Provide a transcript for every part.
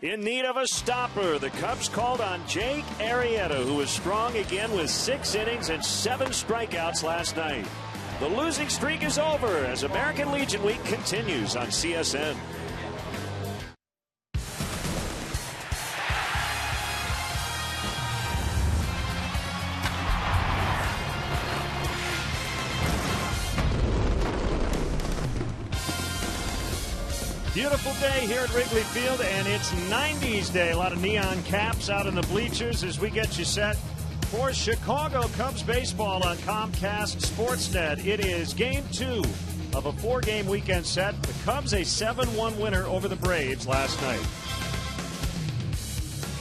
In need of a stopper, the Cubs called on Jake Arrieta, who was strong again with 6 innings and 7 strikeouts last night. The losing streak is over as American Legion Week continues on CSN. Beautiful day here at Wrigley Field, and it's 90s day. A lot of neon caps out in the bleachers as we get you set for Chicago Cubs baseball on Comcast Sportsnet. It is Game 2 of a 4-game weekend set. The Cubs a 7-1 winner over the Braves last night.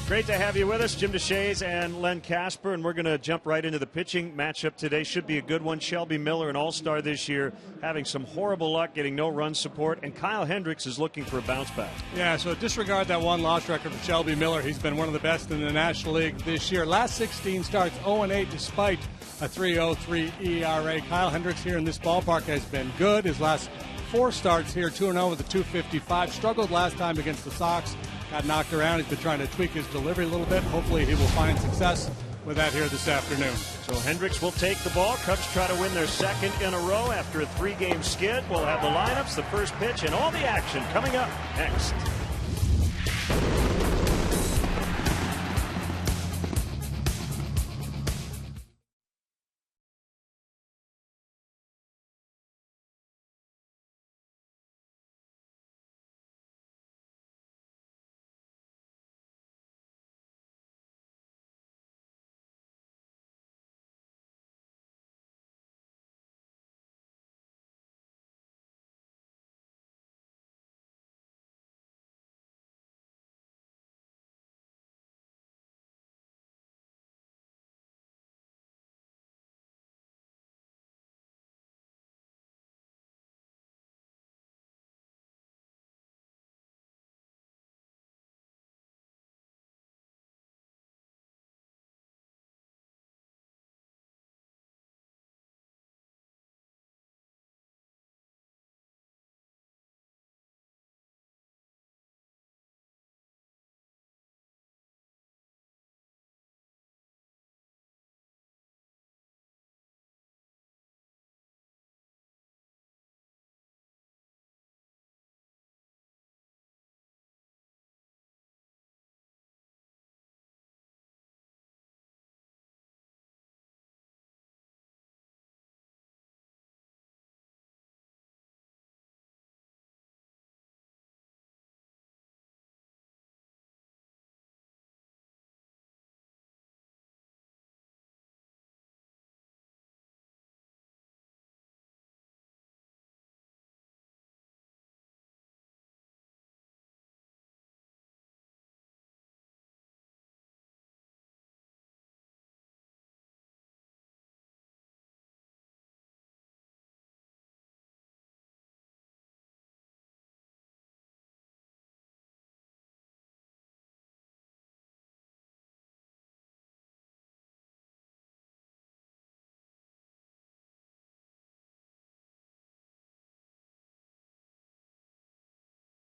Great to have you with us, Jim DeShays and Len Casper, and we're going to jump right into the pitching matchup today. Should be a good one. Shelby Miller, an all-star this year, having some horrible luck getting no run support, and Kyle Hendricks is looking for a bounce back. Yeah, so disregard that one-loss record for Shelby Miller. He's been one of the best in the National League this year. Last 16 starts, 0-8 despite a 3.03 ERA. Kyle Hendricks here in this ballpark has been good. His last 4 starts here, 2-0 with a 2.55. Struggled last time against the Sox. Got knocked around. He's been trying to tweak his delivery a little bit. Hopefully he will find success with that here this afternoon. So Hendricks will take the ball. Cubs try to win their 2nd in a row after a 3-game skid. We'll have the lineups, the first pitch, and all the action coming up next.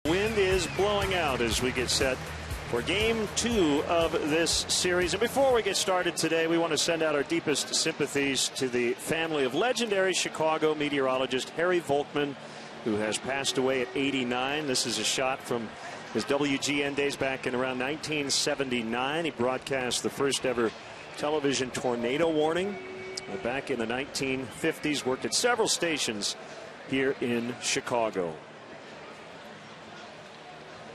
Wind is blowing out as we get set for Game 2 of this series. And before we get started today, we want to send out our deepest sympathies to the family of legendary Chicago meteorologist Harry Volkman, who has passed away at 89. This is a shot from his WGN days back in around 1979. He broadcast the first ever television tornado warning back in the 1950s, worked at several stations here in Chicago.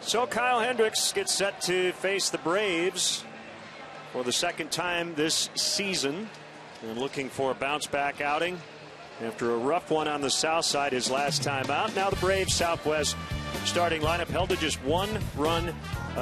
So Kyle Hendricks gets set to face the Braves for the 2nd time this season, and looking for a bounce back outing after a rough one on the south side his last time out. Now the Braves Southwest starting lineup held to just 1 run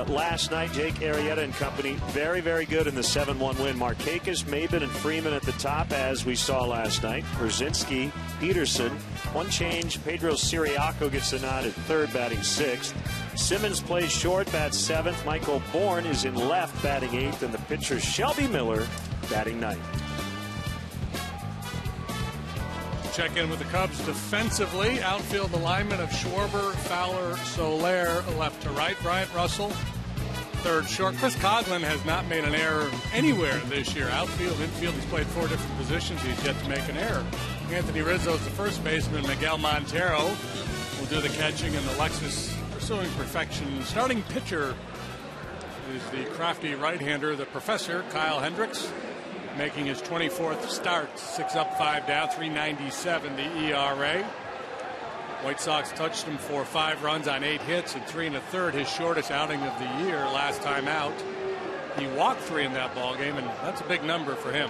last night. Jake Arrieta and company very, very good in the 7-1 win. Markakis, Maben, and Freeman at the top, as we saw last night. Brzezinski, Peterson, one change. Pedro Siriaco gets the nod at 3rd, batting 6th. Simmons plays short, bats 7th. Michael Bourne is in left, batting 8th, and the pitcher Shelby Miller batting 9th. Check in with the Cubs defensively. Outfield alignment of Schwarber, Fowler, Soler, left to right. Bryant Russell third short. Chris Coghlan has not made an error anywhere this year. Outfield, infield, he's played 4 different positions. He's yet to make an error. Anthony Rizzo's the first baseman. Miguel Montero will do the catching, and the Lexus pursuing perfection. Starting pitcher is the crafty right-hander, the professor, Kyle Hendricks, making his 24th start. 6 up, 5 down, 3.97 the ERA. White Sox touched him for 5 runs on 8 hits and 3 1/3, his shortest outing of the year last time out. He walked 3 in that ball game, and that's a big number for him.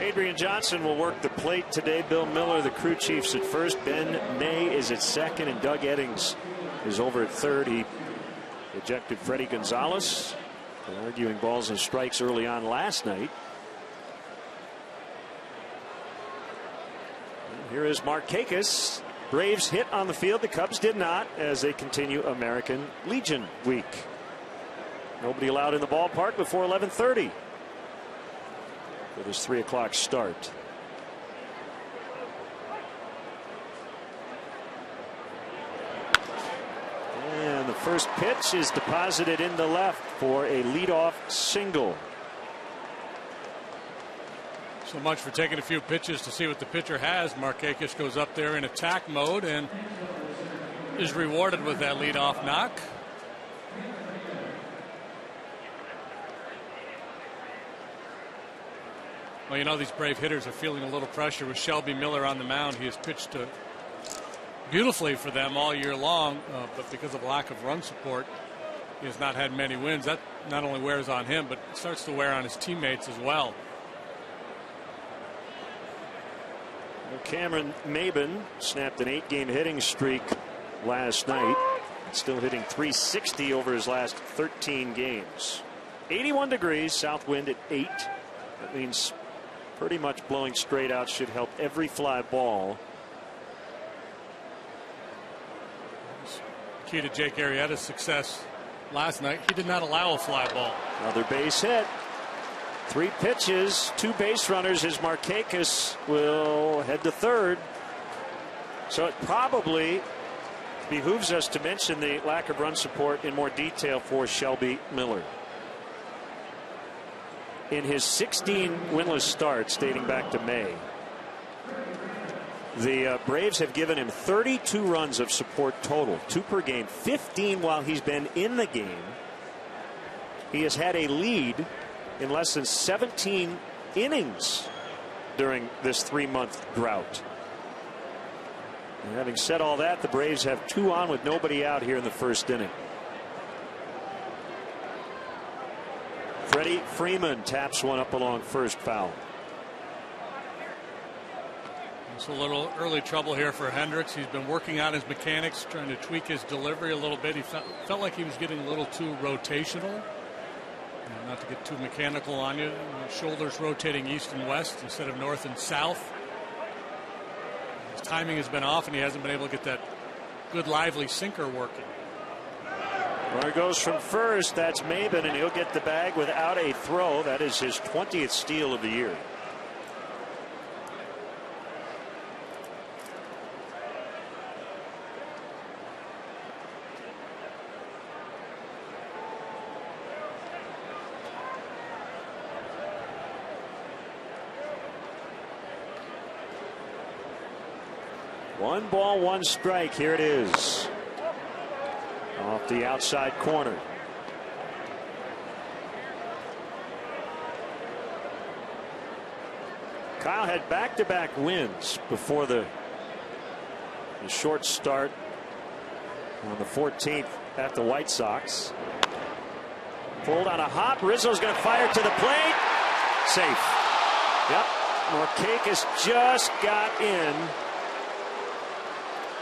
Adrian Johnson will work the plate today. Bill Miller, the crew chiefs, at first. Ben May is at second, and Doug Eddings is over at third. He ejected Freddie Gonzalez for arguing balls and strikes early on last night. Here is Markakis. Braves hit on the field. The Cubs did not, as they continue American Legion week. Nobody allowed in the ballpark before 11:30 for this 3 o'clock start. And the first pitch is deposited into left for a leadoff single. So much for taking a few pitches to see what the pitcher has. Markakis goes up there in attack mode and is rewarded with that leadoff knock. Well, you know, these Brave hitters are feeling a little pressure with Shelby Miller on the mound. He has pitched beautifully for them all year long, but because of lack of run support, he has not had many wins. That not only wears on him, but starts to wear on his teammates as well. Cameron Maben snapped an 8-game hitting streak last night. Still hitting .360 over his last 13 games. 81 degrees, south wind at 8. That means pretty much blowing straight out should help every fly ball. Key to Jake Arrieta's success last night. He did not allow a fly ball. Another base hit. 3 pitches, 2 base runners as Markakis will head to third. So it probably behooves us to mention the lack of run support in more detail for Shelby Miller. In his 16 winless starts dating back to May, the Braves have given him 32 runs of support total, 2 per game, 15 while he's been in the game. He has had a lead in less than 17 innings during this 3-month drought. And having said all that, the Braves have 2 on with nobody out here in the first inning. Freddie Freeman taps one up along first, foul. It's a little early trouble here for Hendricks. He's been working on his mechanics, trying to tweak his delivery a little bit. He felt like he was getting a little too rotational. Not to get too mechanical on you. Shoulders rotating east and west instead of north and south. His timing has been off, and he hasn't been able to get that good lively sinker working. Runner goes from first. That's Maben, and he'll get the bag without a throw. That is his 20th steal of the year. One ball, one strike. Here it is. Off the outside corner. Kyle had back-to-back wins before the short start on the 14th at the White Sox. Pulled on a hop. Rizzo's going to fire to the plate. Safe. Yep. Markakis just got in.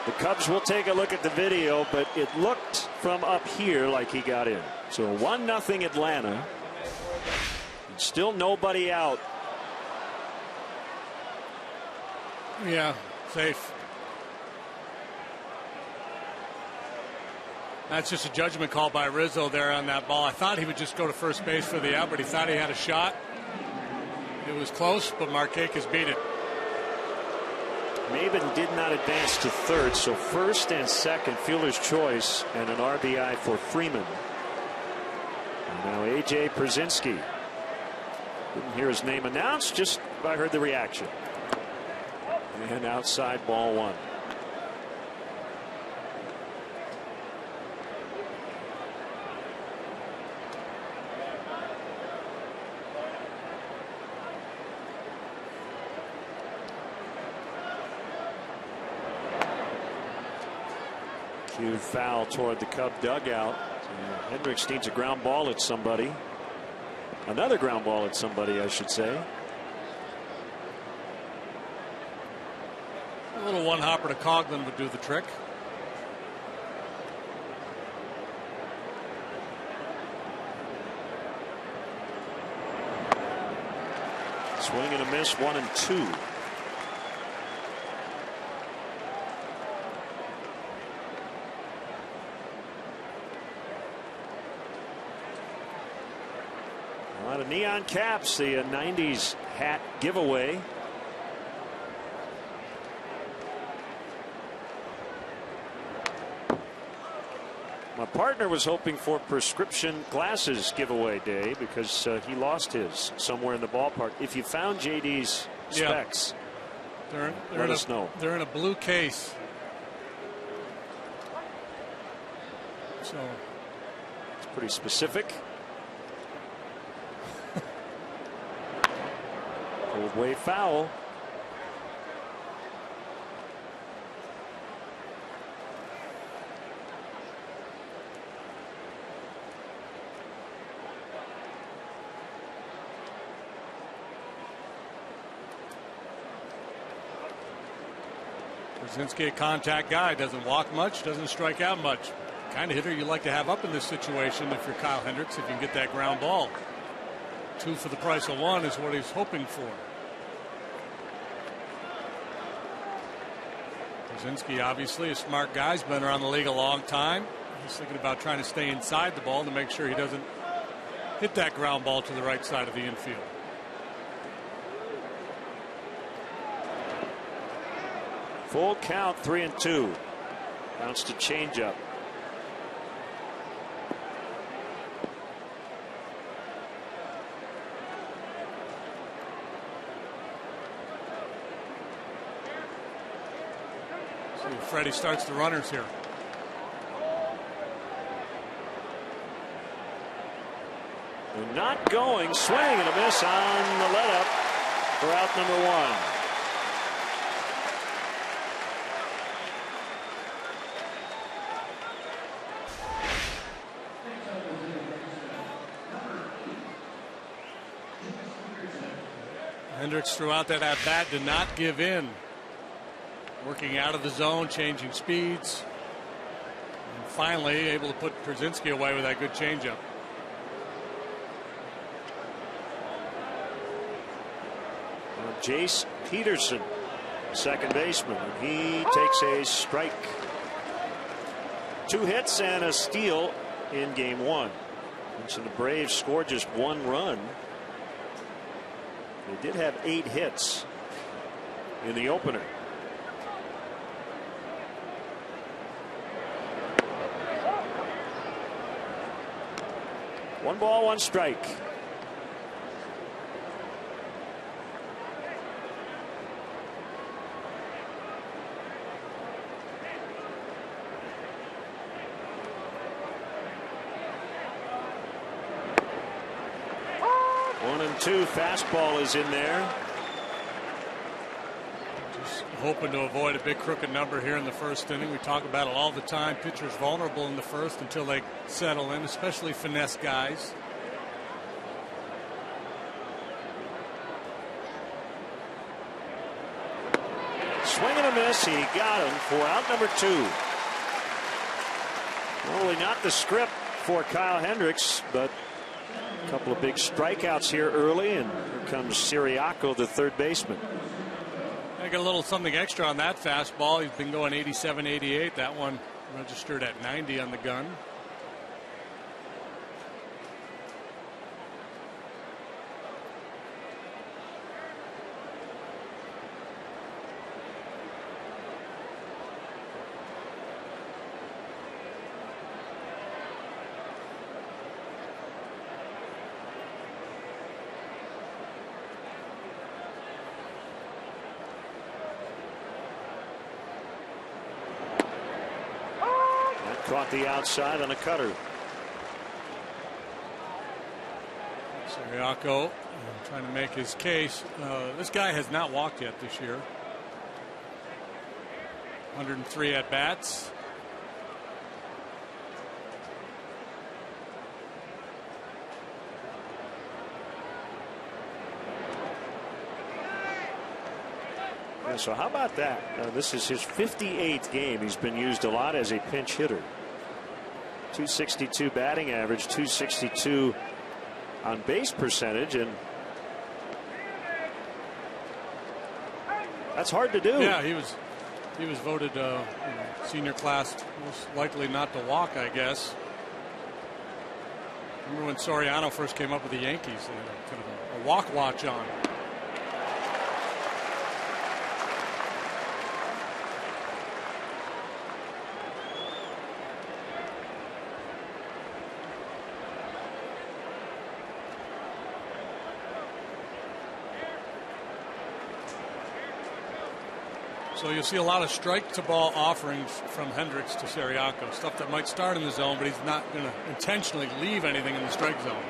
The Cubs will take a look at the video, but it looked from up here like he got in. So 1-0 Atlanta. Still nobody out. Yeah, safe. That's just a judgment call by Rizzo there on that ball. I thought he would just go to first base for the out, but he thought he had a shot. It was close, but Markakis beat it. Maben did not advance to third, so first and second, fielder's choice, and an RBI for Freeman. And now A.J. Pierzynski. Didn't hear his name announced, just I heard the reaction. And outside, ball one. Cued foul toward the Cub dugout. Hendricks needs a ground ball at somebody. Another ground ball at somebody, I should say. A little one hopper to Coghlan would do the trick. Swing and a miss, 1-2. A lot of neon caps, the 90s hat giveaway. My partner was hoping for prescription glasses giveaway day because he lost his somewhere in the ballpark. If you found JD's specs, let us know. They're in a blue case. So it's pretty specific. Pulled way foul. Pierzynski, a contact guy, doesn't walk much, doesn't strike out much. Kind of hitter you like to have up in this situation if you're Kyle Hendricks, if you can get that ground ball. 2 for the price of 1 is what he's hoping for. Pierzynski, obviously a smart guy, he's been around the league a long time. He's thinking about trying to stay inside the ball to make sure he doesn't hit that ground ball to the right side of the infield. Full count, 3-2. Bounce to changeup. See if Freddie starts the runners here. They're not going. Swing and a miss on the let up for out number 1. Hendricks throughout that at bat did not give in. Working out of the zone, changing speeds, and finally able to put Pierzynski away with that good changeup. Jace Peterson, second baseman. He takes a strike. 2 hits and a steal in game 1. So the Braves scored just 1 run. They did have 8 hits in the opener. One ball, 1 strike. Two fastball is in there. Just hoping to avoid a big crooked number here in the first inning. We talk about it all the time. Pitchers vulnerable in the first until they settle in, especially finesse guys. Swing and a miss. He got him for out number 2. Probably not the script for Kyle Hendricks, but a couple of big strikeouts here early, and here comes Siriaco, the third baseman. I got a little something extra on that fastball. He's been going 87, 88. That one registered at 90 on the gun. caught the outside on a cutter. Ciriaco trying to make his case. This guy has not walked yet this year. 103 at bats. Yeah, so how about that? This is his 58th game. He's been used a lot as a pinch hitter. 262 batting average, 262 on base percentage, and that's hard to do. Yeah, he was voted senior class most likely not to walk, I guess. Remember when Soriano first came up with the Yankees, kind of a walk watch on. So you'll see a lot of strike to ball offerings from Hendricks to Ciriaco, stuff that might start in the zone, but he's not going to intentionally leave anything in the strike zone.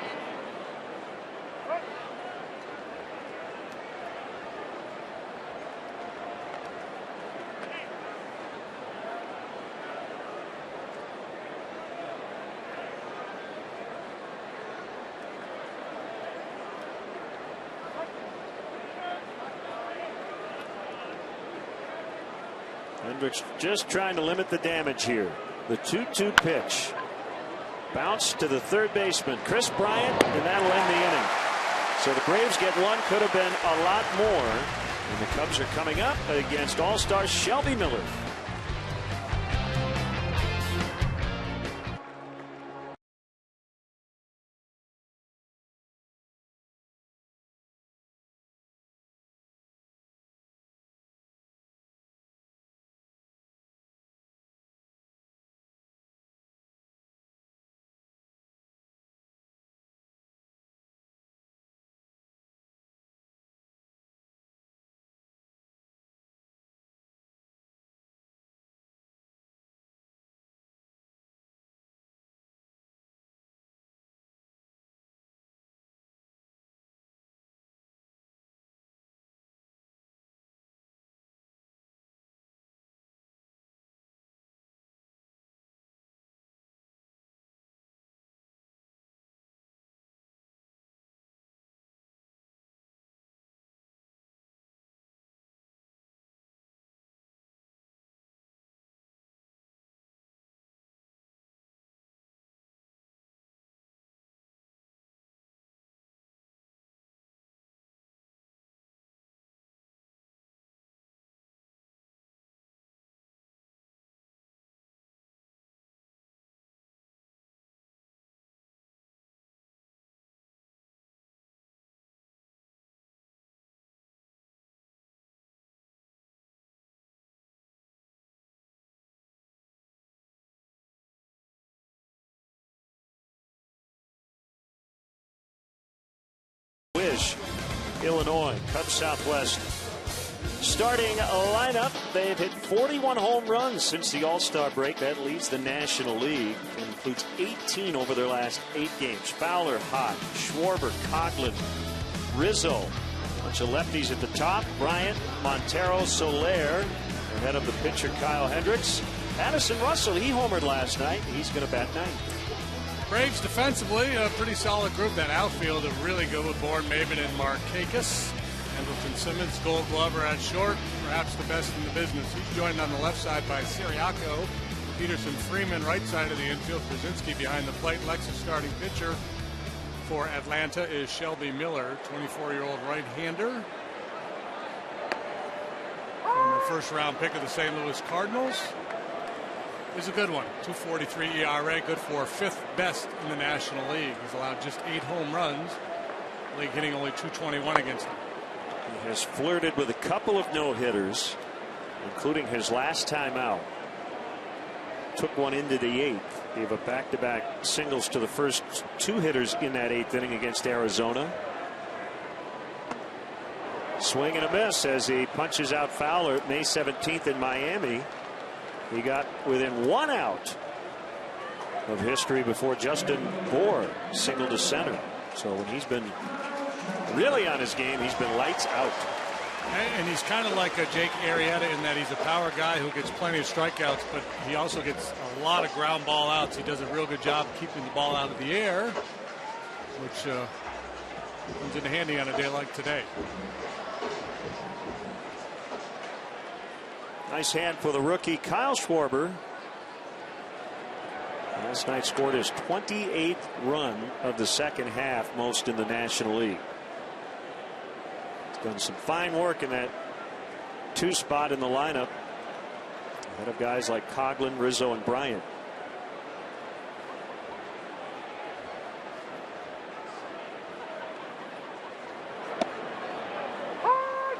Hendricks just trying to limit the damage here. The 2-2 pitch. Bounce to the third baseman, Chris Bryant, and that'll end the inning. So the Braves get one, could have been a lot more. And the Cubs are coming up against All-Star Shelby Miller. Illinois, Cubs Southwest. Starting lineup, they've hit 41 home runs since the All-Star break. That leads the National League. It includes 18 over their last 8 games. Fowler, Hott, Schwarber, Coghlan, Rizzo. A bunch of lefties at the top. Bryant, Montero, Soler. Ahead of the pitcher Kyle Hendricks. Addison Russell, he homered last night. He's going to bat 9th. Braves defensively, a pretty solid group. That outfield is really good with Bourne, Maven, and Markakis. Pendleton Simmons, Gold Glover at short, perhaps the best in the business. He's joined on the left side by Ciriaco. Peterson, Freeman, right side of the infield. Brzezinski behind the plate. Lexus starting pitcher for Atlanta is Shelby Miller, 24-year-old right-hander. Former first-round pick of the St. Louis Cardinals. Is a good one. 2.43 ERA, good for 5th best in the National League. He's allowed just 8 home runs. League hitting only 221 against him. He has flirted with a couple of no-hitters, including his last time out. Took one into the 8th. Gave a back-to-back singles to the first 2 hitters in that 8th inning against Arizona. Swing and a miss as he punches out Fowler May 17th in Miami. He got within 1 out of history before Justin Bour singled to center. So when he's been really on his game, he's been lights out. And he's kind of like a Jake Arrieta in that he's a power guy who gets plenty of strikeouts, but he also gets a lot of ground ball outs. He does a real good job keeping the ball out of the air, which comes in handy on a day like today. Nice hand for the rookie Kyle Schwarber. Last night scored his 28th run of the second half, most in the National League. He's done some fine work in that 2 spot in the lineup, ahead of guys like Coghlan, Rizzo, and Bryant.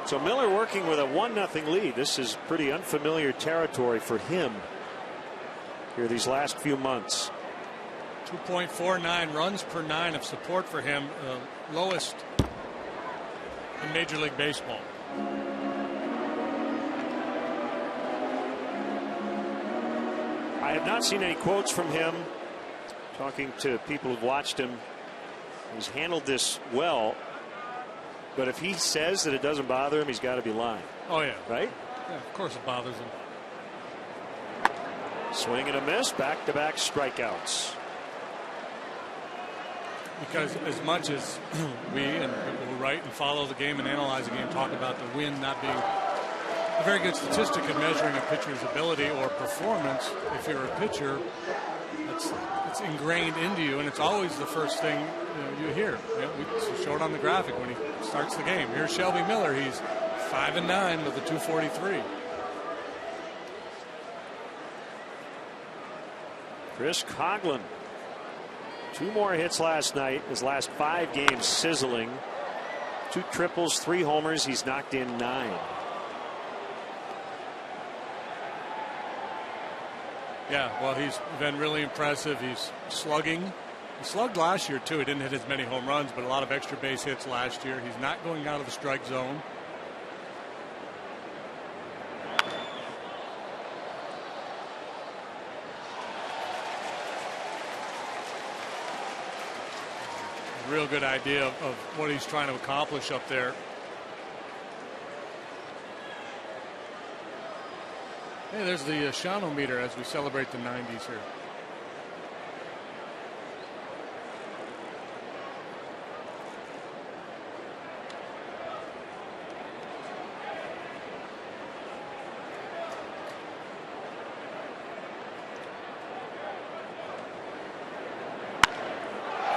So Miller working with a 1-0 lead. This is pretty unfamiliar territory for him here these last few months. 2.49 runs per 9 of support for him, lowest in Major League Baseball. I have not seen any quotes from him. Talking to people who've watched him, he's handled this well. But if he says that it doesn't bother him, he's got to be lying. Oh, yeah. Right? Yeah, of course it bothers him. Swing and a miss, back-to-back strikeouts. Because as much as we and people who write and follow the game and analyze the game talk about the win not being a very good statistic in measuring a pitcher's ability or performance, if you're a pitcher, it's ingrained into you, and it's always the first thing you hear. We show it on the graphic when he starts the game. Here's Shelby Miller. He's 5-9 with a 243. Chris Coghlan, 2 more hits last night. His last 5 games sizzling. 2 triples, 3 homers. He's knocked in 9. Yeah, well, he's been really impressive. He's slugging. He slugged last year, too. He didn't hit as many home runs, but a lot of extra base hits last year. He's not going out of the strike zone. Real good idea of what he's trying to accomplish up there. Hey, there's the Shano meter as we celebrate the 90s here.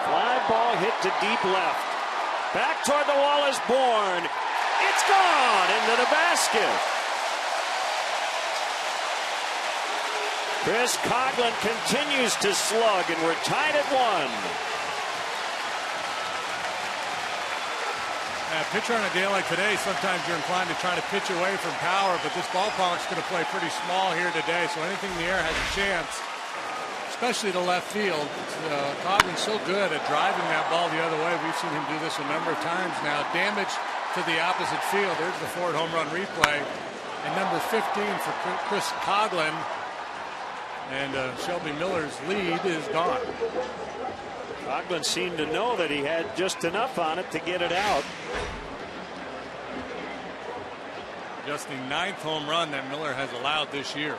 Fly ball hit to deep left. Back toward the wall is Bourne. It's gone into the basket. Chris Coghlan continues to slug, and we're tied at 1. Pitcher on a day like today, sometimes you're inclined to try to pitch away from power, but this ballpark's going to play pretty small here today, so anything in the air has a chance, especially to left field. Coghlan's so good at driving that ball the other way. We've seen him do this a number of times now. Damage to the opposite field. There's the Ford home run replay. And number 15 for Chris Coghlan. And Shelby Miller's lead is gone. Coghlan seemed to know that he had just enough on it to get it out. Just the 9th home run that Miller has allowed this year.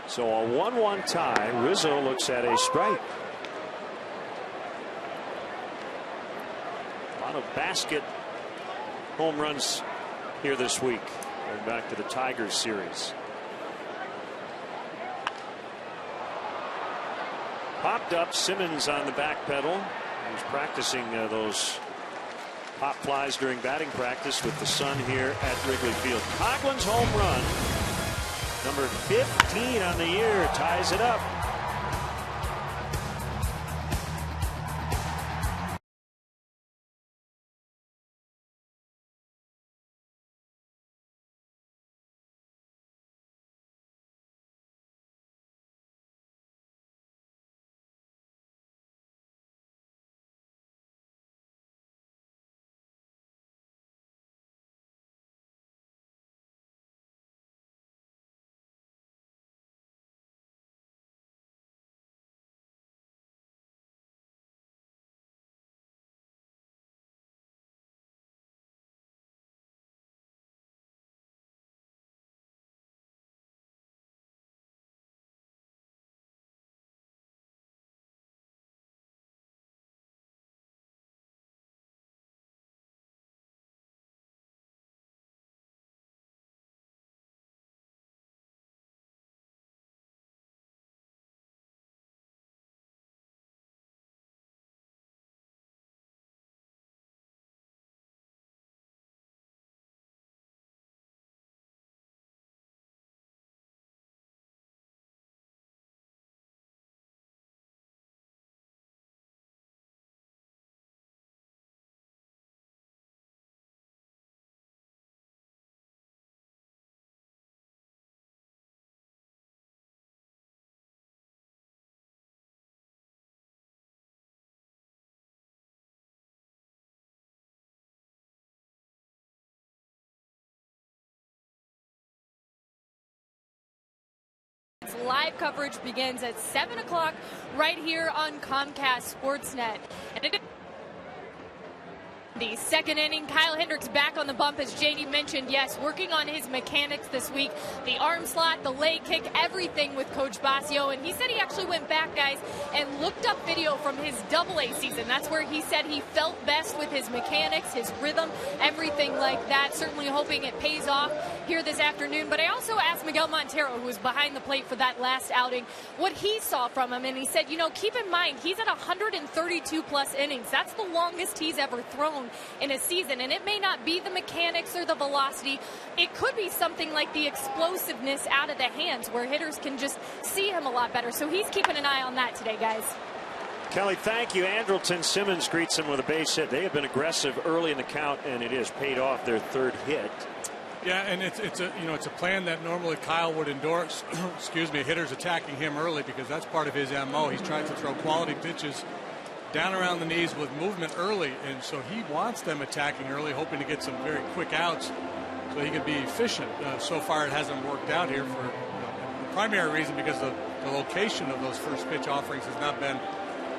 So a 1-1 tie. Rizzo looks at a strike. A lot of basket home runs here this week. Going back to the Tigers series. Popped up, Simmons on the back pedal. He was practicing those pop flies during batting practice with the sun here at Wrigley Field. Coghlan's home run, number 15 on the year, ties it up. live coverage begins at 7 o'clock right here on Comcast Sportsnet. And the second inning, Kyle Hendricks back on the bump, as JD mentioned. Yes, working on his mechanics this week. The arm slot, the leg kick, everything with Coach Basio. And he said he actually went back, guys, and looked up video from his AA season. That's where he said he felt best with his mechanics, his rhythm, everything like that. Certainly hoping it pays off here this afternoon. But I also asked Miguel Montero, who was behind the plate for that last outing, what he saw from him. And he said, you know, keep in mind, he's at 132-plus innings. That's the longest he's ever thrown in a season, and it may not be the mechanics or the velocity. It could be something like the explosiveness out of the hands, where hitters can just see him a lot better. So he's keeping an eye on that today, guys. Kelly, thank you. Andrelton Simmons greets him with a base hit. They have been aggressive early in the count, and it has paid off, their third hit. Yeah, and it's a plan that normally Kyle would endorse. Excuse me, hitters attacking him early, because that's part of his MO. He's trying to throw quality pitches down around the knees with movement early, and so he wants them attacking early, hoping to get some very quick outs so he can be efficient. So far it hasn't worked out here for the primary reason, because the location of those first pitch offerings has not been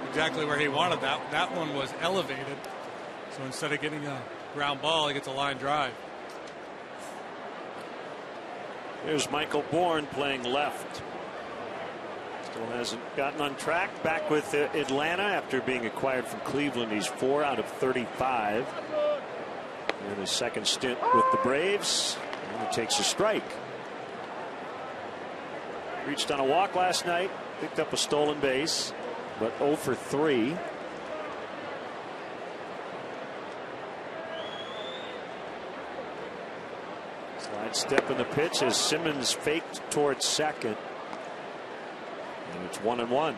exactly where he wanted. That one was elevated, so instead of getting a ground ball, he gets a line drive. Here's Michael Bourne playing left. Still hasn't gotten on track. Back with Atlanta after being acquired from Cleveland. He's 4 out of 35. And his second stint with the Braves. And he takes a strike. Reached on a walk last night. Picked up a stolen base. But 0 for 3. Slide step in the pitch as Simmons faked towards second. And it's 1-1.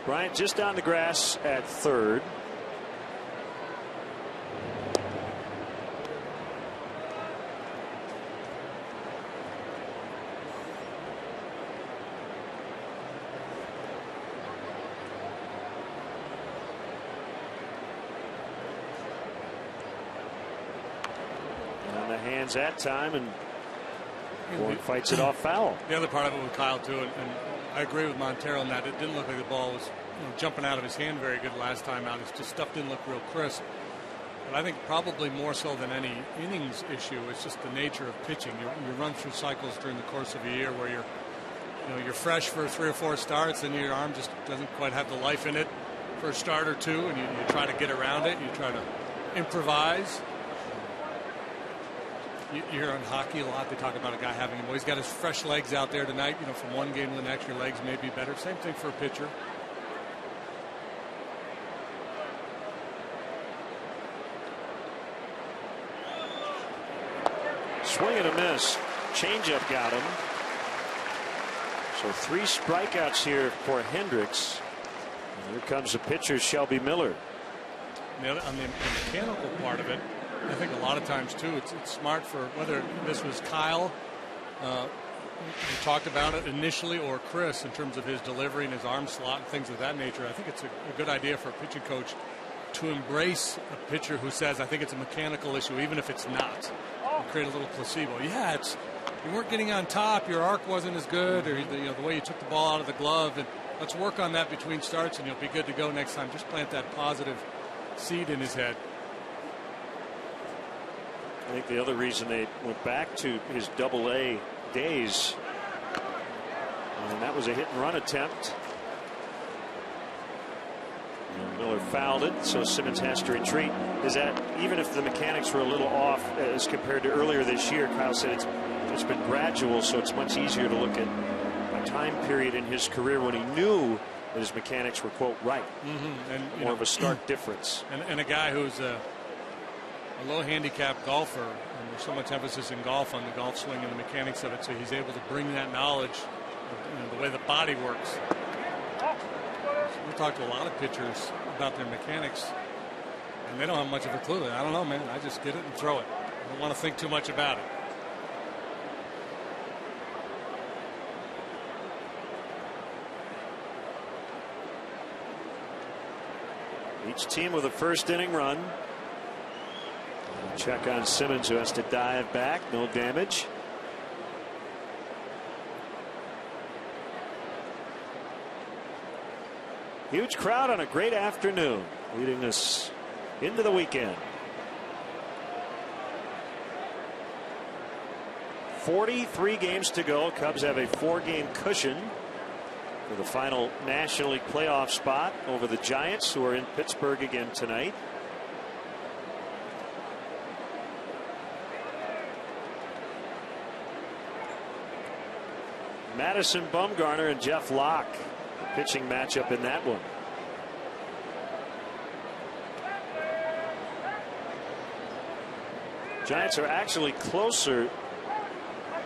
Bryant just on the grass at third. Hands that time, and Bourne fights it off foul. The other part of it with Kyle too, and I agree with Montero in that it didn't look like the ball was jumping out of his hand very good last time out. It's just stuff didn't look real crisp. But I think probably more so than any innings issue, it's just the nature of pitching. You run through cycles during the course of a year where you're fresh for 3 or 4 starts, and your arm just doesn't quite have the life in it for a start or two, and you try to get around it. You try to improvise. You hear on hockey a lot, they talk about a guy having him. Well, he's got his fresh legs out there tonight. From one game to the next, your legs may be better. Same thing for a pitcher. Swing and a miss. Changeup got him. So 3 strikeouts here for Hendricks. And here comes the pitcher, Shelby Miller. On the mechanical part of it, I think a lot of times too, it's smart for whether this was Kyle, we talked about it initially, or Chris, in terms of his delivery and his arm slot and things of that nature. I think it's a good idea for a pitching coach to embrace a pitcher who says, I think it's a mechanical issue, even if it's not. And create a little placebo. Yeah, you weren't getting on top, your arc wasn't as good, or the way you took the ball out of the glove, and let's work on that between starts, and you'll be good to go next time. Just plant that positive seed in his head. I think the other reason they went back to his AA days, and that was a hit and run attempt. And Miller fouled it, so Simmons has to retreat. Is that, even if the mechanics were a little off as compared to earlier this year, Kyle said it's been gradual, so it's much easier to look at a time period in his career when he knew that his mechanics were, quote, right. And more of a stark difference. And a guy who's a low handicap golfer, and there's so much emphasis in golf on the golf swing and the mechanics of it, so he's able to bring that knowledge of the way the body works. We talk to a lot of pitchers about their mechanics, and they don't have much of a clue. I don't know, man. I just get it and throw it. I don't want to think too much about it. Each team with a first inning run. Check on Simmons, who has to dive back. No damage. Huge crowd on a great afternoon, leading us into the weekend. 43 games to go. Cubs have a 4-game cushion for the final National League playoff spot over the Giants, who are in Pittsburgh again tonight. Madison Bumgarner and Jeff Locke, the pitching matchup in that one. Giants are actually closer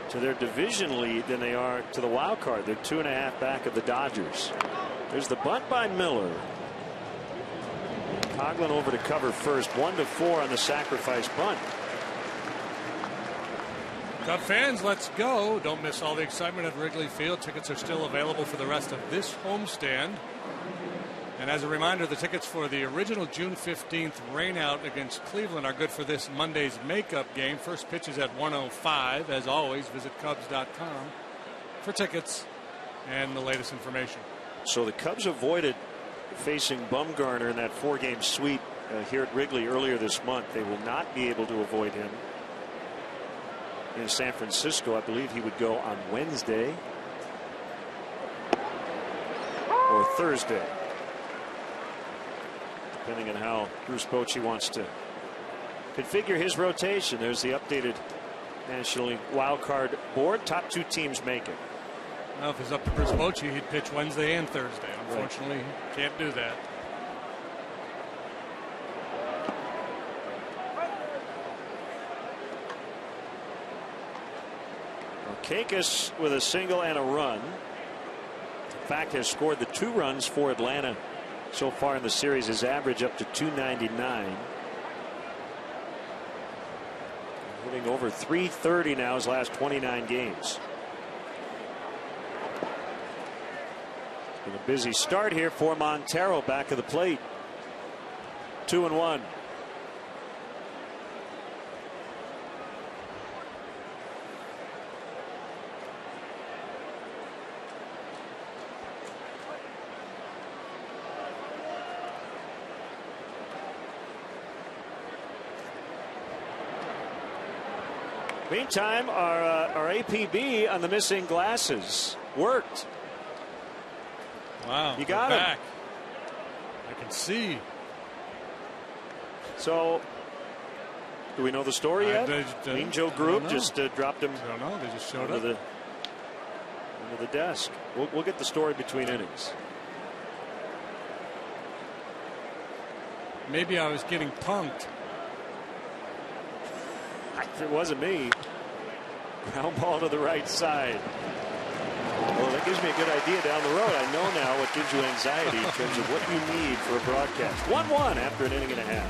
to their division lead than they are to the wild card. They're 2.5 back of the Dodgers. There's the bunt by Miller. Coghlan over to cover first. 1-4 on the sacrifice bunt. Cub fans, let's go. Don't miss all the excitement at Wrigley Field. Tickets are still available for the rest of this homestand. And as a reminder, the tickets for the original June 15th rainout against Cleveland are good for this Monday's makeup game. First pitch is at 1:05. As always, visit Cubs.com for tickets and the latest information. So the Cubs avoided facing Bumgarner in that 4-game sweep here at Wrigley earlier this month. They will not be able to avoid him in San Francisco. I believe he would go on Wednesday or Thursday, depending on how Bruce Bochy wants to configure his rotation. There's the updated National League wild card board. Top 2 teams make it. Well, if it's up to Bruce Bochy, he'd pitch Wednesday and Thursday. Unfortunately, he can't do that. Kakis with a single and a run. In fact, has scored the 2 runs for Atlanta so far in the series. His average up to 299. Hitting over 330 now his last 29 games. It's been a busy start here for Montero back of the plate. 2-1. Meantime, our APB on the missing glasses worked. Wow. You got him. Back. I can see. So, do we know the story yet? Mean Joe Group just dropped him. I don't know. They just showed up. Under the desk. We'll get the story between innings. Maybe I was getting punked. If it wasn't me. Ground ball to the right side. Well, that gives me a good idea down the road. I know now what gives you anxiety in terms of what you need for a broadcast. 1-1 after an inning and a half.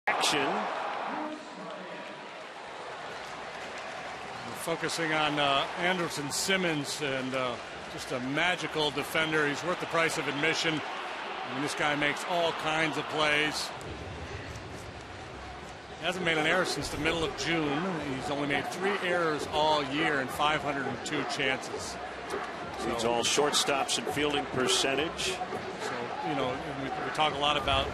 Action. Focusing on Anderson Simmons, and just a magical defender. He's worth the price of admission. I mean, this guy makes all kinds of plays. He hasn't made an error since the middle of June. He's only made 3 errors all year and 502 chances. So it's all shortstops and fielding percentage. So, you know, we talk a lot about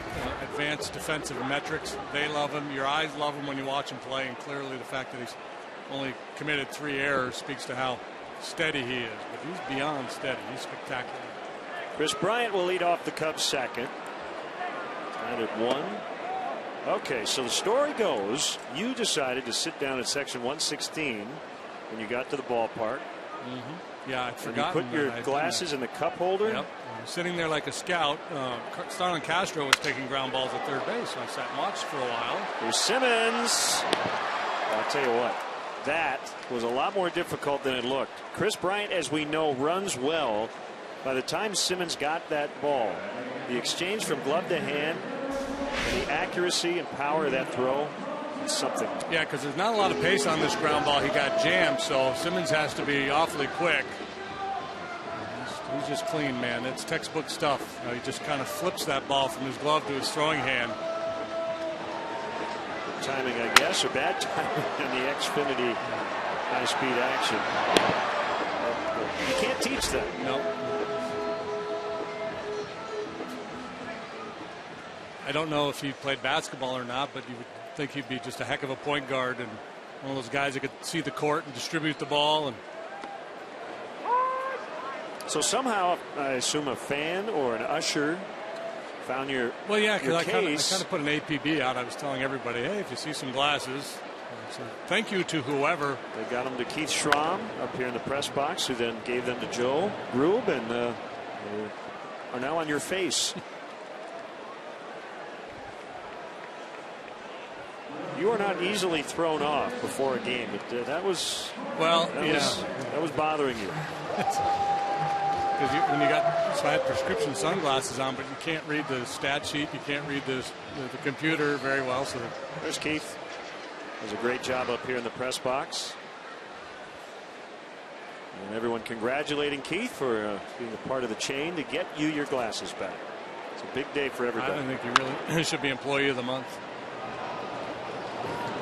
advanced defensive metrics. They love him. Your eyes love him when you watch him play, and clearly the fact that he's only committed 3 errors speaks to how steady he is. But he's beyond steady. He's spectacular. Chris Bryant will lead off the Cubs second. Tied at 1. Okay, so the story goes, you decided to sit down at section 116 when you got to the ballpark. Yeah, I'd forgotten. You put your glasses in the cup holder? Yep. Sitting there like a scout. Starlin Castro was taking ground balls at third base, so I sat and watched for a while. Here's Simmons. I'll tell you what, that was a lot more difficult than it looked. Chris Bryant, as we know, runs well. By the time Simmons got that ball, the exchange from glove to hand, and the accuracy and power of that throw, is something. Yeah, because there's not a lot of pace on this ground ball. He got jammed, so Simmons has to be awfully quick. He's just clean, man. It's textbook stuff. He just kind of flips that ball from his glove to his throwing hand. Timing, I guess, or bad timing in the Xfinity high-speed action. You can't teach that. No. I don't know if he played basketball or not, but you would think he'd be just a heck of a point guard and one of those guys that could see the court and distribute the ball. And so somehow, I assume a fan or an usher found your well, yeah, because I kind case. of put an APB out. I was telling everybody, hey, if you see some glasses, so thank you to whoever. They got them to Keith Schramm up here in the press box, who then gave them to Joe Grube, and they are now on your face. You are not easily thrown off before a game. That was bothering you. Because when you got, so I had prescription sunglasses on, but you can't read the stat sheet, you can't read the computer very well. So there's Keith. Does a great job up here in the press box. And everyone congratulating Keith for being a part of the chain to get you your glasses back. It's a big day for everybody. I think he really should be Employee of the Month.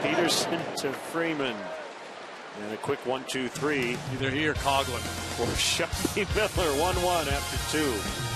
Peterson to Freeman. And a quick 1-2-3. Either he or Coghlan. For Shelby Miller, 1-1 after 2.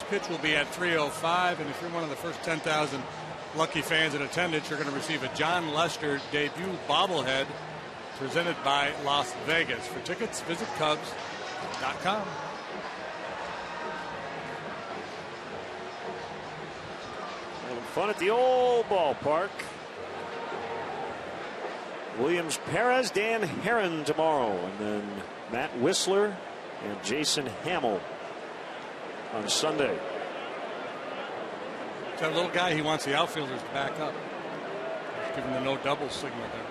Pitch will be at 3:05, and if you're one of the first 10,000 lucky fans in attendance, you're going to receive a John Lester debut bobblehead presented by Las Vegas. For tickets, visit Cubs.com. Fun at the old ballpark. Williams, Perez, Dan Herron tomorrow, and then Matt Whistler and Jason Hamill on Sunday. That little guy, he wants the outfielders to back up. He's giving the no double signal there.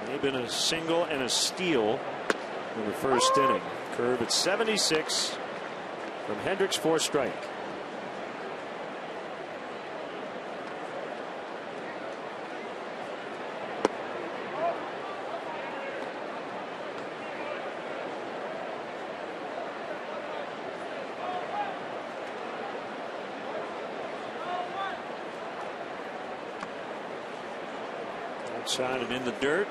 They've been a single and a steal in the first inning. Curve at 76 from Hendricks, 4 strike. Outside and in the dirt.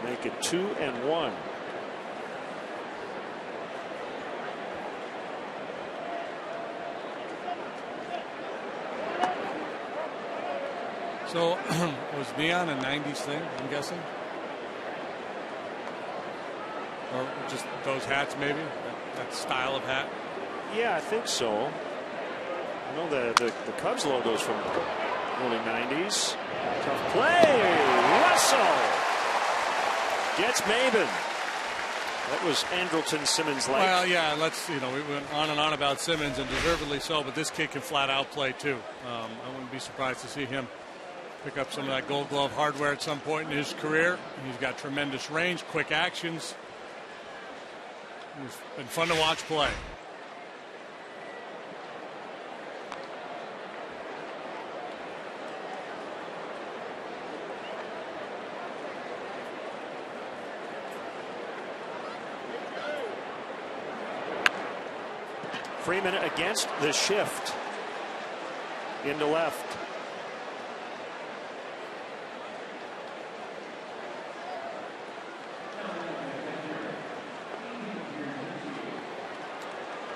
Make it 2-1. So was neon a 90s thing, I'm guessing? Or just those hats, maybe? That style of hat? Yeah, I think so. I know the Cubs logo's from early 90s. Tough play. Russell gets Maben. That was Andrelton Simmons like. Well, yeah, we went on and on about Simmons, and deservedly so, but this kid can flat out play too. I wouldn't be surprised to see him pick up some of that Gold Glove hardware at some point in his career. He's got tremendous range, quick actions. It's been fun to watch play. Freeman against the shift into left.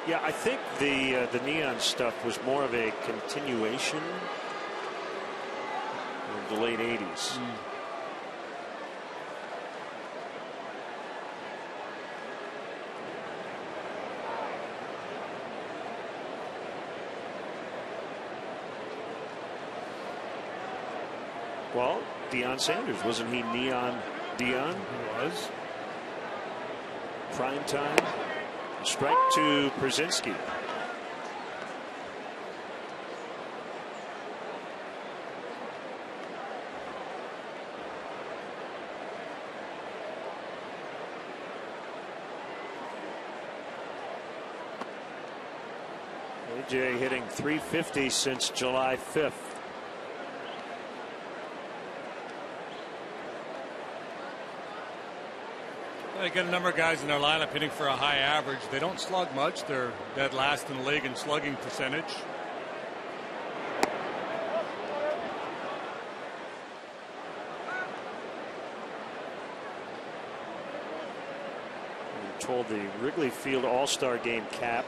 Yeah, I think the neon stuff was more of a continuation of the late 80s. Well, Deion Sanders, wasn't he neon Deion? He was. Prime time. Strike to Brzezinski. AJ hitting .350 since July 5th. They get a number of guys in their lineup hitting for a high average. They don't slug much. They're dead last in the league in slugging percentage. We're told the Wrigley Field All-Star Game cap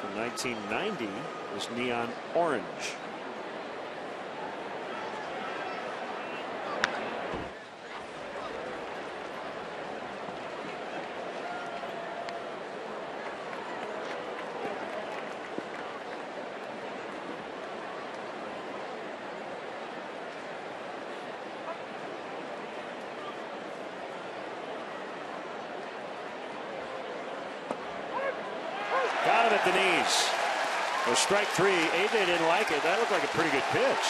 from 1990 was neon orange. Got him at the knees. For strike 3. AJ didn't like it. That looked like a pretty good pitch.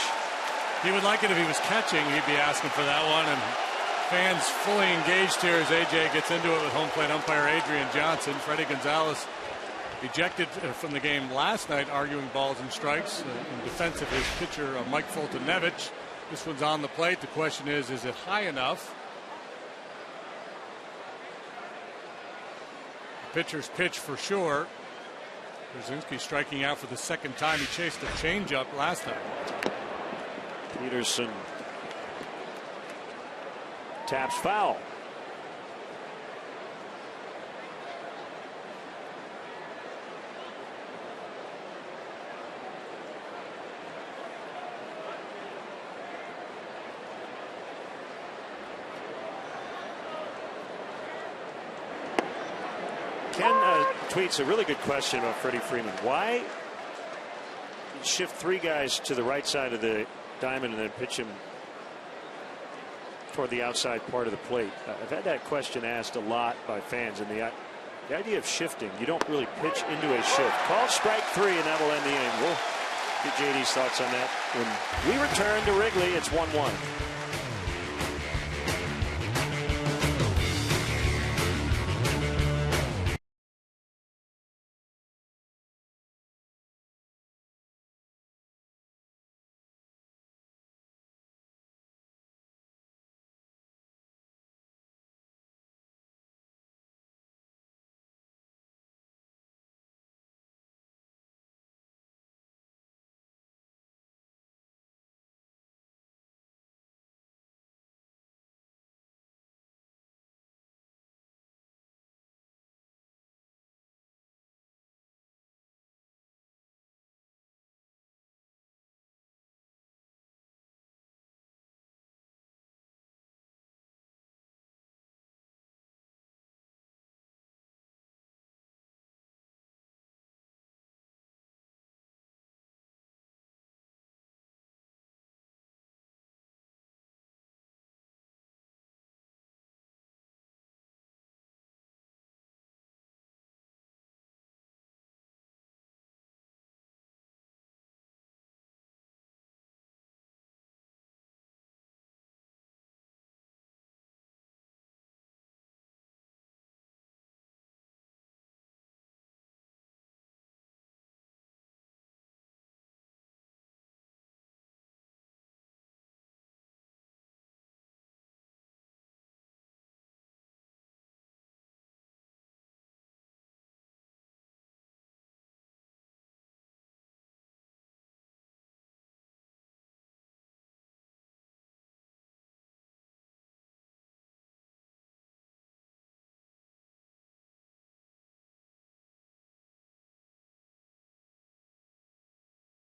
He would like it if he was catching. He'd be asking for that one. And fans fully engaged here as AJ gets into it with home plate umpire Adrian Johnson. Freddie Gonzalez ejected from the game last night, arguing balls and strikes in defense of his pitcher Mike Foltynewicz. This one's on the plate. The question is it high enough? The pitcher's pitch for sure. Brzezinski striking out for the second time. He chased a changeup last time. Peterson taps foul. Ken tweets a really good question about Freddie Freeman. Why shift 3 guys to the right side of the diamond and then pitch him toward the outside part of the plate? I've had that question asked a lot by fans, and the idea of shifting, you don't really pitch into a shift. Call strike 3, and that will end the inning. We'll get JD's thoughts on that when we return to Wrigley. It's 1-1.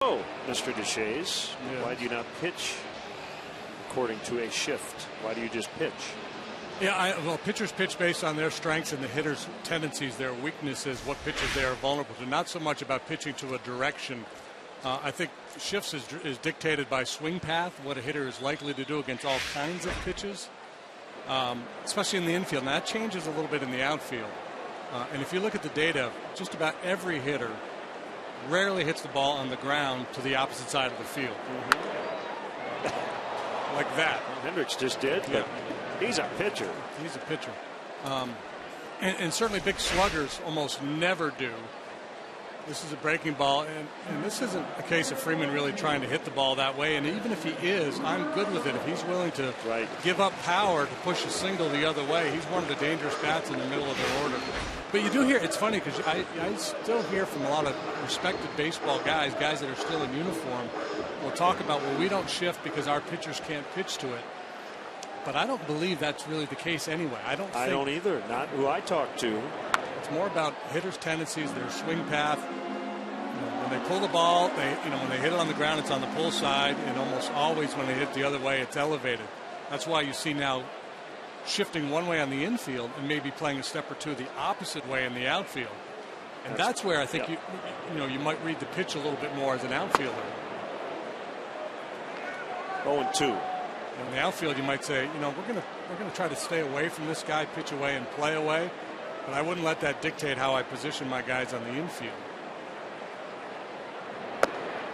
Oh, Mr. Deshays, why do you not pitch according to a shift? Why do you just pitch? Yeah, well, pitchers pitch based on their strengths and the hitters' tendencies, their weaknesses, what pitches they are vulnerable to. Not so much about pitching to a direction. I think shifts is dictated by swing path, what a hitter is likely to do against all kinds of pitches, especially in the infield. And that changes a little bit in the outfield. And if you look at the data, just about every hitter rarely hits the ball on the ground to the opposite side of the field. Like that. Well, Hendricks just did. Yeah. He's a pitcher. He's a pitcher. And certainly big sluggers almost never do. This is a breaking ball, and this isn't a case of Freeman really trying to hit the ball that way. And even if he is, I'm good with it. If he's willing to give up power to push a single the other way, he's one of the dangerous bats in the middle of their order. But you do hear, it's funny because I still hear from a lot of respected baseball guys that are still in uniform, will talk about, well, we don't shift because our pitchers can't pitch to it. But I don't believe that's really the case anyway. I don't either. Not who I talk to. It's more about hitters' tendencies, their swing path. When they pull the ball, when they hit it on the ground, it's on the pull side, and almost always when they hit the other way, it's elevated. That's why you see now shifting one way on the infield and maybe playing a step or two the opposite way in the outfield. And that's where I think you might read the pitch a little bit more as an outfielder. 0-2. In the outfield, you might say, we're going to try to stay away from this guy, pitch away and play away, but I wouldn't let that dictate how I position my guys on the infield.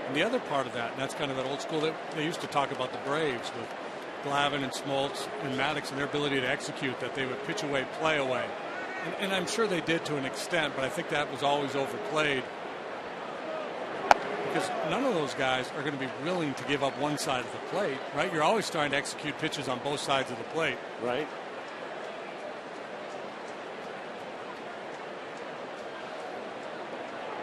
And the other part of that, and that's kind of that old school that they used to talk about the Braves with Glavine and Smoltz and Maddox and their ability to execute, that they would pitch away, play away. And I'm sure they did to an extent, but I think that was always overplayed because none of those guys are going to be willing to give up one side of the plate, right? You're always trying to execute pitches on both sides of the plate. Right.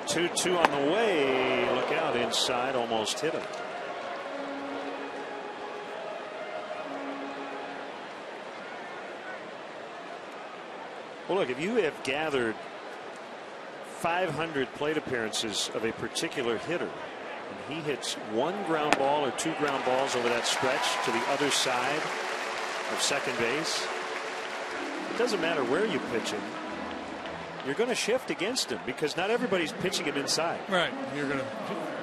Two on the way. Look out inside. Almost hit him. Well, look, if you have gathered 500 plate appearances of a particular hitter, and he hits one ground ball or two ground balls over that stretch to the other side of second base, it doesn't matter where you pitch him. you're going to shift against him because not everybody's pitching him inside. Right.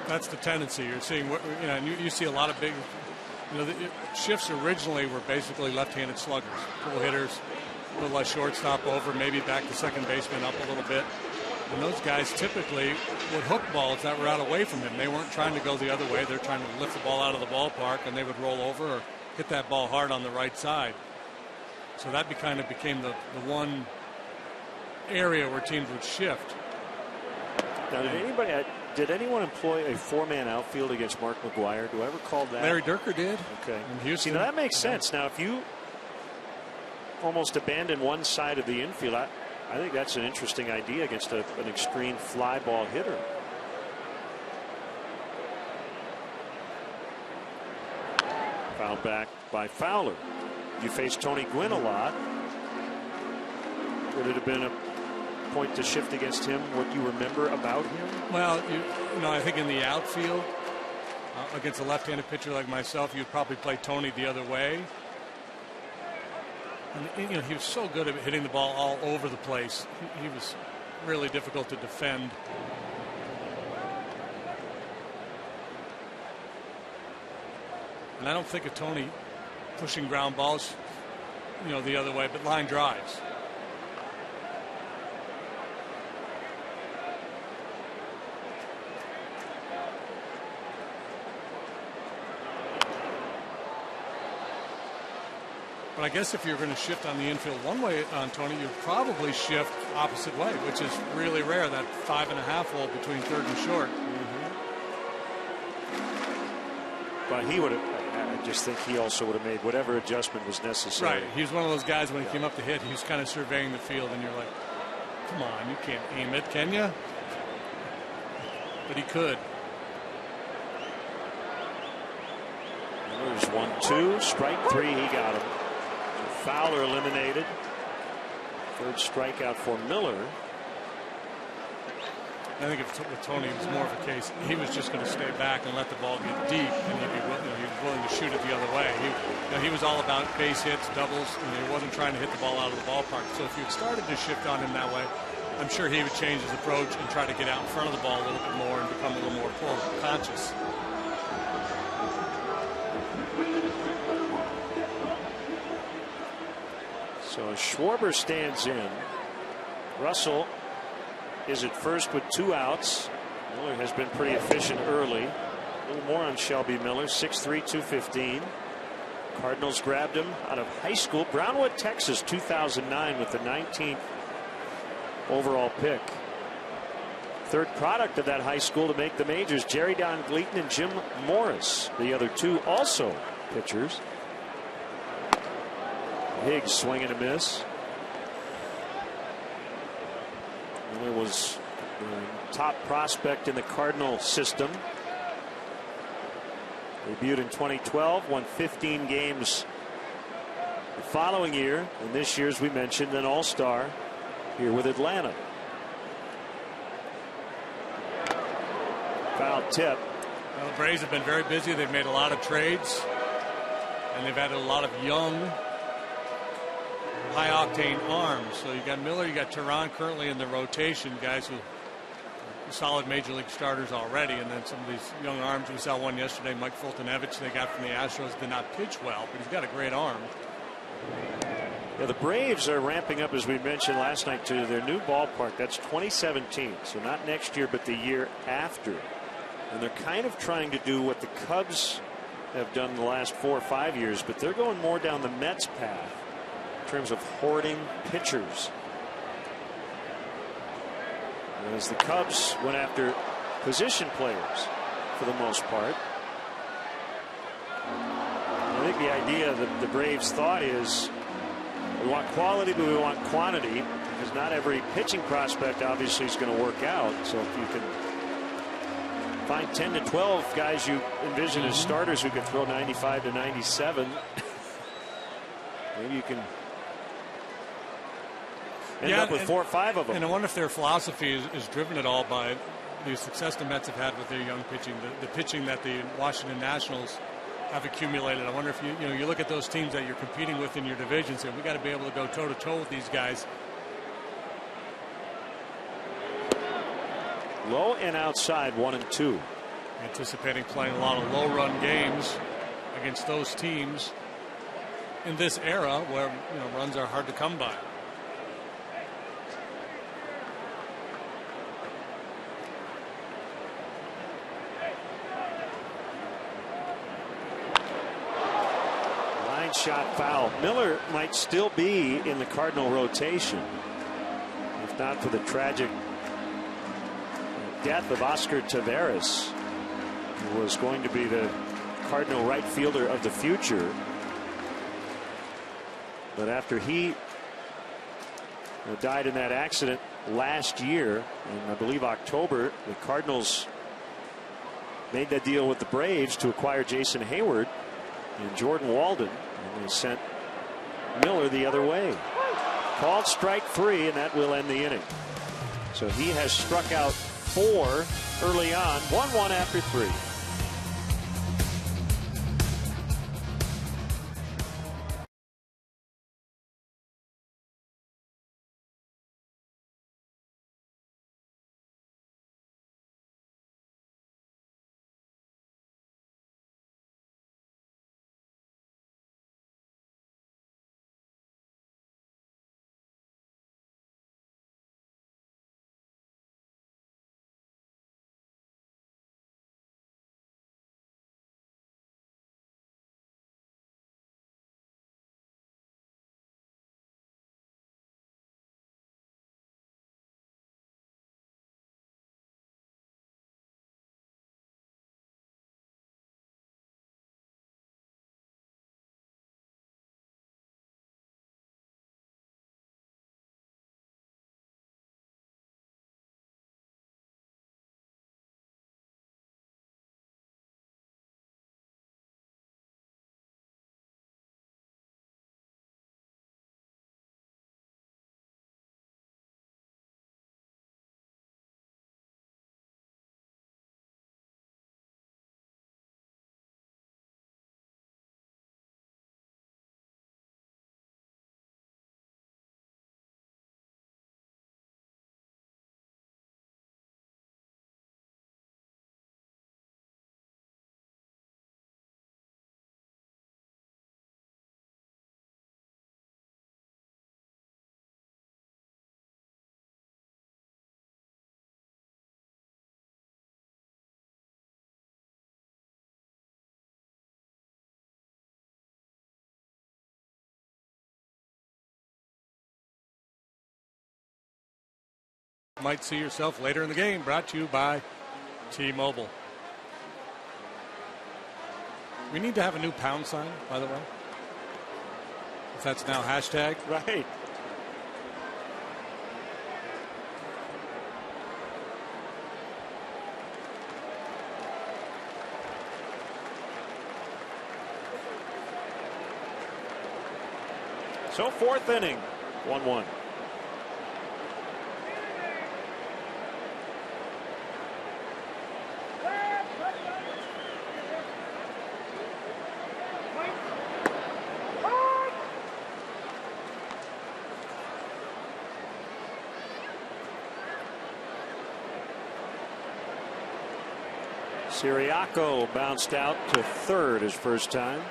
That's the tendency. You're seeing what and you see a lot of big. The shifts originally were basically left-handed sluggers, pull hitters, a little less shortstop over, maybe back to second baseman up a little bit. And those guys typically would hook balls that were out away from him. They weren't trying to go the other way. They're trying to lift the ball out of the ballpark, and they would roll over or hit that ball hard on the right side. So that kind of became the one area where teams would shift. Now, did anyone employ a four-man outfield against Mark McGwire? Do I ever call that? Larry Dierker did. Okay. In Houston. See, now that makes sense. Now, if you almost abandon one side of the infield, I think that's an interesting idea against an extreme fly ball hitter. Fouled back by Fowler. You face Tony Gwynn a lot. Would it have been a point to shift against him? What you remember about him? Well, I think in the outfield against a left-handed pitcher like myself, you'd probably play Tony the other way. And he was so good at hitting the ball all over the place. He was really difficult to defend. And I don't think of Tony pushing ground balls, the other way, but line drives. But I guess if you're going to shift on the infield one way on Tony, you'd probably shift opposite way, which is really rare, that 5.5 hole between third and short. But he would have, I just think he also would have made whatever adjustment was necessary. Right. He was one of those guys when he came up to hit, he was kind of surveying the field, and you're like, come on, you can't aim it, can you? But he could. There's 1-2, strike 3, he got him. Fowler eliminated. Third strikeout for Miller. I think with Tony, it was more of a case. He was just going to stay back and let the ball get deep, and he was willing to shoot it the other way. He was all about base hits, doubles, and he wasn't trying to hit the ball out of the ballpark. So if you started to shift on him that way, I'm sure he would change his approach and try to get out in front of the ball a little bit more and become a little more pull conscious. So Schwarber stands in. Russell is at first with 2 outs. Miller has been pretty efficient early. A little more on Shelby Miller, 6'3", 215. Cardinals grabbed him out of high school, Brownwood, Texas, 2009 with the 19th overall pick. Third product of that high school to make the majors, Jerry Don Gleaton and Jim Morris, the other two also pitchers. Higgs swing and a miss. Miller was the top prospect in the Cardinal system. Debuted in 2012, won 15 games the following year, and this year, as we mentioned, an all-star here with Atlanta. Foul tip. Well, the Braves have been very busy. They've made a lot of trades, and they've added a lot of young, high-octane arms. So you got Miller, you got Tehran currently in the rotation, guys who solid major league starters already, and then some of these young arms. We saw one yesterday, Mike Fultonevich, they got from the Astros, did not pitch well, but he's got a great arm. Yeah, the Braves are ramping up, as we mentioned last night, to their new ballpark. That's 2017, so not next year, but the year after. And they're kind of trying to do what the Cubs have done the last 4 or 5 years, but they're going more down the Mets path in terms of hoarding pitchers. As the Cubs went after position players for the most part. I think the idea that the Braves thought is we want quality, but we want quantity, because not every pitching prospect obviously is going to work out. So if you can find 10 to 12 guys you envision as starters who can throw 95 to 97, maybe you can end up with 4 or 5 of them. And I wonder if their philosophy is driven at all by the success the Mets have had with their young pitching, the pitching that the Washington Nationals have accumulated. I wonder if you look at those teams that you're competing with in your division, say we got to be able to go toe to toe with these guys. Low and outside, 1-2. Anticipating playing a lot of low-run games against those teams in this era where runs are hard to come by. Line shot foul. Miller might still be in the Cardinal rotation if not for the tragic death of Oscar Taveras, who was going to be the Cardinal right fielder of the future. But after he died in that accident last year, in I believe October, the Cardinals made that deal with the Braves to acquire Jason Hayward and Jordan Walden, and they sent Miller the other way. Called strike 3, and that will end the inning. So he has struck out 4 early on, 1-1 after 3. Might see yourself later in the game. Brought to you by T-Mobile. We need to have a new pound sign, by the way. If that's now hashtag. Right. So 4th inning, 1-1. Siriaco bounced out to 3rd his first time.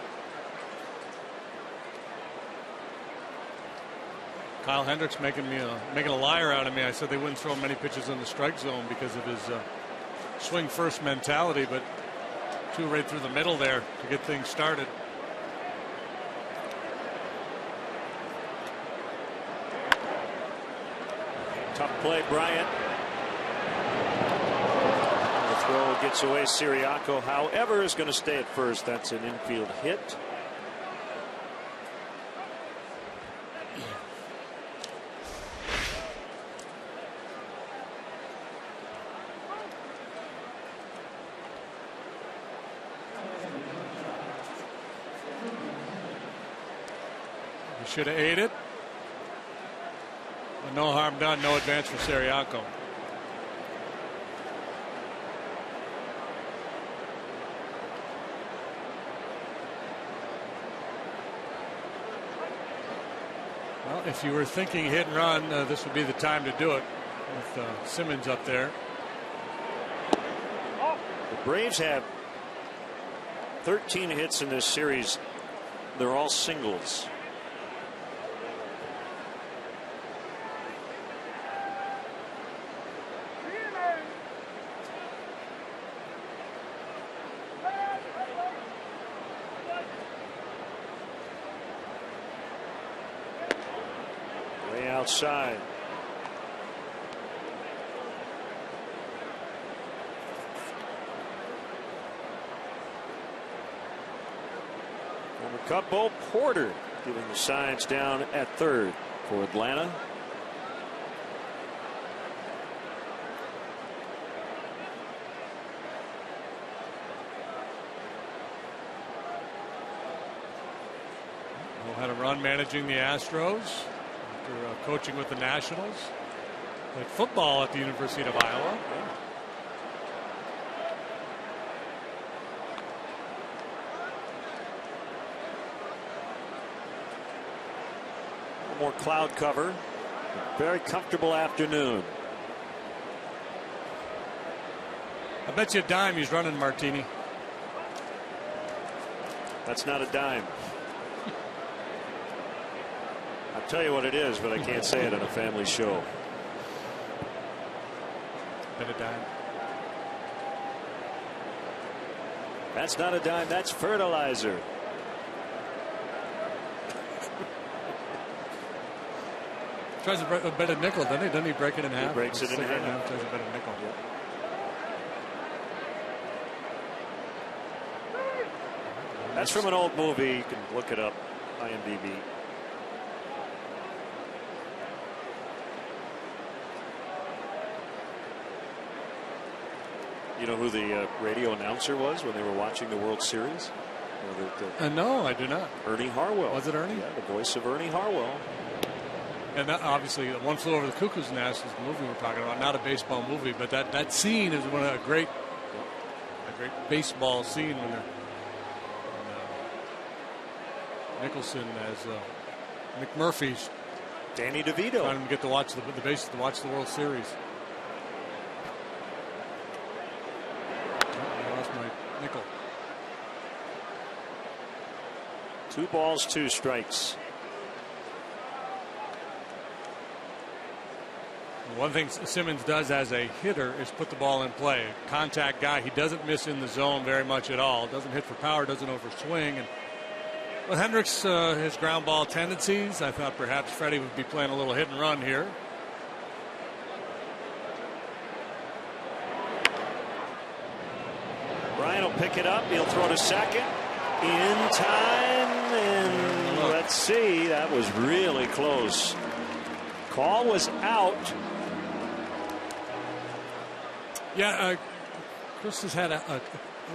Kyle Hendricks making a liar out of me. I said they wouldn't throw many pitches in the strike zone because of his swing first mentality, but 2 right through the middle there to get things started. Tough play, Bryant. The throw gets away. Siriaco, however, is going to stay at first. That's an infield hit. Should have ate it. But no harm done. No advance for Siriaco. Well, if you were thinking hit and run, this would be the time to do it with Simmons up there. Braves have 13 hits in this series. They're all singles. Way outside. Cutbull Porter giving the signs down at third for Atlanta. Had a run managing the Astros after coaching with the Nationals. Played football at the University of Iowa. More cloud cover. Very comfortable afternoon. I bet you a dime he's running Martini. That's not a dime. I'll tell you what it is, but I can't say it on a family show. Bet a dime. That's not a dime. That's fertilizer. Tries to bet a nickel, doesn't he? Doesn't he break it in half? He breaks it in half. Tries to bet a nickel. Yep. That's from an old movie. You can look it up. IMDb. You know who the radio announcer was when they were watching the World Series? No, I do not. Ernie Harwell. Was it Ernie? Yeah, the voice of Ernie Harwell. And that, obviously, One Flew Over the Cuckoo's Nest is the movie we're talking about, not a baseball movie, but that scene is one of a great baseball scene when they're Nicholson as McMurphy's Danny DeVito trying to get to watch the base to watch the World Series. I lost my nickel. 2 balls, 2 strikes. One thing Simmons does as a hitter is put the ball in play. Contact guy. He doesn't miss in the zone very much at all. Doesn't hit for power. Doesn't overswing. And with Hendricks, his ground ball tendencies, I thought perhaps Freddie would be playing a little hit and run here. Bryant will pick it up. He'll throw to second in time. And let's see. That was really close. Call was out. Yeah, Chris has had at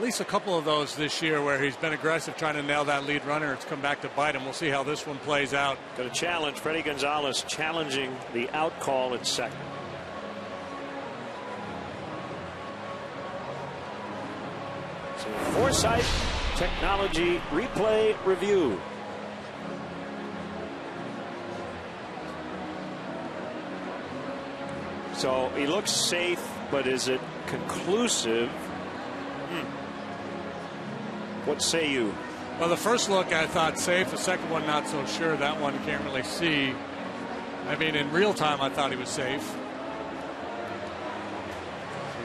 least a couple of those this year where he's been aggressive trying to nail that lead runner. It's come back to bite him. We'll see how this one plays out. Going to challenge Freddie Gonzalez, challenging the out call at second. So Foresight Technology replay review. So he looks safe, but is it conclusive? What say you? Well, the first look I thought safe. The second one not so sure. That one can't really see. I mean, in real time I thought he was safe. See,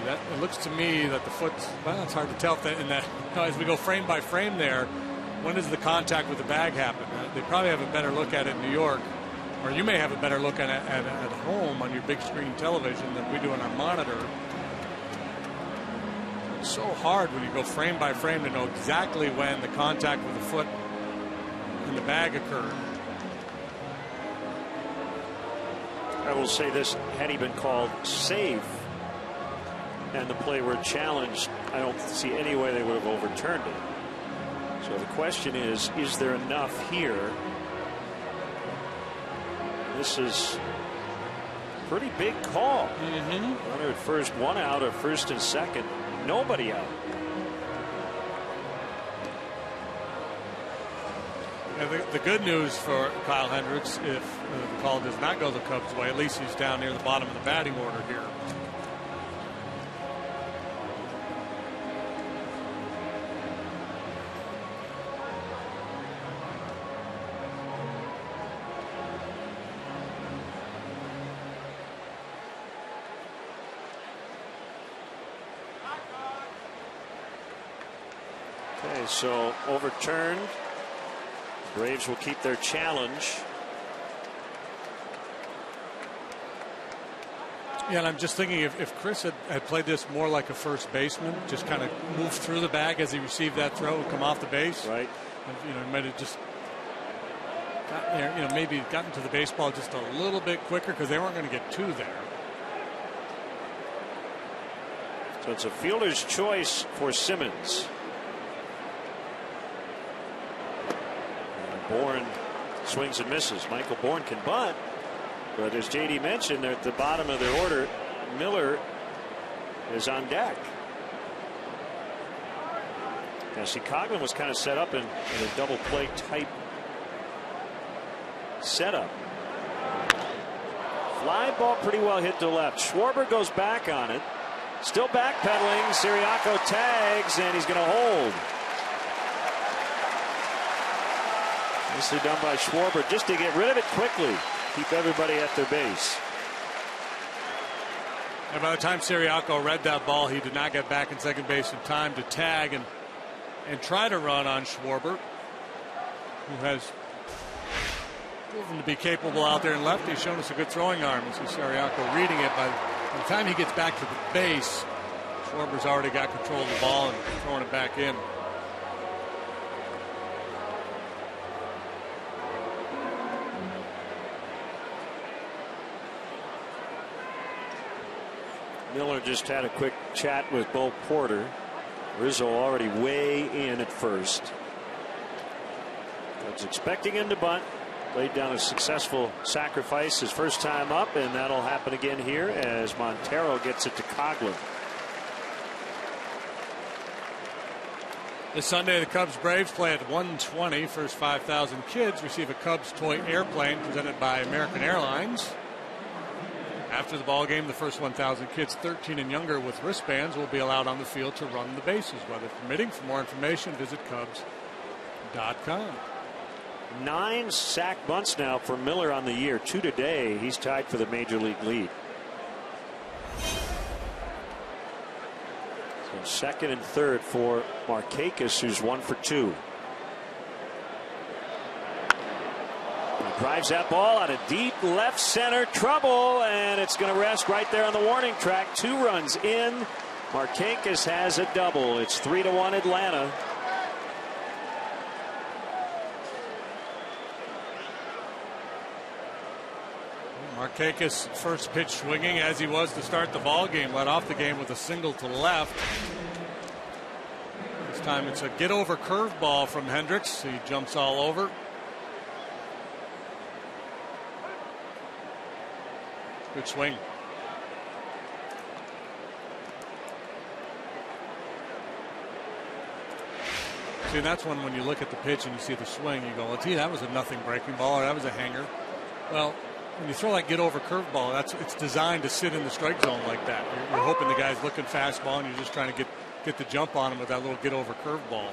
that it looks to me that the foot. Well, it's hard to tell if that in that as we go frame by frame there. When does the contact with the bag happen? They probably have a better look at it in New York. Or you may have a better look at home on your big screen television than we do on our monitor. It's so hard when you go frame by frame to know exactly when the contact with the foot and the bag occurred. I will say this, had he been called safe and the play were challenged, I don't see any way they would have overturned it. So the question is there enough here? This is a pretty big call. Runner at first, 1 out, or first and second, nobody out. And the good news for Kyle Hendricks, if the call does not go the Cubs' way, at least he's down near the bottom of the batting order here. Okay, so overturned. Braves will keep their challenge. Yeah, and I'm just thinking if Chris had played this more like a first baseman, just kind of moved through the bag as he received that throw and come off the base. Right. And, might have just gotten there, maybe gotten to the baseball just a little bit quicker because they weren't going to get two there. So it's a fielder's choice for Simmons. Bourne swings and misses. Michael Bourne can bunt, but as JD mentioned, they're at the bottom of their order. Miller is on deck. Now, see, Coghlan was kind of set up in a double play type setup. Fly ball pretty well hit to left. Schwarber goes back on it. Still backpedaling. Ciriaco tags, and he's going to hold. Nicely done by Schwarber just to get rid of it quickly. Keep everybody at their base. And by the time Ciriaco read that ball, he did not get back in second base in time to tag and try to run on Schwarber, who has proven to be capable out there in left. He's shown us a good throwing arm. You see Ciriaco reading it. By the time he gets back to the base, Schwarber's already got control of the ball and throwing it back in. Miller just had a quick chat with Bo Porter. Rizzo already way in at first. I was expecting him to bunt. Laid down a successful sacrifice his first time up, and that'll happen again here as Montero gets it to Coghlan. This Sunday, the Cubs-Braves play at 1:20. First 5,000 kids receive a Cubs toy airplane presented by American Airlines. After the ball game, the first 1,000 kids 13 and younger with wristbands will be allowed on the field to run the bases, weather permitting. For more information, visit Cubs.com. 9 sack bunts now for Miller on the year. 2 today. He's tied for the major league lead. So second and third for Markakis, who's 1 for 2. He drives that ball out of deep left center. Trouble, and it's going to rest right there on the warning track. 2 runs in. Markakis has a double. It's 3-1 Atlanta. Markakis first pitch swinging as he was to start the ball game. Led off the game with a single to left. This time it's a get over curveball from Hendricks. He jumps all over. Good swing. See, that's when you look at the pitch and you see the swing, you go, well, gee, that was a nothing breaking ball, or that was a hanger. Well, when you throw like get over curveball, it's designed to sit in the strike zone like that. You're hoping the guy's looking fastball and you're just trying to get the jump on him with that little get over curveball.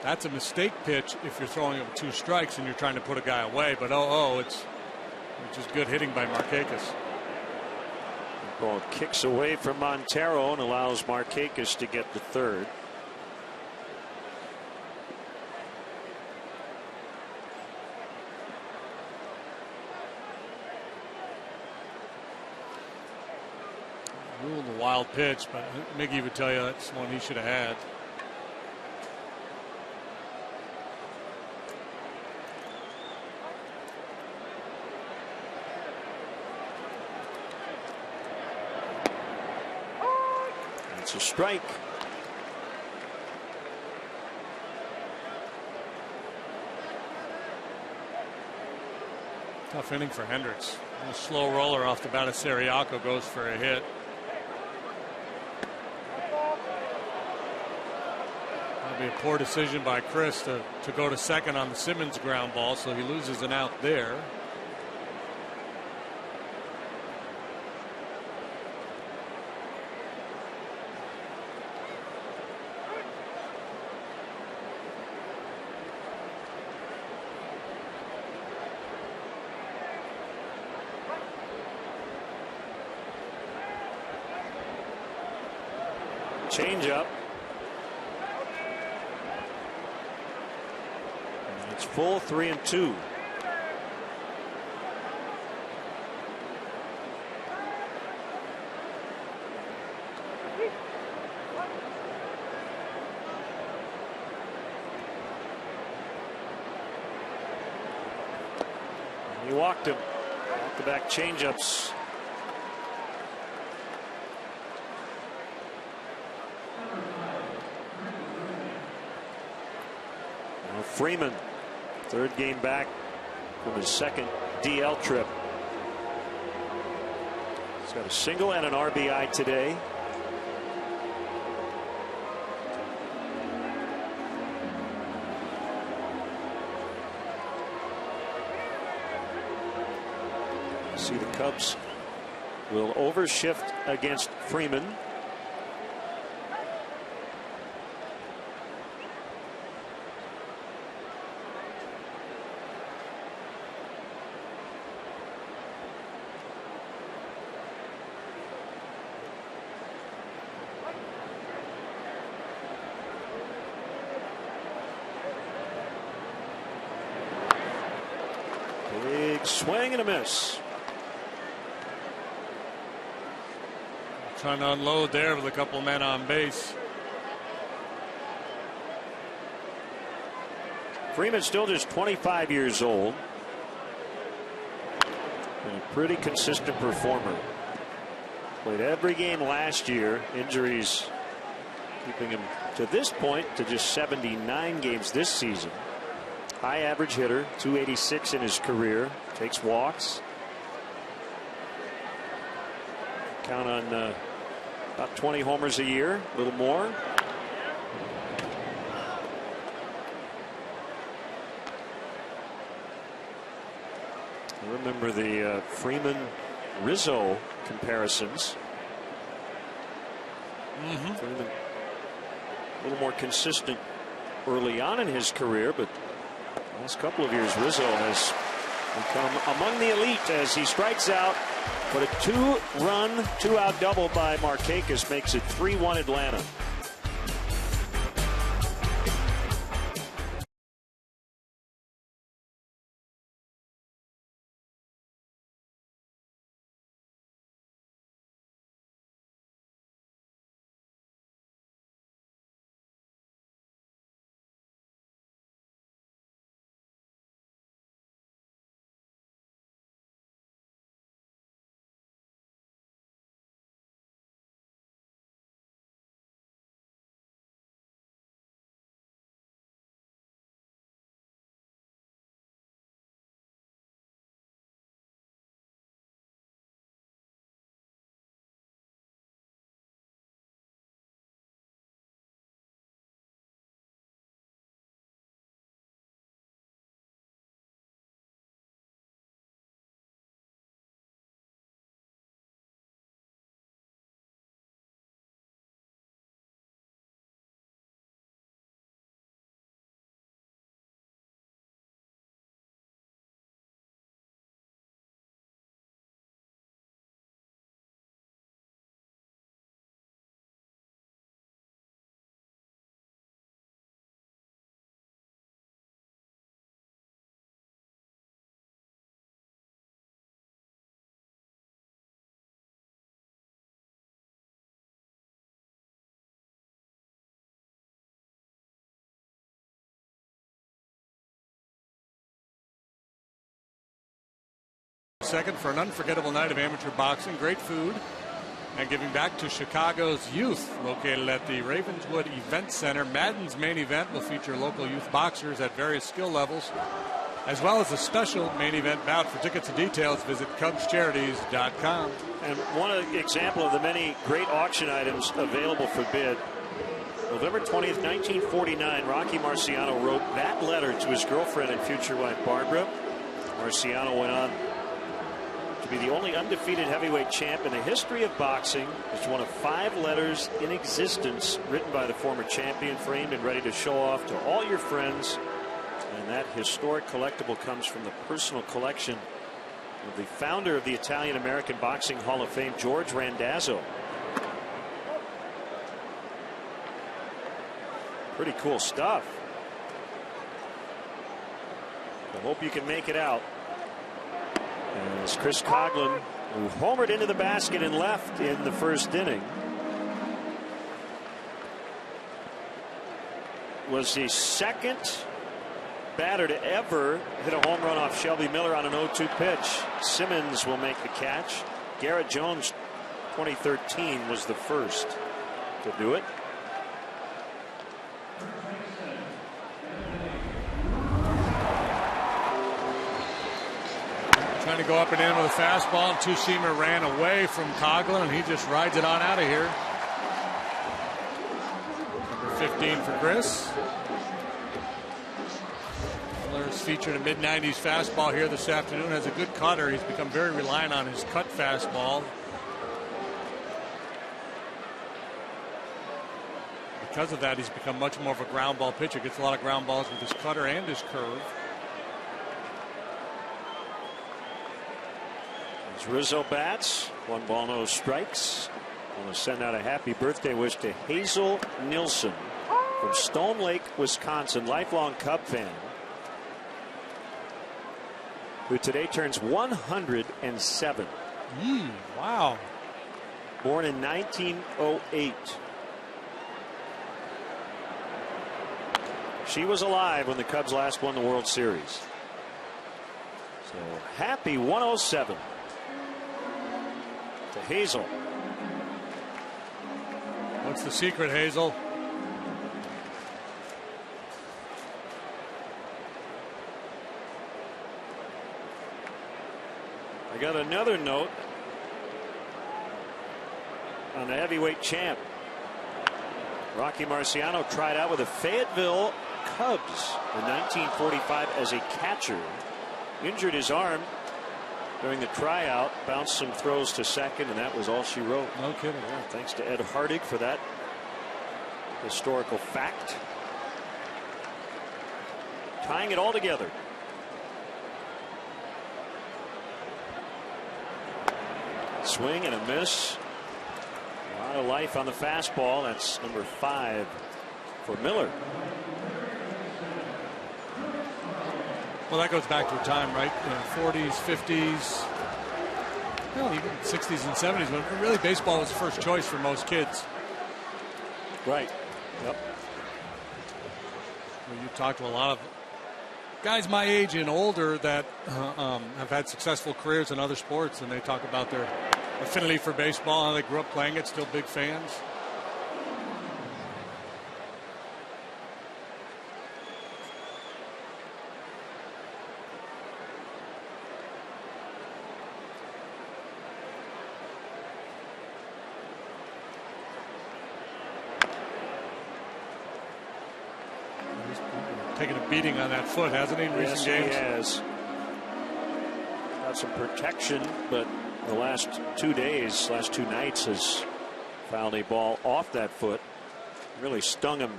That's a mistake pitch if you're throwing up 2 strikes and you're trying to put a guy away. But it's just good hitting by Markakis. Ball kicks away from Montero and allows Markakis to get the third. Ruled a wild pitch, but Miggy would tell you that's one he should have had. It's a strike. Tough inning for Hendricks. A slow roller off the bat of Ciriaco goes for a hit. That'll be a poor decision by Chris to go to second on the Simmons ground ball, so he loses an out there. Changeup. It's full 3-2. He walked him. Back-to-back changeups. Now Freeman, third game back from his second DL trip. He's got a single and an RBI today. See, the Cubs will overshift against Freeman. Big swing and a miss. Trying to unload there with a couple men on base. Freeman's still just 25 years old. And a pretty consistent performer. Played every game last year. Injuries keeping him to this point to just 79 games this season. High average hitter, 286 in his career. Takes walks. Count on about 20 homers a year, a little more. I remember the Freeman-Rizzo comparisons. Freeman a little more consistent early on in his career, but the last couple of years Rizzo has become among the elite as he strikes out. But a 2-run, 2-out double by Markakis makes it 3-1 Atlanta. Second for an unforgettable night of amateur boxing, great food, and giving back to Chicago's youth. Located at the Ravenswood Event Center, Madden's main event will feature local youth boxers at various skill levels, as well as a special main event bout. For tickets and details, visit CubsCharities.com. And one example of the many great auction items available for bid. November 20th, 1949, Rocky Marciano wrote that letter to his girlfriend and future wife, Barbara. Marciano went on to be the only undefeated heavyweight champ in the history of boxing. It's one of 5 letters in existence written by the former champion, framed and ready to show off to all your friends. And that historic collectible comes from the personal collection of the founder of the Italian American Boxing Hall of Fame, George Randazzo. Pretty cool stuff. I hope you can make it out. As Chris Coghlan, who homered into the basket and left in the first inning, was the second batter to ever hit a home run off Shelby Miller on an 0-2 pitch. Simmons will make the catch. Garrett Jones, 2013, was the first to do it. Trying to go up and in with a fastball, and two-seamer ran away from Coghlan, and he just rides it on out of here. Number 15 for Chris. Miller's featured a mid-90s fastball here this afternoon. Has a good cutter. He's become very reliant on his cut fastball. Because of that, he's become much more of a ground ball pitcher. Gets a lot of ground balls with his cutter and his curve. As Rizzo bats, 1 ball, no strikes. I want to send out a happy birthday wish to Hazel Nilsson from Stone Lake, Wisconsin, lifelong Cub fan, who today turns 107. Wow. Born in 1908. She was alive when the Cubs last won the World Series. So happy 107 to Hazel. What's the secret, Hazel? I got another note on the heavyweight champ. Rocky Marciano tried out with the Fayetteville Cubs in 1945 as a catcher. Injured his arm during the tryout, bounced some throws to second, and that was all she wrote. No kidding. Yeah, thanks to Ed Hardig for that historical fact. Tying it all together. Swing and a miss. A lot of life on the fastball. That's number 5 for Miller. Well, that goes back to a time, right? 40s, 50s, well, even 60s and 70s, when really baseball was the first choice for most kids. Right. Yep. Well, you talk to a lot of guys my age and older that have had successful careers in other sports, and they talk about their affinity for baseball, how they grew up playing it, still big fans. Taking a beating on that foot, hasn't he, in recent games? He has. Got some protection, but the last 2 days, last 2 nights, has fouled a ball off that foot. Really stung him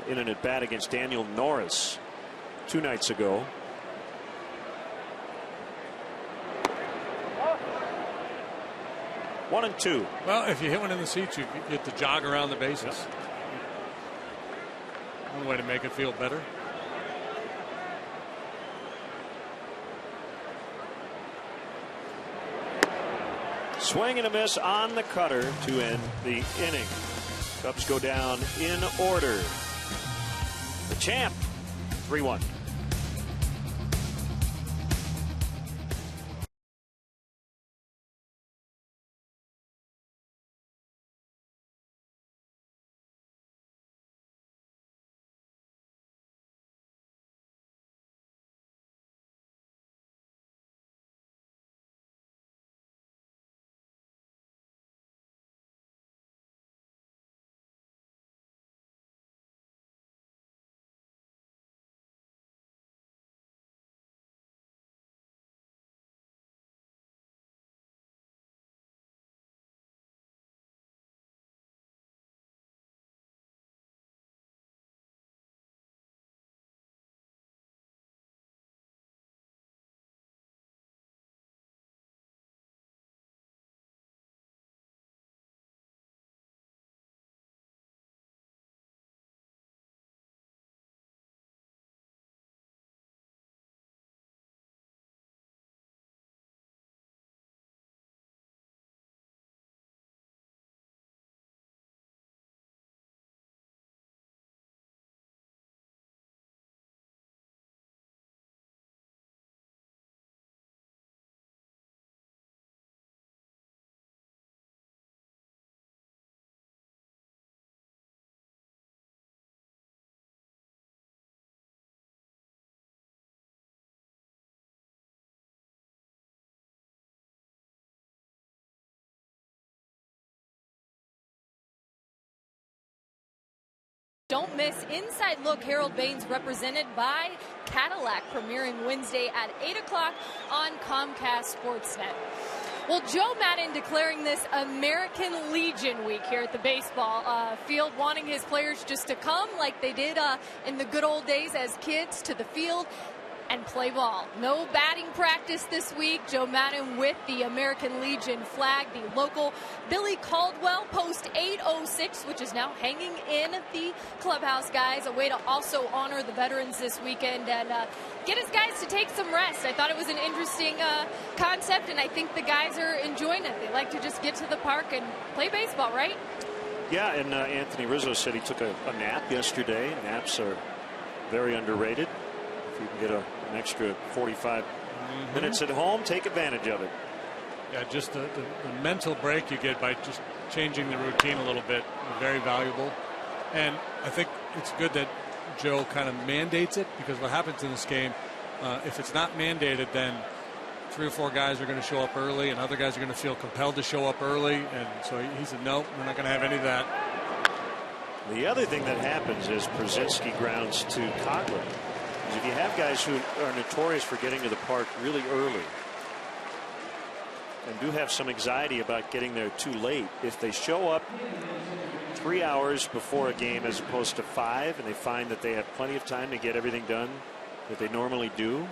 in an at bat against Daniel Norris 2 nights ago. One and two. Well, if you hit one in the seats, you get to jog around the bases. Yep. One way to make it feel better. Swing and a miss on the cutter to end the inning. Cubs go down in order. The champ, 3-1. Don't miss Inside Look Harold Baines, represented by Cadillac, premiering Wednesday at 8 o'clock on Comcast Sportsnet. Well, Joe Maddon declaring this American Legion week here at the baseball field, wanting his players just to come like they did in the good old days as kids to the field and play ball. No batting practice this week. Joe Maddon with the American Legion flag, the local Billy Caldwell post 806, which is now hanging in the clubhouse, guys. A way to also honor the veterans this weekend and get his guys to take some rest. I thought it was an interesting concept, and I think the guys are enjoying it. They like to just get to the park and play baseball, right? Yeah, and Anthony Rizzo said he took a nap yesterday. Naps are very underrated. If you can get an extra 45 minutes at home, take advantage of it. Yeah, just the mental break you get by just changing the routine a little bit, very valuable. And I think it's good that Joe kind of mandates it, because what happens in this game, if it's not mandated, then 3 or 4 guys are going to show up early and other guys are going to feel compelled to show up early. And so he said, no, we're not going to have any of that. The other thing that happens is Brzezinski grounds to Coghlan. If you have guys who are notorious for getting to the park really early and do have some anxiety about getting there too late, if they show up 3 hours before a game as opposed to 5, and they find that they have plenty of time to get everything done that they normally do,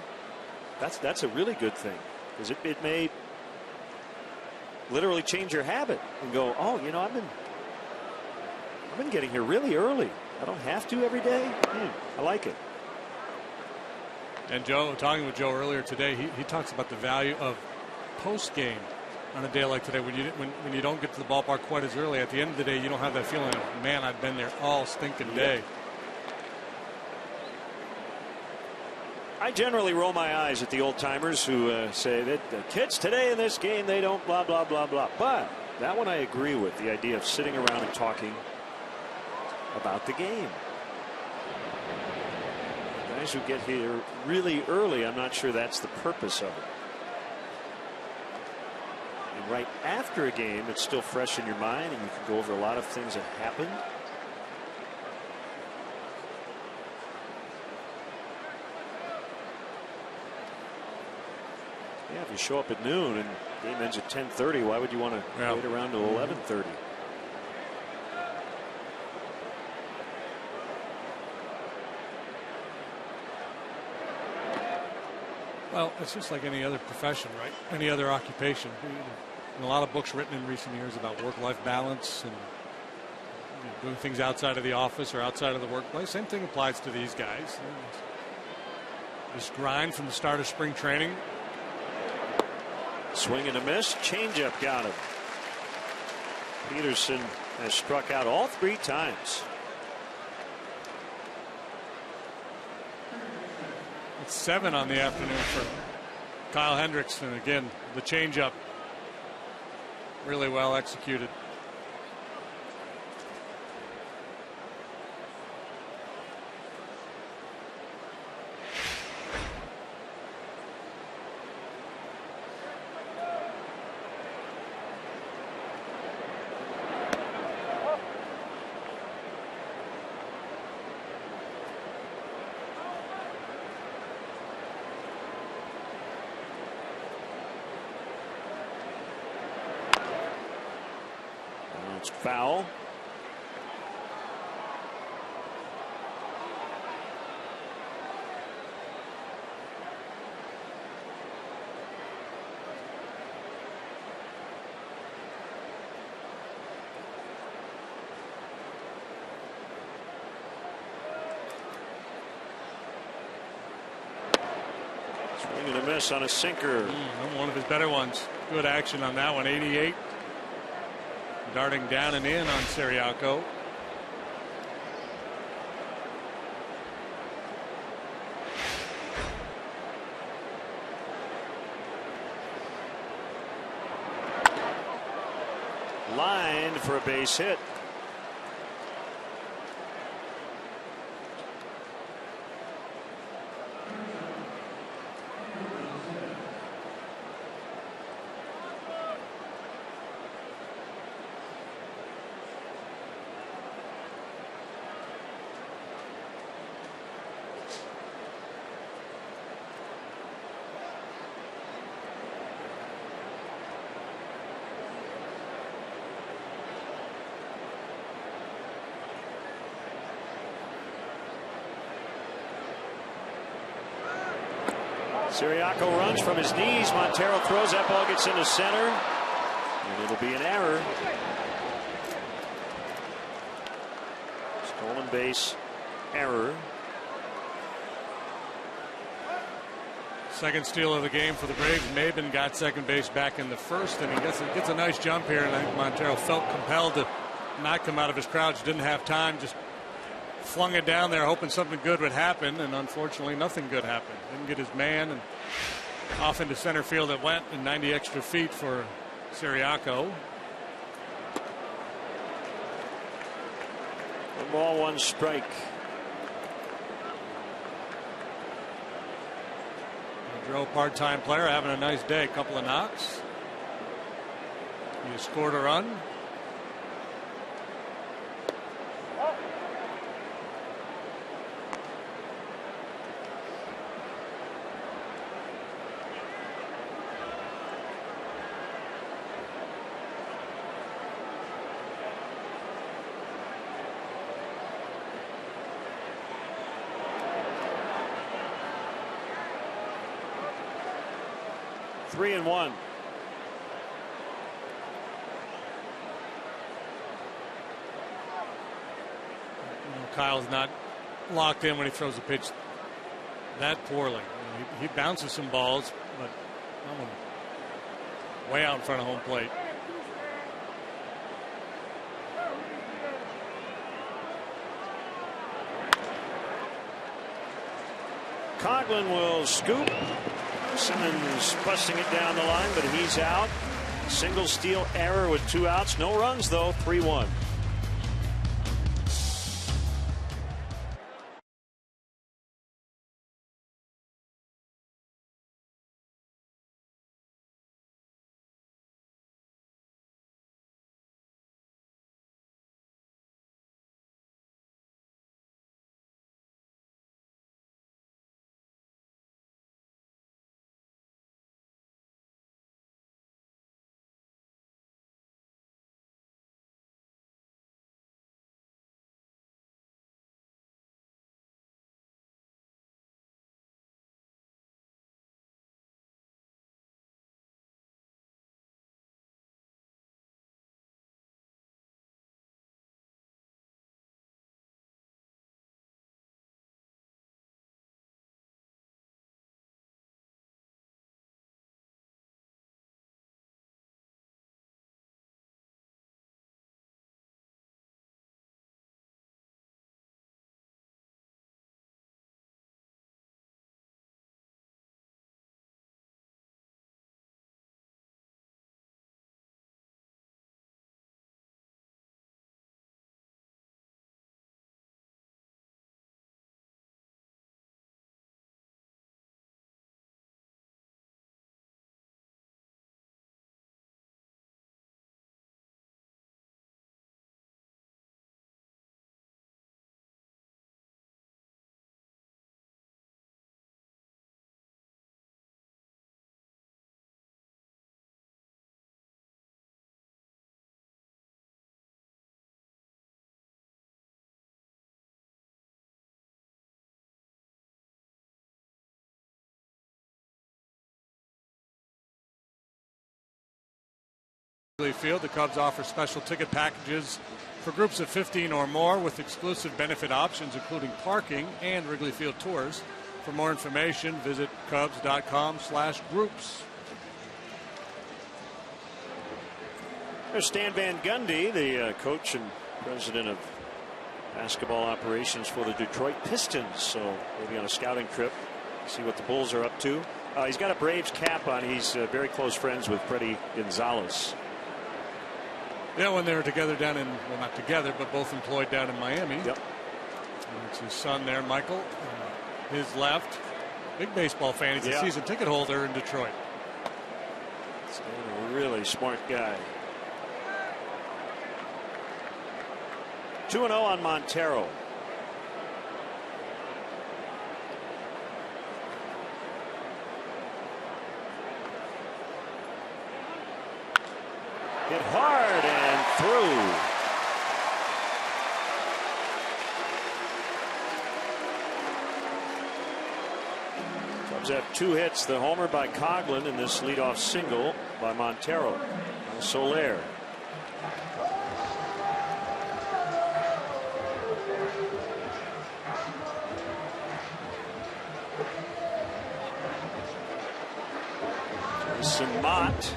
that's a really good thing, because it may literally change your habit and go, oh, you know, I've been getting here really early. I don't have to every day. I like it. And Joe, talking with Joe earlier today, he talks about the value of post game on a day like today, when you don't get to the ballpark quite as early. At the end of the day, you don't have that feeling of, man, I've been there all stinking day. I generally roll my eyes at the old timers who say that the kids today in this game, they don't blah blah blah blah. But that one I agree with, the idea of sitting around and talking about the game. Guys who get here really early, I'm not sure that's the purpose of it. And right after a game, it's still fresh in your mind, and you can go over a lot of things that happened. Yeah, if you show up at noon and the game ends at 10:30, why would you want to wait around till 11:30? Well, it's just like any other profession, right? Any other occupation. And a lot of books written in recent years about work-life balance and doing things outside of the office or outside of the workplace. Same thing applies to these guys. This grind from the start of spring training. Swing and a miss. Changeup got him. Peterson has struck out all 3 times. It's 7 on the afternoon for Kyle Hendricks, and again the changeup really well executed. Foul. Swing and a miss on a sinker. One of his better ones. Good action on that one. 88. Darting down and in on Ciriaco. Lined for a base hit. Ciriaco runs from his knees. Montero throws. That ball gets into center. And it'll be an error. Stolen base error. Second steal of the game for the Braves. Maben got second base back in the first, and he gets a nice jump here. And I think Montero felt compelled to not come out of his crouch. Didn't have time. Just flung it down there, hoping something good would happen, and unfortunately, nothing good happened. Didn't get his man, and off into center field it went, and 90 extra feet for Ciriaco. 1 ball, 1 strike. Joe, part-time player, having a nice day. A couple of knocks. He scored a run. Three and one. Kyle's not locked in when he throws a pitch that poorly. He bounces some balls, but that one way out in front of home plate. Coghlan will scoop. Simmons busting it down the line, but he's out. Single steal error with 2 outs. No runs, though. 3-1. Field, the Cubs offer special ticket packages for groups of 15 or more with exclusive benefit options, including parking and Wrigley Field tours. For more information, visit Cubs.com/groups. There's Stan Van Gundy, the coach and president of basketball operations for the Detroit Pistons. So maybe on a scouting trip, see what the Bulls are up to. He's got a Braves cap on. He's very close friends with Freddie Gonzalez. Yeah, when they were together down in, well, not together, but both employed down in Miami. Yep. And it's his son there, Michael. His left. Big baseball fan. He's a season ticket holder in Detroit. He's a really smart guy. 2-0 on Montero. Hit hard and through. Brewers have 2 hits, the homer by Coghlan and this leadoff single by Montero on Soler. Some Mott.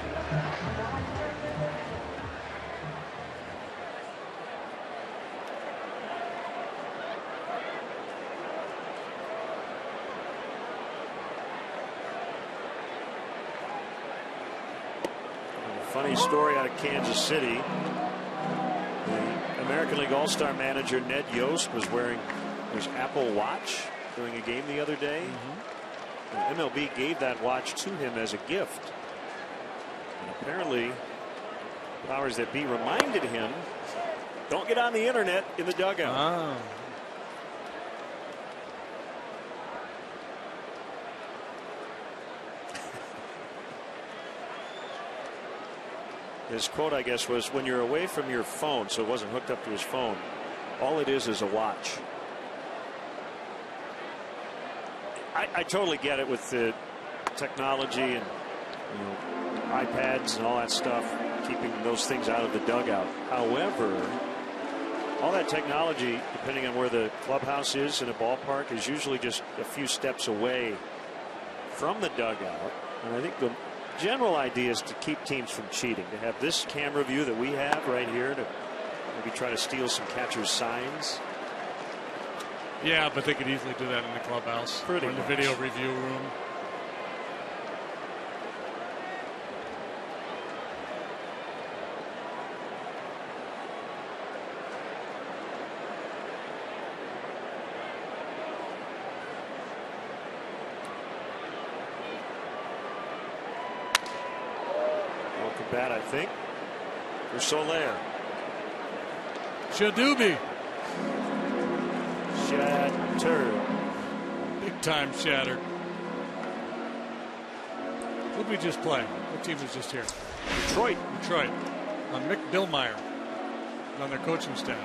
Funny story out of Kansas City. The American League All-Star manager Ned Yost was wearing his Apple Watch during a game the other day. And MLB gave that watch to him as a gift. And apparently, powers that be reminded him, don't get on the internet in the dugout. Oh. His quote, I guess, was, when you're away from your phone, so it wasn't hooked up to his phone, all it is a watch. I totally get it with the technology and iPads and all that stuff, keeping those things out of the dugout. However, all that technology, depending on where the clubhouse is in a ballpark, is usually just a few steps away from the dugout. And I think the general idea is to keep teams from cheating, to have this camera view that we have right here to maybe try to steal some catcher's signs. Yeah, but they could easily do that in the clubhouse or in the video review room. Welcome bat, I think, for Soler. Shadubi. Shattered. Big time shattered. What did we just play? What team was just here? Detroit. Mick Billmeyer on their coaching staff.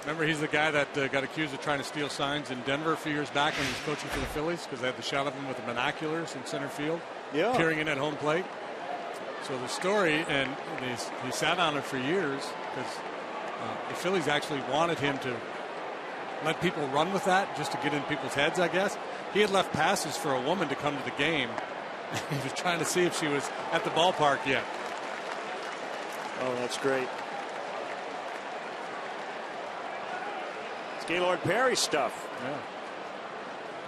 Remember, he's the guy that got accused of trying to steal signs in Denver a few years back when he was coaching for the Phillies because they had the shot of him with the binoculars in center field, peering in at home plate. So the story, and he sat on it for years because the Phillies actually wanted him to let people run with that just to get in people's heads, I guess. He had left passes for a woman to come to the game. He was trying to see if she was at the ballpark yet. Oh, that's great. It's Gaylord Perry stuff. Yeah.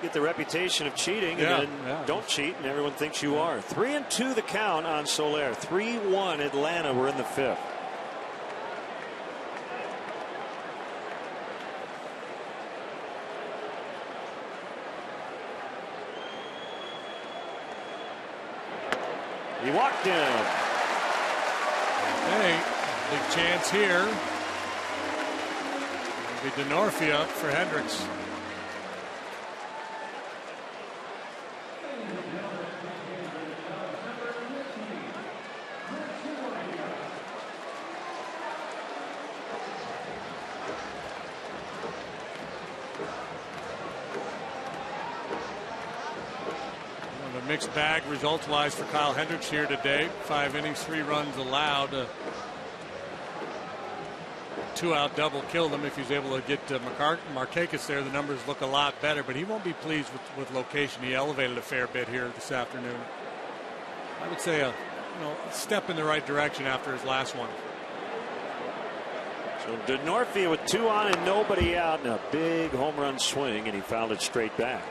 Get the reputation of cheating and then don't cheat, and everyone thinks you are. 3-2 the count on Soler. 3-1 Atlanta. We're in the 5th. He walked in. Okay, big chance here. It'll be DeNorfia for Hendricks. Mixed bag results wise for Kyle Hendricks here today. 5 innings, 3 runs allowed. 2-out double killed him. If he's able to get Markakis there, the numbers look a lot better, but he won't be pleased with location. He elevated a fair bit here this afternoon. I would say a step in the right direction after his last one. So DeNorfia with 2 on and nobody out, and a big home run swing, and he fouled it straight back.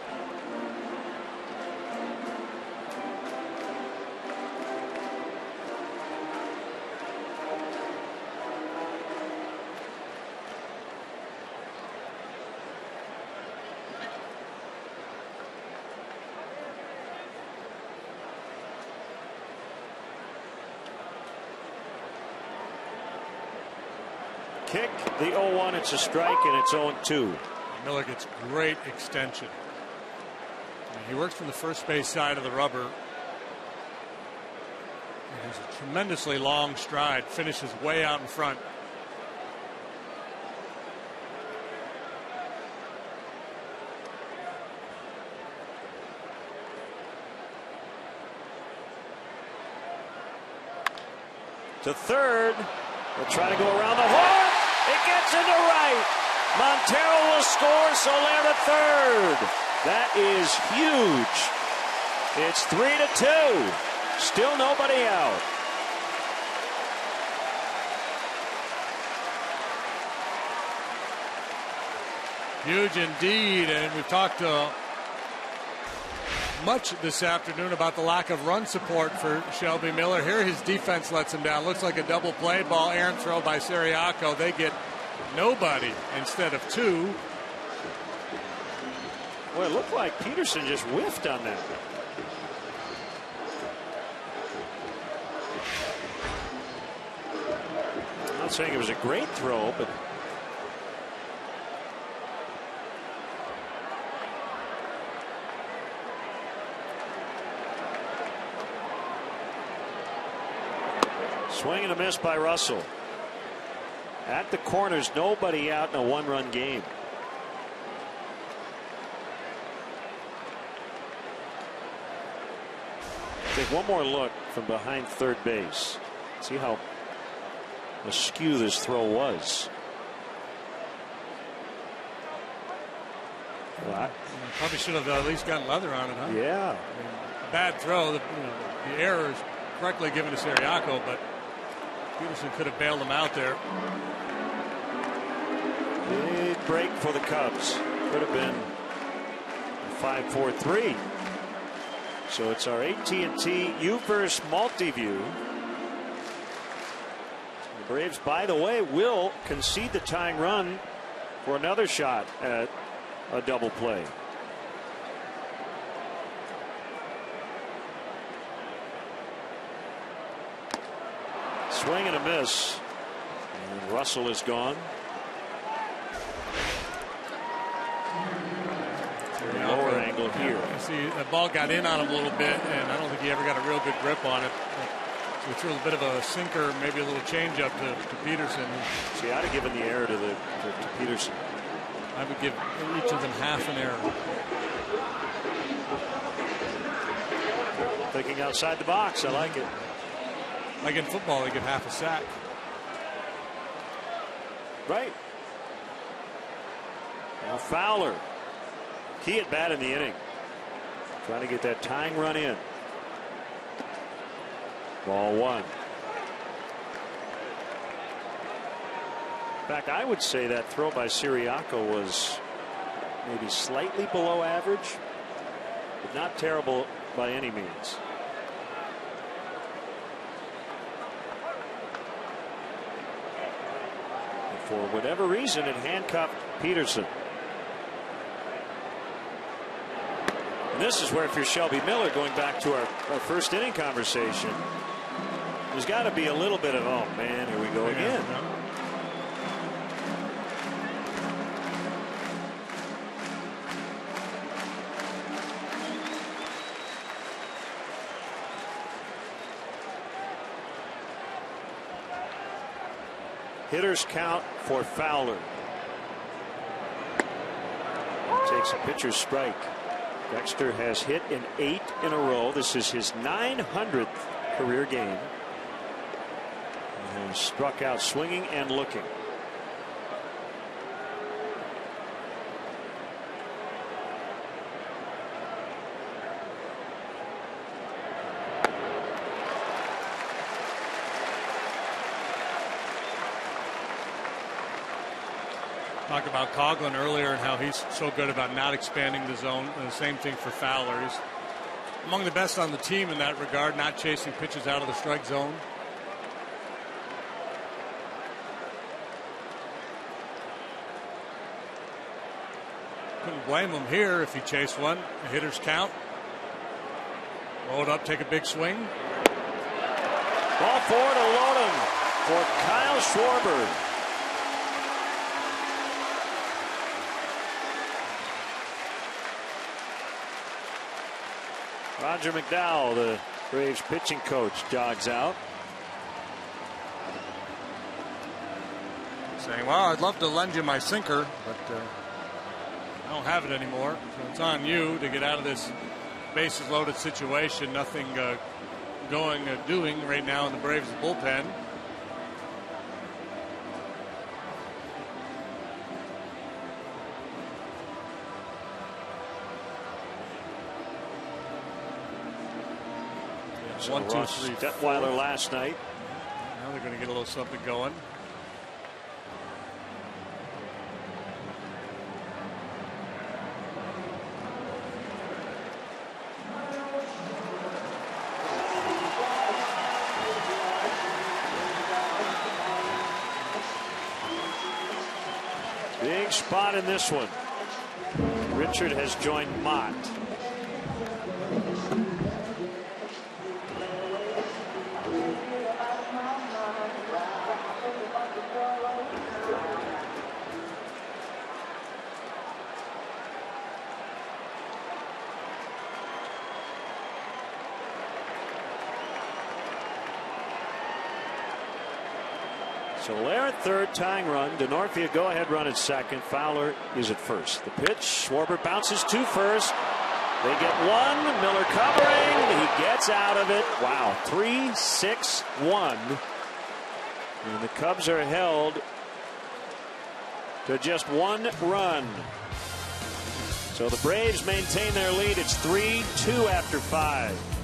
Kick, the 0-1, it's a strike, and it's 0-2. Miller gets great extension. He works from the first base side of the rubber. He has a tremendously long stride, finishes way out in front. to third. They'll try to go around the horn. It gets into right. Montero will score. Soler to third. That is huge. It's 3-2. Still nobody out. Huge indeed, and we've talked much this afternoon about the lack of run support for Shelby Miller. Here his defense lets him down. Looks like a double play ball, errant throw by Ciriaco. They get nobody instead of two. Well, it looked like Peterson just whiffed on that. I'm not saying it was a great throw, but swing and a miss by Russell. At the corners, nobody out in a one-run game. Take one more look from behind third base. See how askew this throw was. Well, probably should have at least gotten leather on it, huh? Yeah. I mean, bad throw. The error is correctly given to Ciriaco, but Peterson could have bailed him out there. Big break for the Cubs. Could have been a 5-4-3. So it's our AT&T UVerse multi-view. The Braves, by the way, will concede the tying run for another shot at a double play. Swing and a miss. And Russell is gone. Lower angle here. See, the ball got in on him a little bit, and I don't think he ever got a real good grip on it. So he threw a bit of a sinker, maybe a little changeup to Peterson. See, I'd have given the error to Peterson. I would give each of them half an error. Thinking outside the box, I like it. Like in football, they get half a sack. Right. Now Fowler. Key at bat in the inning. Trying to get that tying run in. Ball one. In fact, I would say that throw by Ciriaco was maybe slightly below average, but not terrible by any means. And for whatever reason, it handcuffed Peterson. This is where, if you're Shelby Miller, going back to our first inning conversation, there's got to be a little bit of, oh man, here we go again. Hitters count for Fowler. Takes a pitcher's strike. Dexter has hit in 8 in a row. This is his 900th career game. And has struck out swinging and looking. Talked about Coghlan earlier and how he's so good about not expanding the zone. And the same thing for Fowler. He's among the best on the team in that regard, not chasing pitches out of the strike zone. Couldn't blame him here if he chased one. The hitters count. Load up, take a big swing. Ball four to Loden for Kyle Schwarber. Roger McDowell, the Braves pitching coach, jogs out. Saying, well, I'd love to lend you my sinker, but I don't have it anymore. So it's on you to get out of this bases loaded situation. Nothing doing right now in the Braves bullpen. So 1, 2, Ross 3, Detweiler last night. Now they're going to get a little something going. Big spot in this one. Richard has joined Mott. So Lair at third, tying run. DeNorfia go ahead run at second. Fowler is at first. The pitch. Schwarber bounces to first. They get one. Miller covering. He gets out of it. Wow. 3-6-1. And the Cubs are held to just one run. So the Braves maintain their lead. It's 3-2 after 5.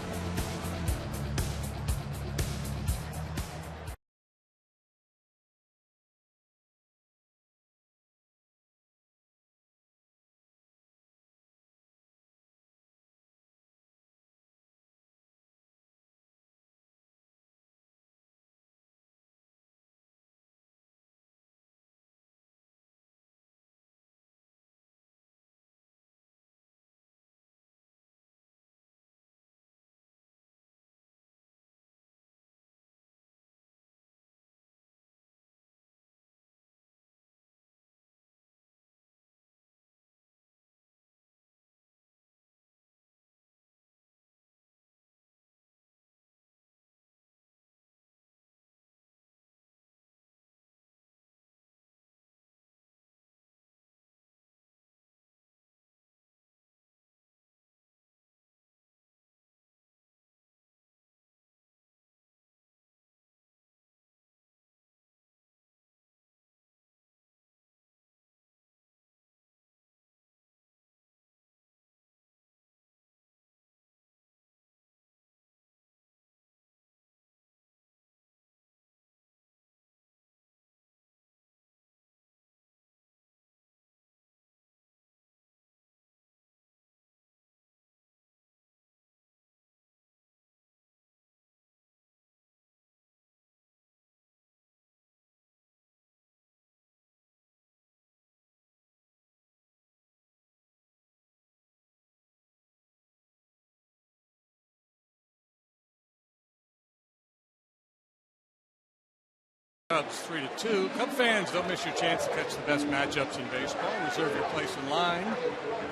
Cubs 3-2. Cub fans, don't miss your chance to catch the best matchups in baseball. Reserve your place in line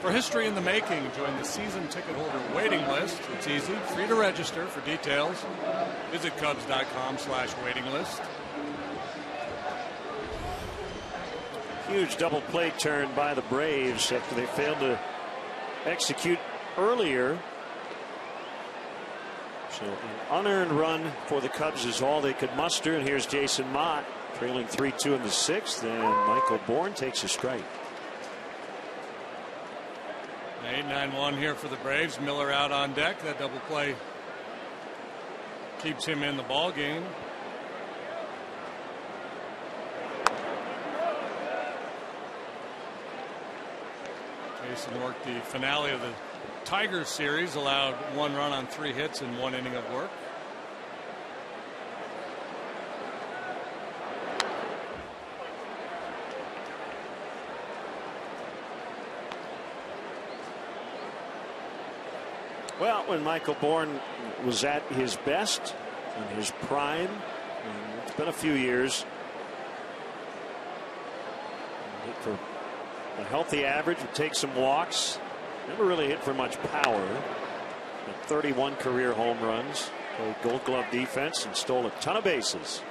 for history in the making. Join the season ticket holder waiting list. It's easy, free to register. For details, visit Cubs.com/waiting list. Huge double play turn by the Braves after they failed to execute earlier. So an unearned run for the Cubs is all they could muster. And here's Jason Mott trailing 3-2 in the sixth. And Michael Bourne takes a strike. 8-9-1 here for the Braves. Miller out on deck. That double play keeps him in the ball game. Jason worked the finale of the Tigers series, allowed one run on 3 hits in 1 inning of work. Well, when Michael Bourne was at his best, in his prime, and it's been a few years, hit for a healthy average, would take some walks. Never really hit for much power. Had 31 career home runs. Played Gold Glove defense and stole a ton of bases.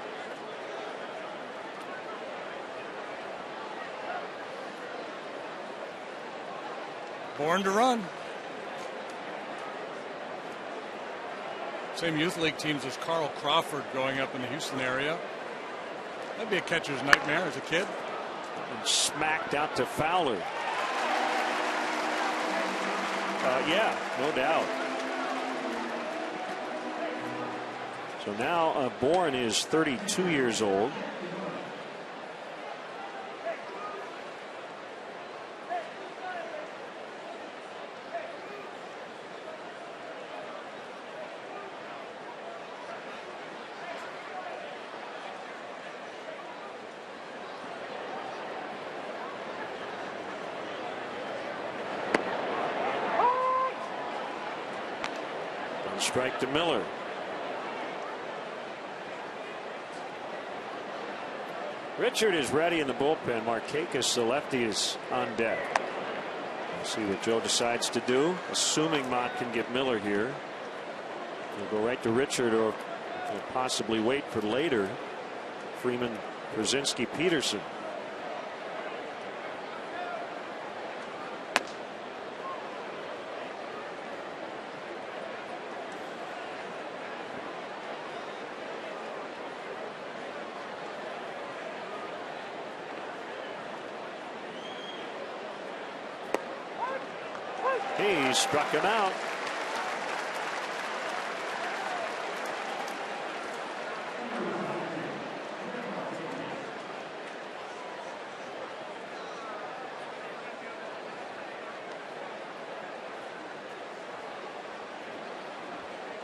Born to run. Same youth league teams as Carl Crawford growing up in the Houston area. That'd be a catcher's nightmare as a kid. And smacked out to Fowler. Yeah, no doubt. So now Bourne is 32 years old. Strike to Miller. Richard is ready in the bullpen. Markakis, the lefty, is on deck. We'll see what Joe decides to do, assuming Mott can get Miller here. He'll go right to Richard, or he'll possibly wait for later. Freeman, Krasinski, Peterson. He struck him out.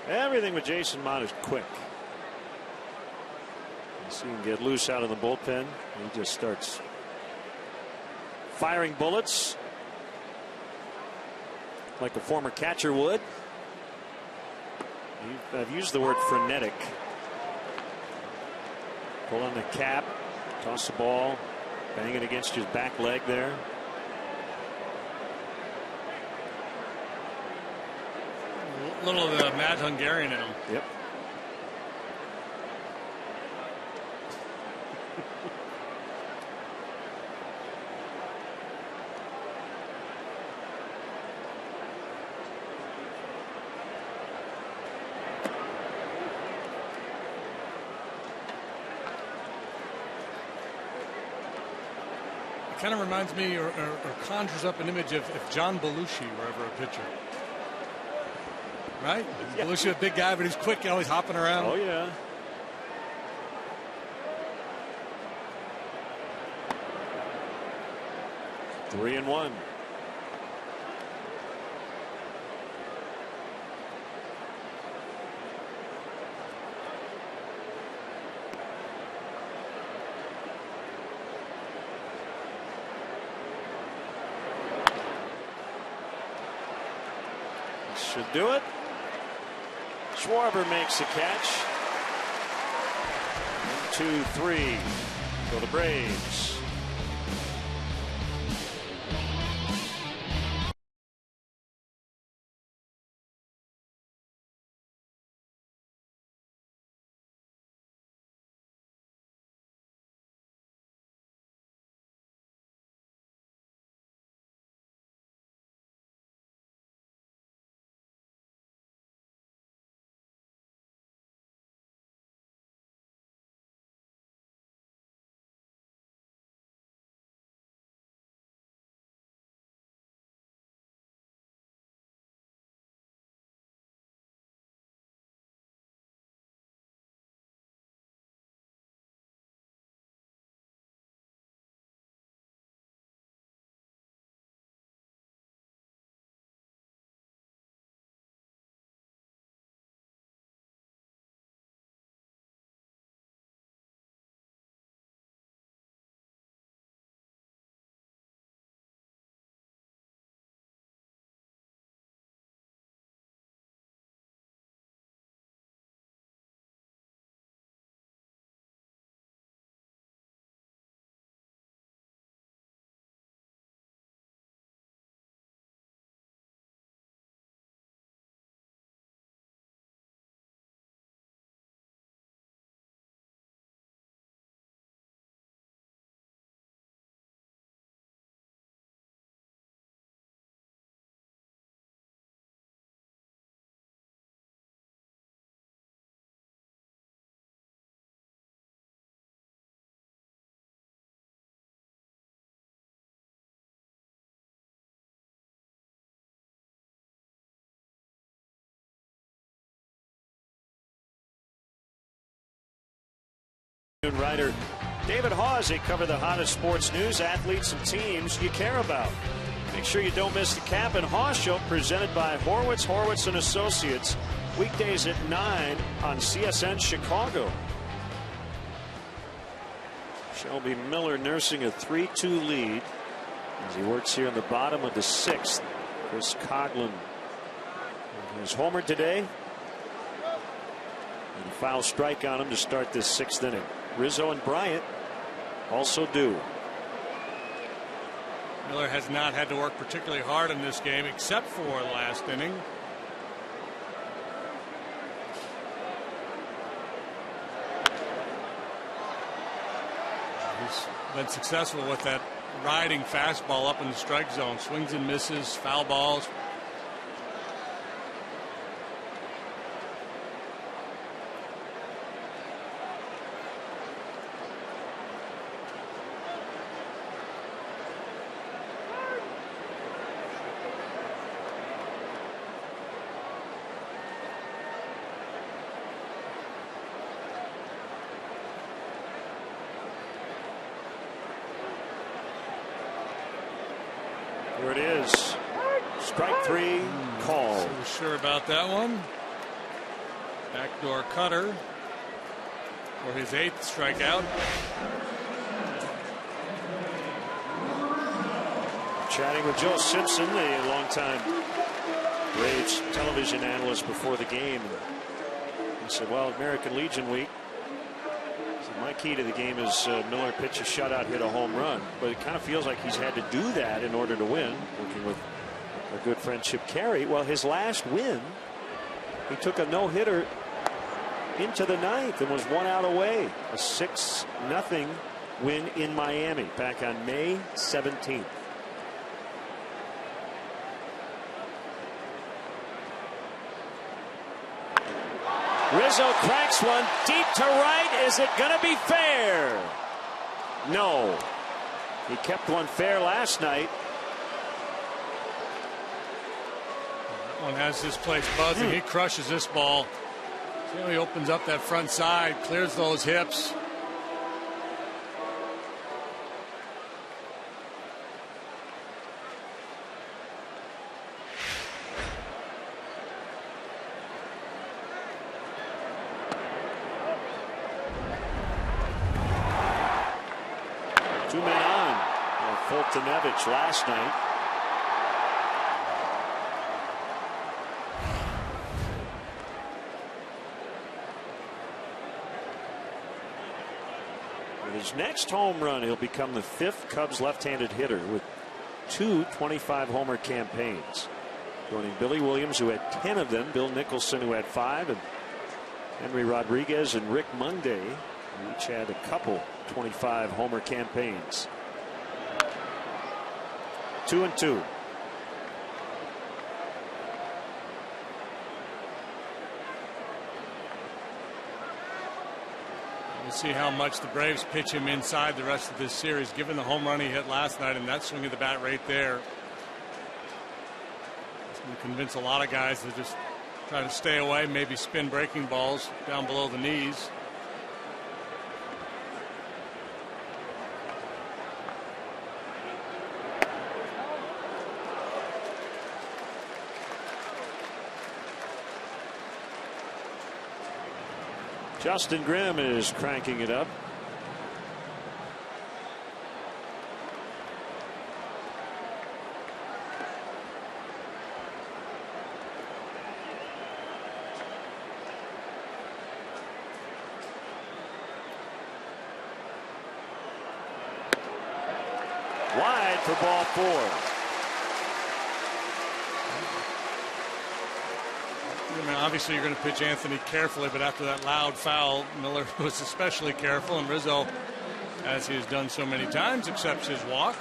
Everything with Jason Mott is quick. You see him get loose out of the bullpen. He just starts firing bullets like a former catcher would. I've used the word frenetic. Pull on the cap, toss the ball, bang it against his back leg there. A little of the Mad Hungarian in him. Yep. Kind of reminds me or conjures up an image of if John Belushi were ever a pitcher. Right? Yeah. Belushi, a big guy, but he's quick, always hopping around. Oh, yeah. Three and one. Should do it. Schwarber makes the catch. 1, 2, 3 for the Braves. Writer David Hawes, they cover the hottest sports news, athletes, and teams you care about. Make sure you don't miss the Cap and Hawes Show, presented by Horwitz and Associates, weekdays at 9 on CSN Chicago. Shelby Miller nursing a 3-2 lead as he works here in the bottom of the 6th. Chris Coghlan has homered today. And a foul strike on him to start this 6th inning. Rizzo and Bryant also due. Miller has not had to work particularly hard in this game except for the last inning. He's been successful with that riding fastball up in the strike zone. Swings and misses, foul balls. Here it is. Strike 3 called. So sure about that one. Backdoor cutter for his 8th strikeout. Chatting with Joe Simpson, the longtime Braves television analyst, before the game. He said, well, American Legion week, my key to the game is Miller pitch a shutout, hit a home run. But it kind of feels like he's had to do that in order to win, working with our good friend Chip Carey. Well, his last win, he took a no-hitter into the 9th and was 1 out away. A 6-0 win in Miami back on May 17th. Rizzo cracks one deep to right. Is it going to be fair? No. He kept one fair last night. That one has this place buzzing. He crushes this ball. See how he opens up that front side, clears those hips. Two men on. Fultonevich last night. With his next home run, he'll become the 5th Cubs left-handed hitter with 2 25-homer campaigns. Joining Billy Williams, who had 10 of them, Bill Nicholson, who had 5, and Henry Rodriguez and Rick Monday, who each had a couple 25-homer campaigns. 2-2. We'll see how much the Braves pitch him inside the rest of this series, given the home run he hit last night and that swing of the bat right there. It's going to convince a lot of guys to just try to stay away, maybe spin breaking balls down below the knees. Justin Grimm is cranking it up. Wide for ball 4. I mean, obviously you're going to pitch Anthony carefully, but after that loud foul, Miller was especially careful, and Rizzo, as he has done so many times, accepts his walk.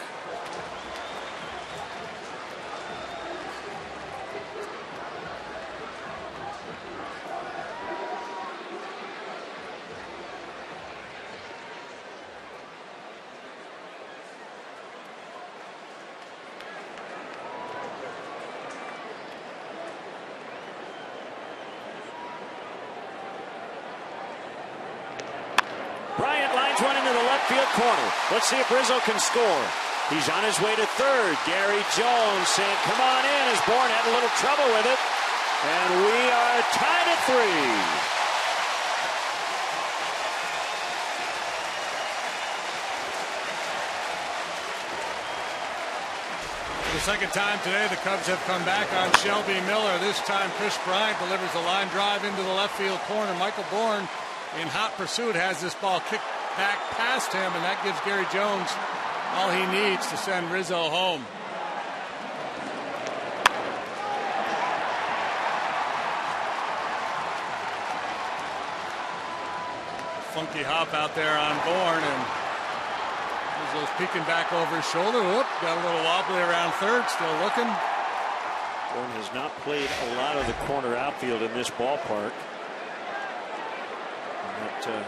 Bryant the left field corner. Let's see if Rizzo can score. He's on his way to third. Gary Jones saying, come on in, as Bourne had a little trouble with it. And we are tied at 3. The second time today, the Cubs have come back on Shelby Miller. This time, Chris Bryant delivers a line drive into the left field corner. Michael Bourne, in hot pursuit, has this ball kicked back past him, and that gives Gary Jones all he needs to send Rizzo home. Funky hop out there on Bourne, and Rizzo's peeking back over his shoulder. Whoop, got a little wobbly around third, still looking. Bourne has not played a lot of the corner outfield in this ballpark. And that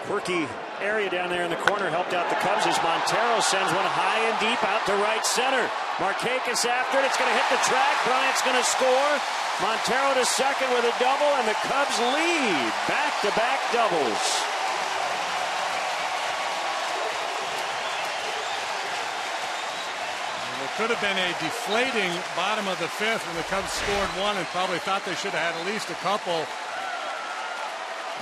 quirky area down there in the corner helped out the Cubs as Montero sends one high and deep out to right center. Markakis after it. It's going to hit the track. Bryant's going to score. Montero to second with a double, and the Cubs lead. Back-to-back doubles. It could have been a deflating bottom of the fifth when the Cubs scored one and probably thought they should have had at least a couple.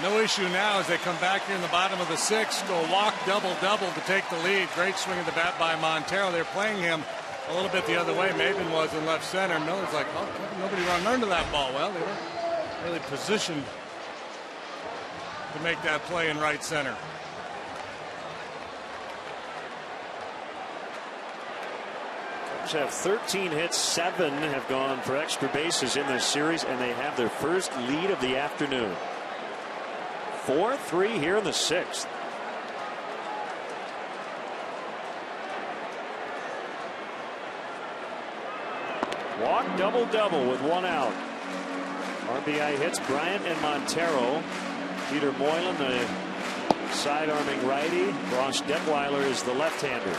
No issue now as they come back here in the bottom of the sixth. Go walk double-double to take the lead. Great swing of the bat by Montero. They're playing him a little bit the other way. Maben was in left center. Miller's like, oh, nobody run under that ball. Well, they weren't really positioned to make that play in right center. Cubs have 13 hits, 7 have gone for extra bases in this series, and they have their first lead of the afternoon. 4-3 here in the sixth. Walk double-double with one out. RBI hits Bryant and Montero. Peter Moylan, the side-arming righty. Ross Detweiler is the left-hander.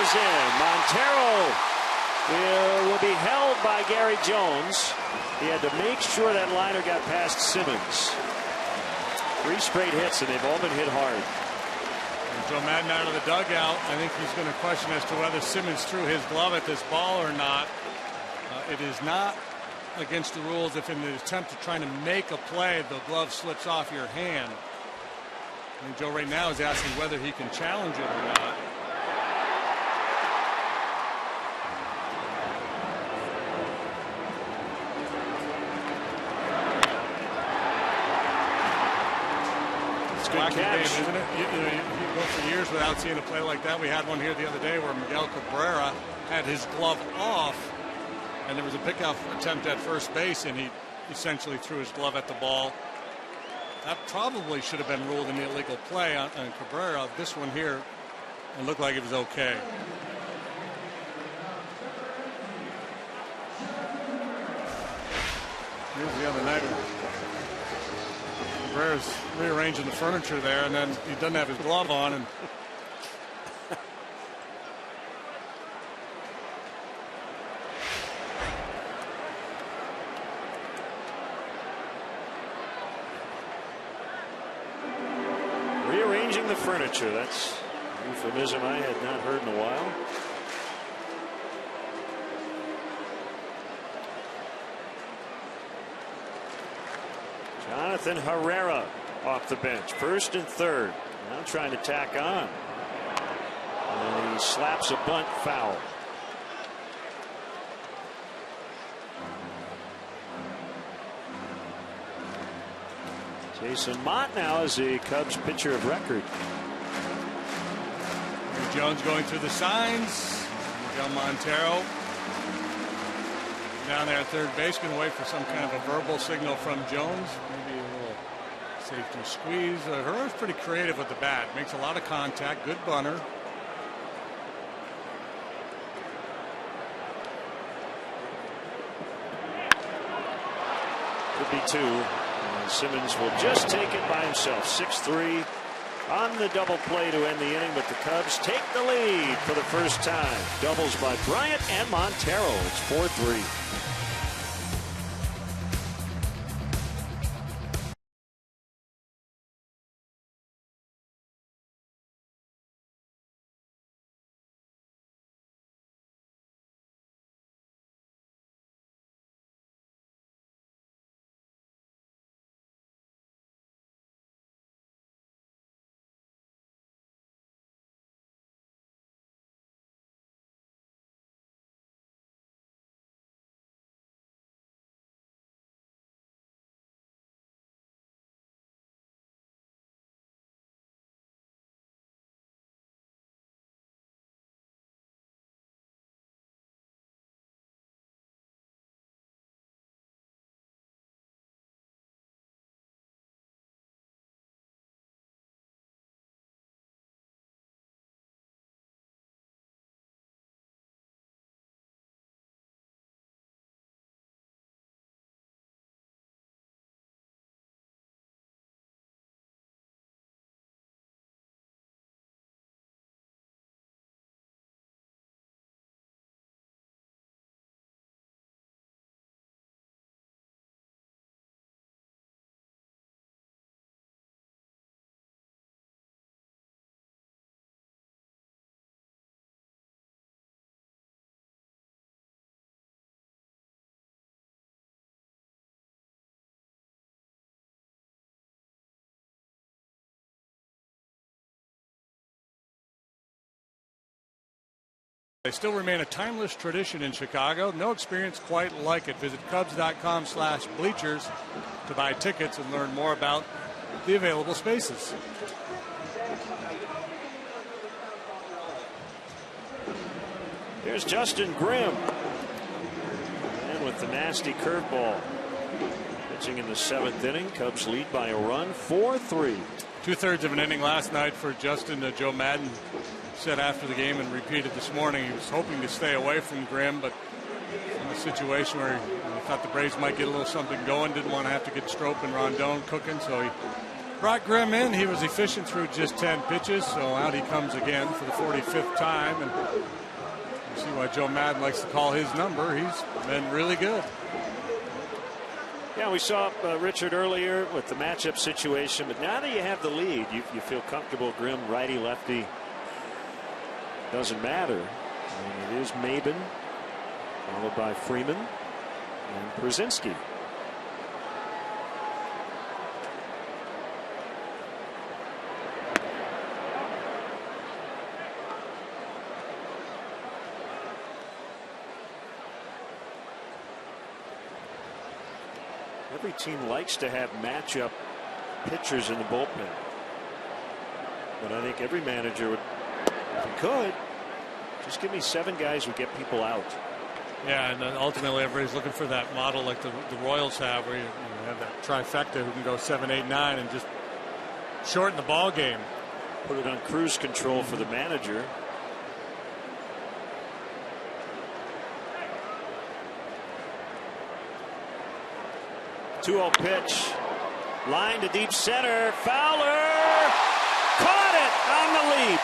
Is in. Montero will be held by Gary Jones. He had to make sure that liner got past Simmons. 3 straight hits, and they've all been hit hard. And Joe Madden out of the dugout. I think he's going to question as to whether Simmons threw his glove at this ball or not. It is not against the rules if in the attempt to trying to make a play, the glove slips off your hand. I think Joe right now is asking whether he can challenge it or not. Good catch. Game, isn't it? You go for years without seeing a play like that. We had one here the other day where Miguel Cabrera had his glove off, and there was a pickoff attempt at first base, and he essentially threw his glove at the ball. That probably should have been ruled an illegal play on Cabrera. This one here, it looked like it was okay. Here's the other night. Cabrera's rearranging the furniture there, and then he doesn't have his glove on. And rearranging the furniture. That's a euphemism I had not heard in a while. Jonathan Herrera off the bench, first and third. Now trying to tack on. And he slaps a bunt foul. Jason Mott now is the Cubs pitcher of record. Jones going through the signs. Miguel Montero down there at third base, going to wait for some kind of a verbal signal from Jones. Maybe a little safety squeeze. Herrera's pretty creative with the bat. Makes a lot of contact. Good bunter. Could be 2. And Simmons will just take it by himself. 6-3 on the double play to end the inning, but the Cubs take the lead for the first time. Doubles by Bryant and Montero. It's 4-3. They still remain a timeless tradition in Chicago. No experience quite like it. Visit Cubs.com/bleachers to buy tickets and learn more about the available spaces. Here's Justin Grimm. And with the nasty curveball. Pitching in the 7th inning. Cubs lead by a run, 4-3. 2/3 of an inning last night for Justin. Joe Madden said after the game and repeated this morning he was hoping to stay away from Grimm, but in a situation where he thought the Braves might get a little something going, didn't want to have to get Strop and Rondon cooking, so he brought Grimm in. He was efficient through just 10 pitches, so out he comes again for the 45th time, and you see why Joe Madden likes to call his number. He's been really good. Yeah, we saw Richard earlier with the matchup situation, but now that you have the lead, you feel comfortable. Grimm, righty, lefty, doesn't matter. And it is Maben, followed by Freeman and Brzezinski. Every team likes to have matchup pitchers in the bullpen, but I think every manager would, if he could, just give me 7 guys who get people out. Yeah, and then ultimately everybody's looking for that model like the Royals have, where you have that trifecta who can go 7, 8, 9 and just shorten the ball game. Put it on cruise control for the manager. Two-0 pitch, line to deep center. Fowler caught it on the leap.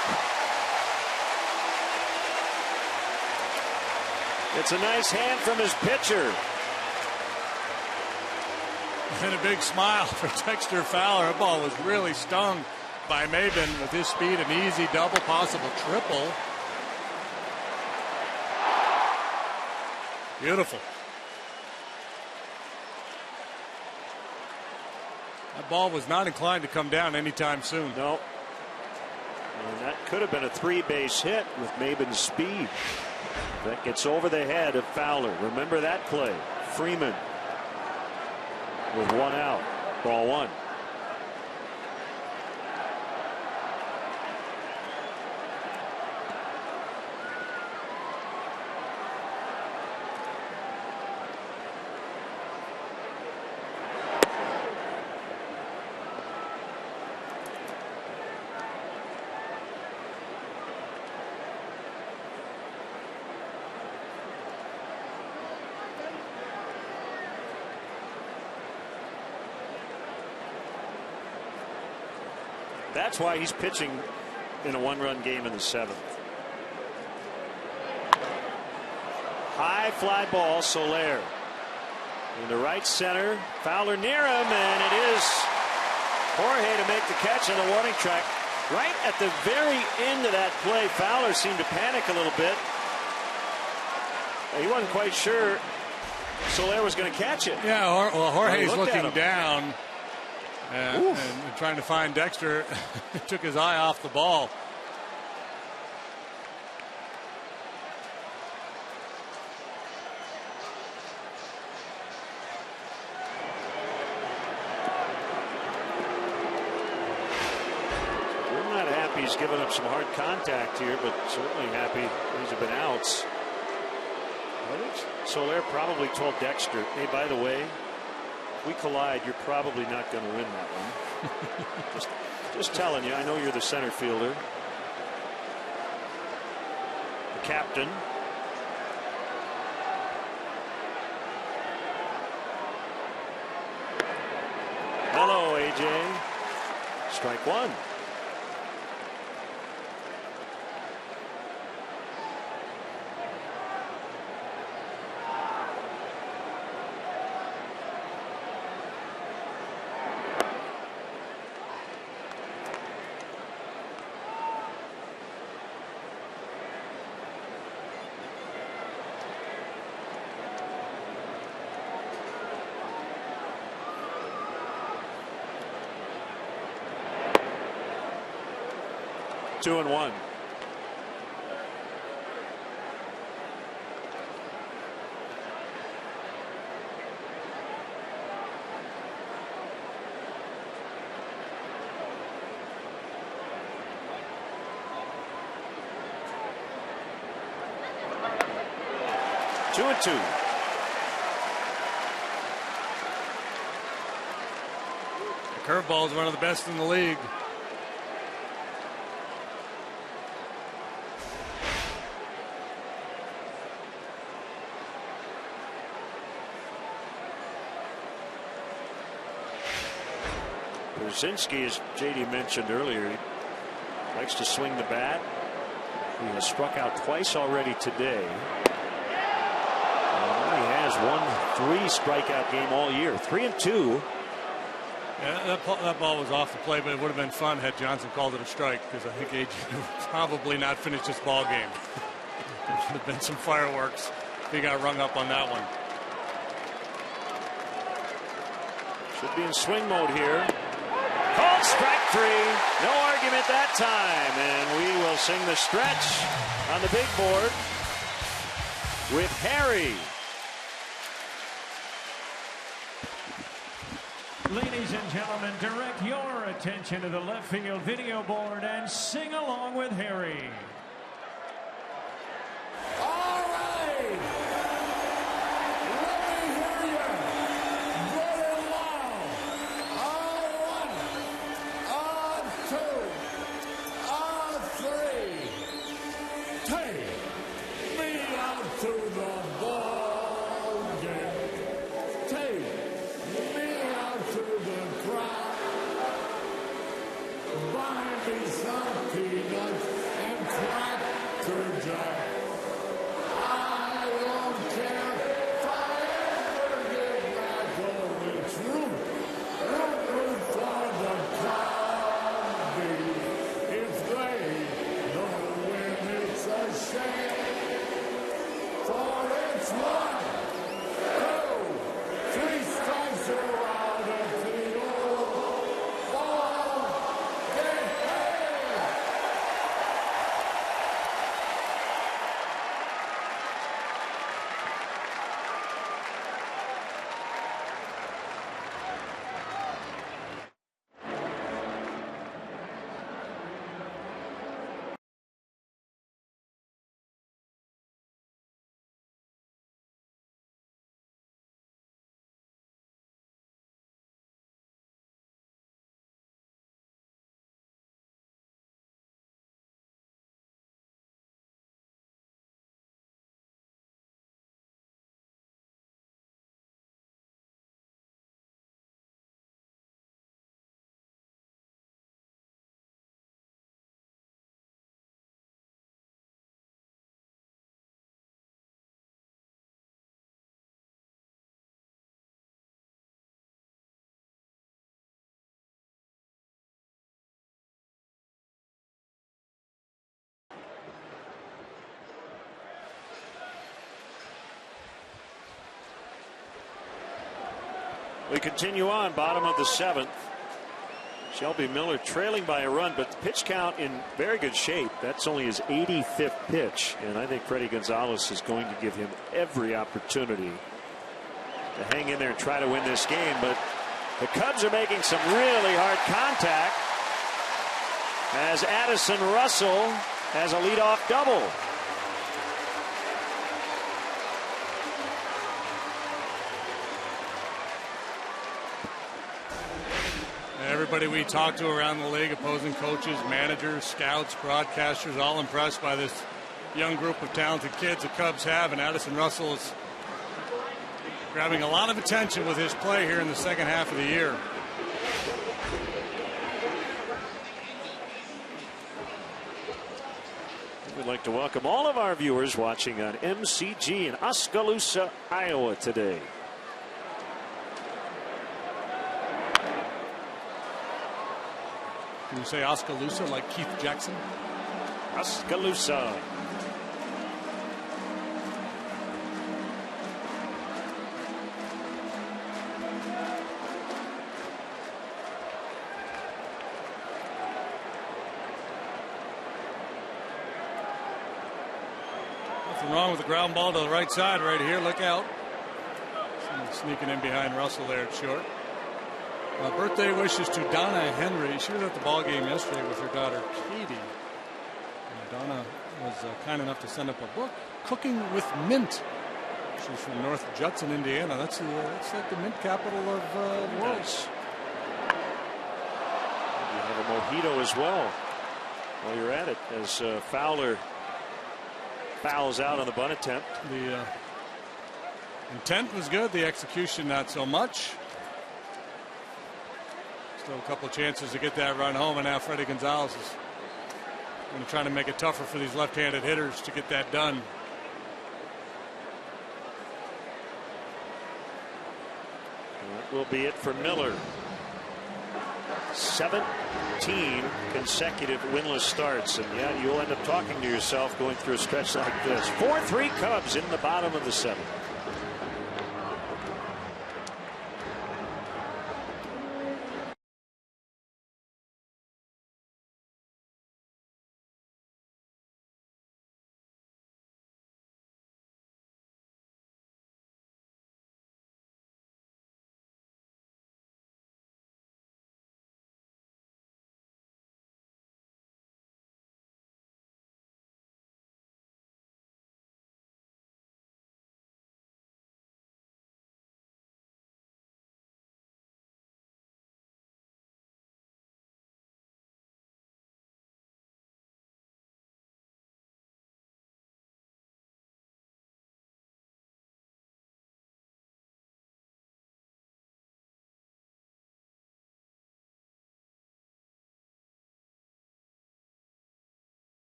It's a nice hand from his pitcher. And a big smile for Dexter Fowler. That ball was really stung by Maben with his speed. An easy double, possible triple. Beautiful. That ball was not inclined to come down anytime soon. No. And that could have been a 3-base hit with Maben's speed. That gets over the head of Fowler. Remember that play. Freeman with 1 out. Ball 1. That's why he's pitching in a one-run game in the 7th. High fly ball, Soler into right center. Fowler near him, and it is Jorge to make the catch on the warning track. Right at the very end of that play, Fowler seemed to panic a little bit. He wasn't quite sure Soler was going to catch it. Yeah, well, Jorge's looking down and trying to find Dexter. Took his eye off the ball. He's given up some hard contact here, but certainly happy these have been outs. I think Soler probably told Dexter, hey, by the way, if we collide, you're probably not going to win that one. just telling you, I know you're the center fielder. The captain. Hello, AJ. Strike one. Two and one. Two and two. The curveball is one of the best in the league. Brzezinski, as JD mentioned earlier, he likes to swing the bat. He has struck out twice already today. And he has one 3-strikeout game all year. 3-2. Yeah, that ball was off the play, but it would have been fun had Johnson called it a strike, because I think AJ would probably not finish this ball game. There should have been some fireworks if he got rung up on that one. Should be in swing mode here. Called strike three. No argument that time. And we will sing the stretch on the big board with Harry. Ladies and gentlemen, direct your attention to the left field video board and sing along with Harry. All right. Let me hear you. Very loud. On one. On two. On three. Take me out to the ball game. Take me out to the crowd. Buy me some peanuts and Cracker Jack. I don't care if I ever get back on its roof. Root for the Cloudies. If they don't win, it's a shame for We continue on, bottom of the 7th. Shelby Miller trailing by a run, but the pitch count in very good shape. That's only his 85th pitch, and I think Freddie Gonzalez is going to give him every opportunity to hang in there and try to win this game. But the Cubs are making some really hard contact as Addison Russell has a leadoff double. Everybody we talk to around the league, opposing coaches, managers, scouts, broadcasters, all impressed by this young group of talented kids the Cubs have, and Addison Russell is grabbing a lot of attention with his play here in the second half of the year. We'd like to welcome all of our viewers watching on MCG in Oskaloosa, Iowa today. Can you say Oskaloosa like Keith Jackson? Oskaloosa. Nothing wrong with the ground ball to the right side right here. Look out. Someone sneaking in behind Russell there at short. Birthday wishes to Donna Henry. She was at the ball game yesterday with her daughter Katie. And Donna was kind enough to send up a book, Cooking with Mint. She's from North Judson, Indiana. That's like the mint capital of the world. Nice. You have a mojito as well while you're at it, as Fowler fouls out on the bunt attempt. The intent was good, the execution not so much. Still a couple chances to get that run home, and now Freddie Gonzalez is going to try to make it tougher for these left-handed hitters to get that done. That will be it for Miller. 17 consecutive winless starts, and yeah, you'll end up talking to yourself going through a stretch like this. 4-3 Cubs in the bottom of the 7th.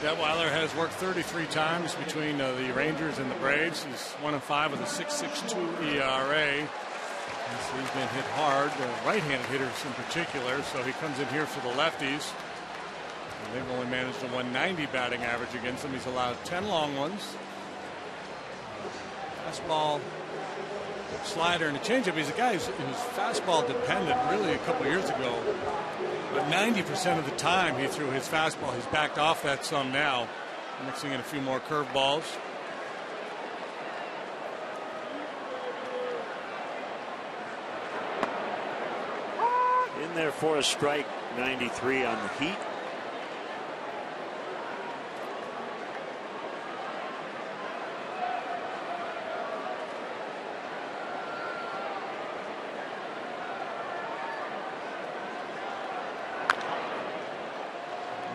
Detweiler has worked 33 times between the Rangers and the Braves. He's 1-5 with a 6.62 ERA. He's been hit hard, right-handed hitters in particular, so he comes in here for the lefties. And they've only managed a 190 batting average against him. He's allowed 10 long ones. Fastball, slider, and a changeup. He's a guy who's fastball dependent really a couple years ago. But 90% of the time he threw his fastball. He's backed off that some now, mixing in a few more curveballs. In there for a strike, 93 on the Heat.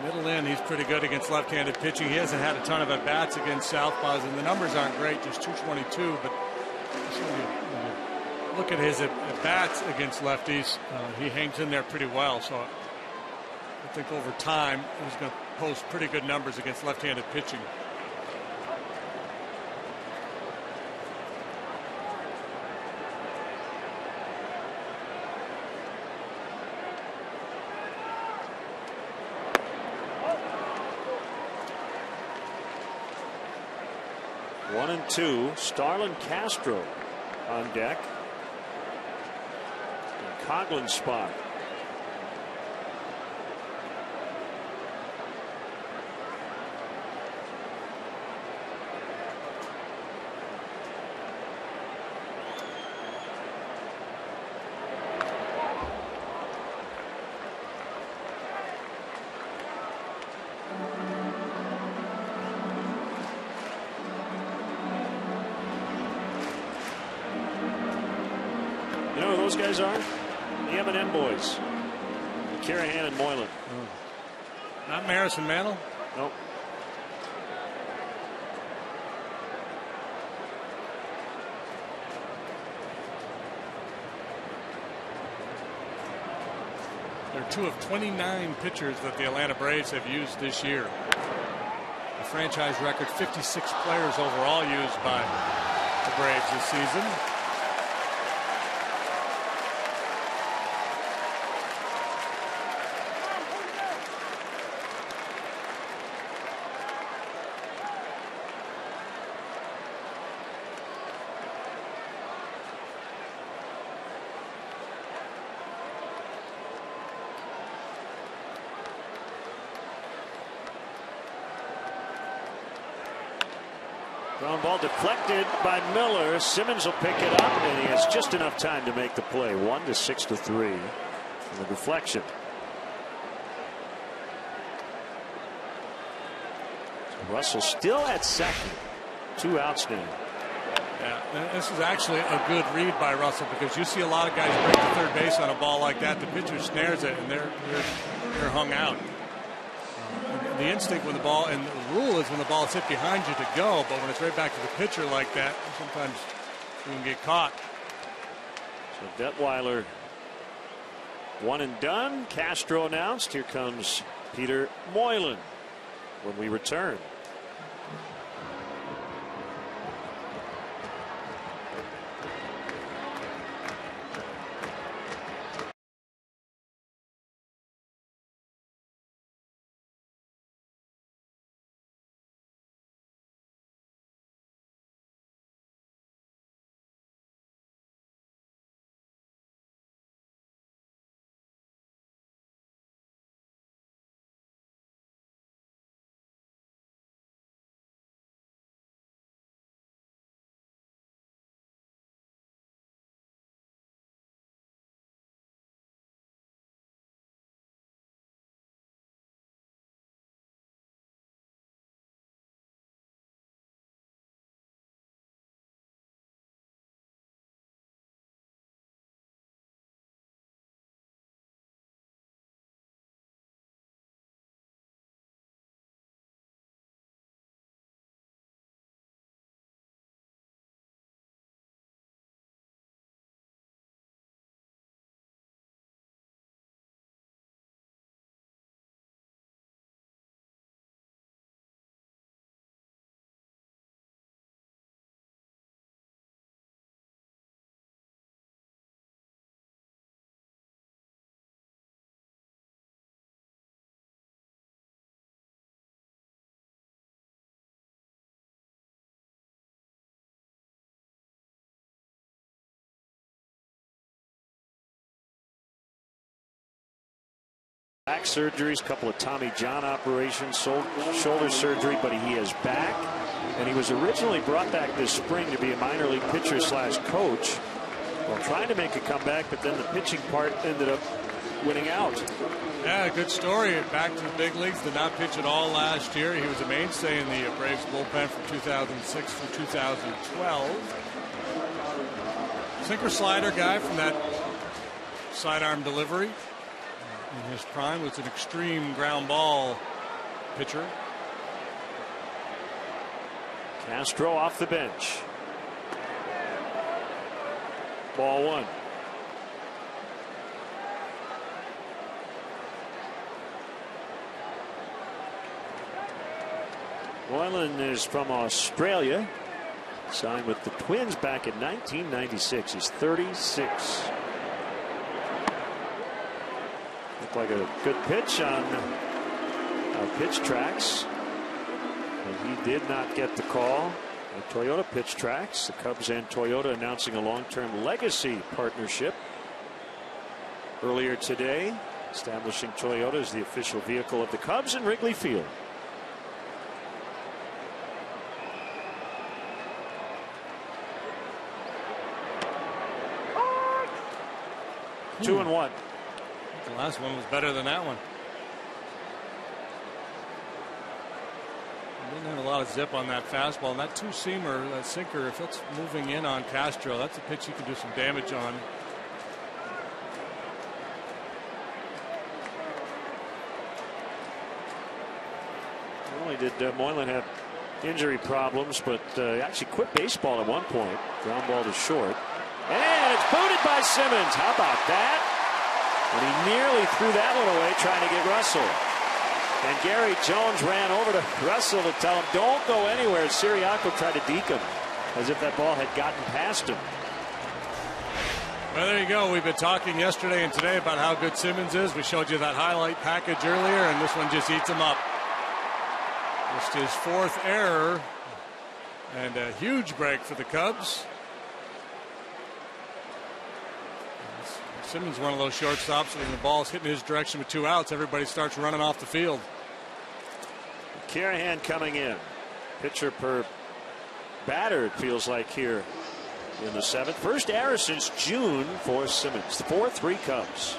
Middle in, he's pretty good against left-handed pitching. He hasn't had a ton of at-bats against southpaws, and the numbers aren't great, just 222. But look at his at-bats against lefties. He hangs in there pretty well. So I think over time he's going to post pretty good numbers against left-handed pitching. One and two. Starlin Castro on deck. And Coghlan spot. Those guys are the M&M boys, Carahan and Moylan. Not Marison Mantle. Nope. They're two of 29 pitchers that the Atlanta Braves have used this year. The franchise record, 56 players overall used by the Braves this season. Ground ball deflected by Miller. Simmons will pick it up, and he has just enough time to make the play. 1-6-3 for the deflection. So Russell still at second. 2 outs now. Yeah, this is actually a good read by Russell, because you see a lot of guys break to third base on a ball like that. The pitcher snares it, and they're hung out. The instinct when the ball, and the rule is when the ball is hit behind you to go, but when it's right back to the pitcher like that, sometimes you can get caught. So Detweiler, one and done. Castro announced. Here comes Peter Moylan when we return. Back surgeries, couple of Tommy John operations, shoulder surgery, but he is back. And he was originally brought back this spring to be a minor league pitcher / coach. Well, trying to make a comeback, but then the pitching part ended up winning out. Yeah, good story. Back to the big leagues. Did not pitch at all last year. He was a mainstay in the Braves bullpen from 2006 through 2012. Sinker slider guy from that sidearm delivery. In his prime was an extreme ground ball pitcher. Castro off the bench. Ball one. Moylan is from Australia. Signed with the Twins back in 1996. He's 36. Looked like a good pitch on pitch tracks. And he did not get the call at Toyota pitch tracks. The Cubs and Toyota announcing a long-term legacy partnership earlier today, establishing Toyota as the official vehicle of the Cubs in Wrigley Field. Two and one. The last one was better than that one. Didn't have a lot of zip on that fastball. And that two-seamer, that sinker, if it's moving in on Castro, that's a pitch you can do some damage on. Not only did Moylan have injury problems, but actually quit baseball at one point. Ground ball to short. And it's booted by Simmons. How about that? And he nearly threw that one away trying to get Russell. And Gary Jones ran over to Russell to tell him, don't go anywhere. Siriaco tried to deke him as if that ball had gotten past him. Well, there you go. We've been talking yesterday and today about how good Simmons is. We showed you that highlight package earlier, and this one just eats him up. Just his fourth error, and a huge break for the Cubs. Simmons, one of those shortstops, when the ball's hitting his direction with 2 outs, everybody starts running off the field. Carahan coming in. Pitcher per batter, it feels like, here in the 7th. First error since June for Simmons. 4-3 Cubs.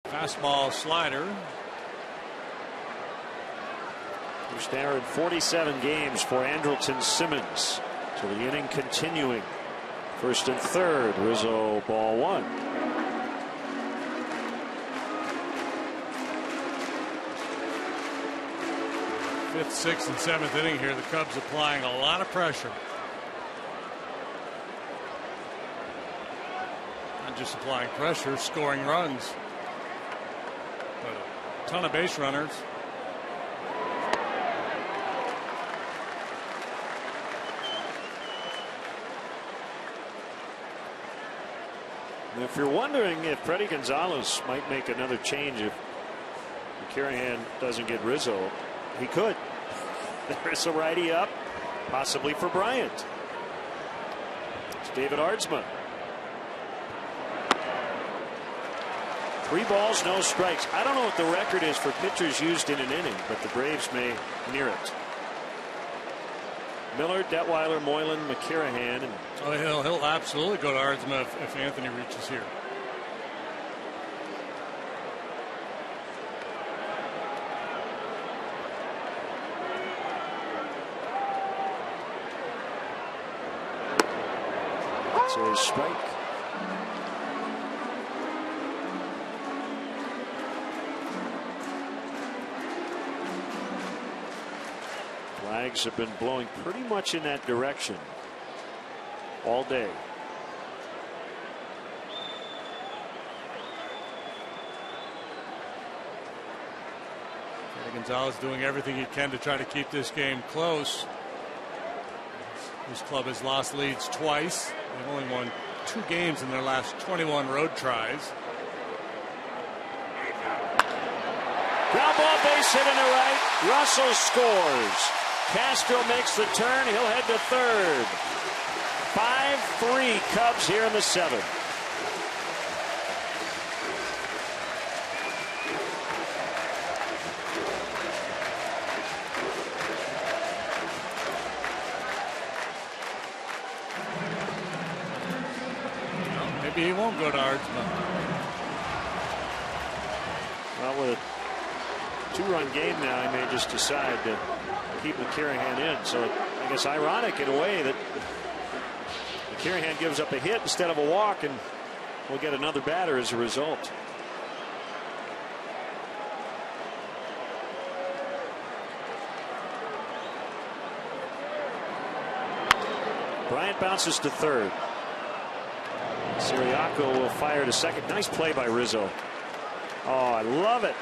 Fastball slider. First error in 47 games for Andrelton Simmons. So the inning continuing. First and third. Rizzo, ball one. Fifth, sixth, and seventh inning here. The Cubs applying a lot of pressure. Not just applying pressure, scoring runs. But a ton of base runners. If you're wondering if Freddie Gonzalez might make another change if Carahan doesn't get Rizzo, he could. There's a righty up, possibly for Bryant. It's David Ardsma. 3 balls, no strikes. I don't know what the record is for pitchers used in an inning, but the Braves may near it. Miller, Detweiler, Moylan, McCarrahan. And oh, he'll absolutely go to Aardsma if Anthony reaches here. That's a strike. Flags have been blowing pretty much in that direction all day. Gonzalez doing everything he can to try to keep this game close. This club has lost leads twice. They've only won 2 games in their last 21 road tries. Ground ball, base hit in the right. Russell scores. Castro makes the turn. He'll head to third. 5-3 Cubs here in the 7th. Maybe he won't go to Aardsma. Well, with a 2-run game now, he may just decide to keep McCarrahan in. So I guess ironic in a way that McCarrahan gives up a hit instead of a walk, and we'll get another batter as a result. Bryant bounces to third. Siriaco will fire to second. Nice play by Rizzo. Oh, I love it.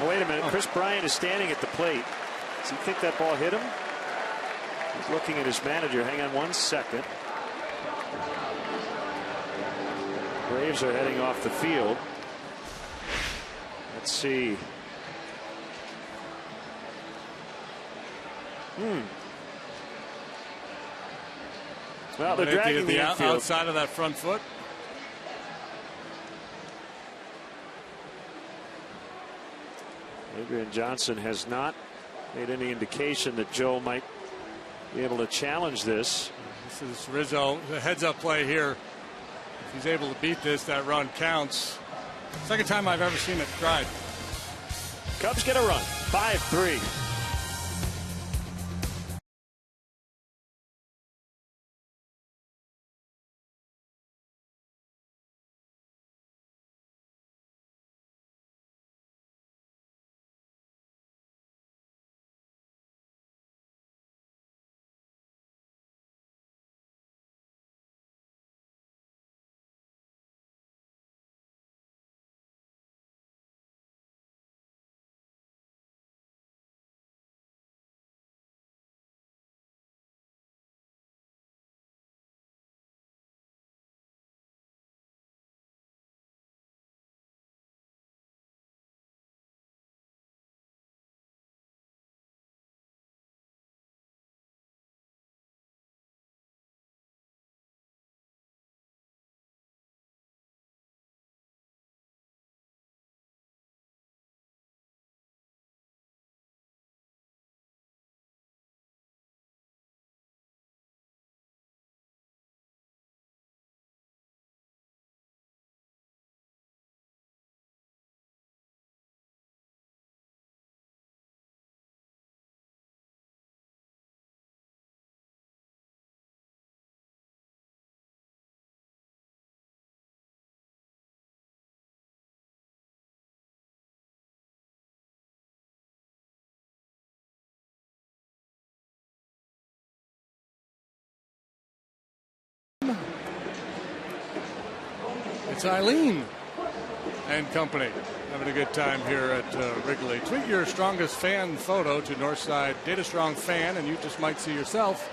Oh, wait a minute. Chris Bryant is standing at the plate. Does he think that ball hit him? He's looking at his manager. Hang on 1 second. Braves are heading off the field. Let's see. Well, they're dragging the infield. Outside of that front foot. Adrian Johnson has not made any indication that Joe might be able to challenge this. This is Rizzo. The heads-up play here. If he's able to beat this, that run counts. Second time I've ever seen it tried. Cubs get a run. 5-3. It's Eileen and company having a good time here at Wrigley. Tweet your strongest fan photo to Northside Data Strong Fan, and you just might see yourself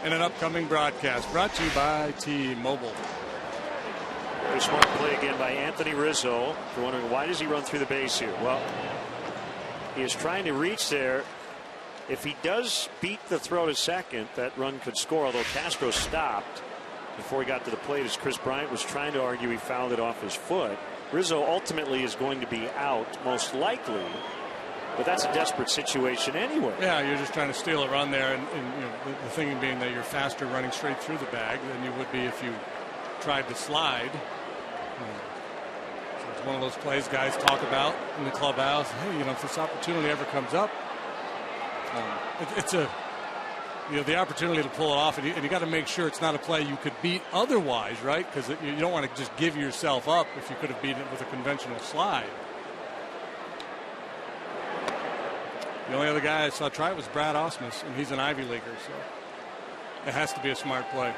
in an upcoming broadcast. Brought to you by T-Mobile. Very smart play again by Anthony Rizzo. If you're wondering why does he run through the base here? Well, he is trying to reach there. If he does beat the throw to second, that run could score, although Castro stopped before he got to the plate as Chris Bryant was trying to argue he fouled it off his foot. Rizzo ultimately is going to be out, most likely. But that's a desperate situation anyway. Yeah, you're just trying to steal a run there, and you know, the thinking being that you're faster running straight through the bag than you would be if you tried to slide. So it's one of those plays guys talk about in the clubhouse. Hey, you know, if this opportunity ever comes up, it's a, you know, the opportunity to pull it off, and you got to make sure it's not a play you could beat otherwise, right? Because you don't want to just give yourself up if you could have beaten it with a conventional slide. The only other guy I saw try it was Brad Ausmus, and he's an Ivy Leaguer, so it has to be a smart play.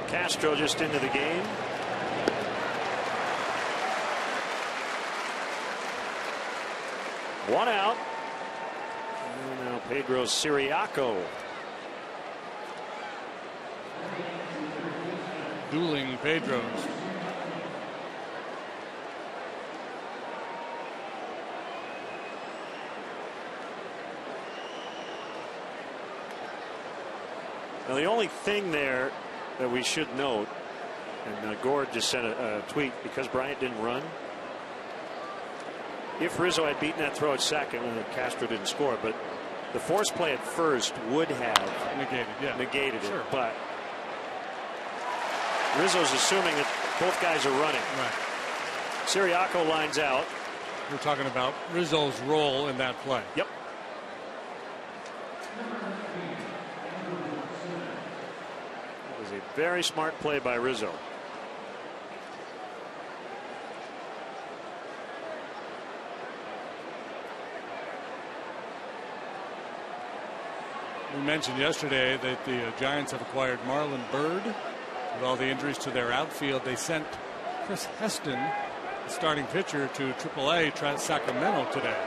Castro just into the game. One out. And now Pedro Siriaco. Dueling Pedros. Now the only thing there that we should note, and Gord just sent a tweet, because Bryant didn't run. If Rizzo had beaten that throw at second, and Castro didn't score, but the force play at first would have negated it. But Rizzo's assuming that both guys are running. Right. Siriaco lines out. We're talking about Rizzo's role in that play. Yep. That was a very smart play by Rizzo. We mentioned yesterday that the Giants have acquired Marlon Byrd. With all the injuries to their outfield, they sent Chris Heston, the starting pitcher, to AAA Sacramento today.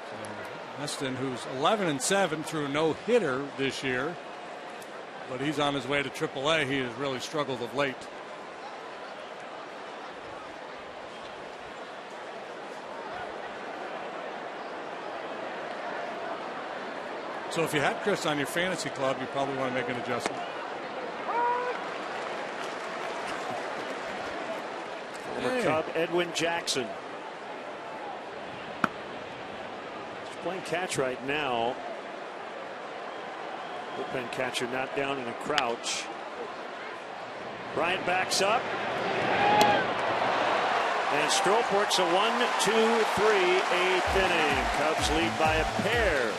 So Heston, who's 11-7 through no hitter this year, but he's on his way to AAA. He has really struggled of late. So if you had Chris on your fantasy club, you probably want to make an adjustment. Cub Edwin Jackson. He's playing catch right now. Bullpen catcher not down in a crouch. Bryant backs up. And Strop works a 1-2-3 eighth inning. Cubs lead by a pair.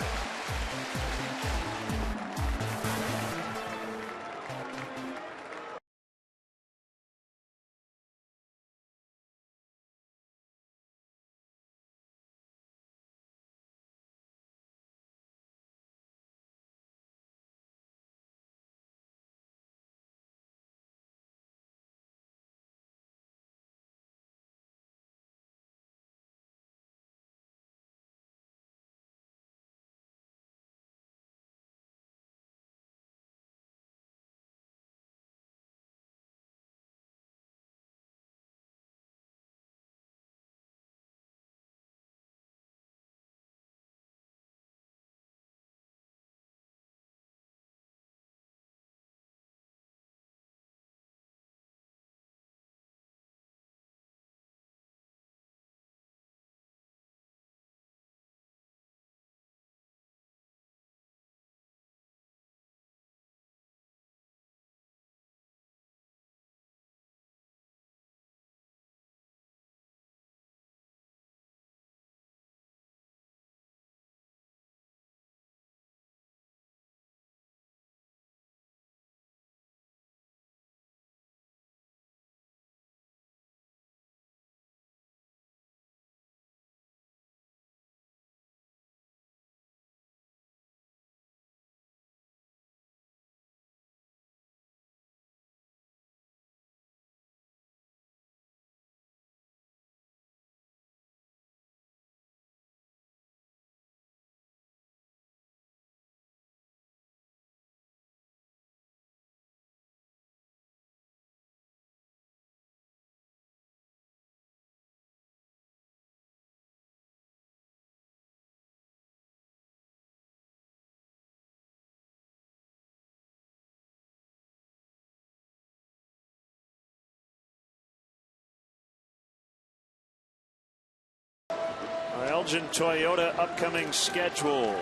Elgin Toyota upcoming schedule.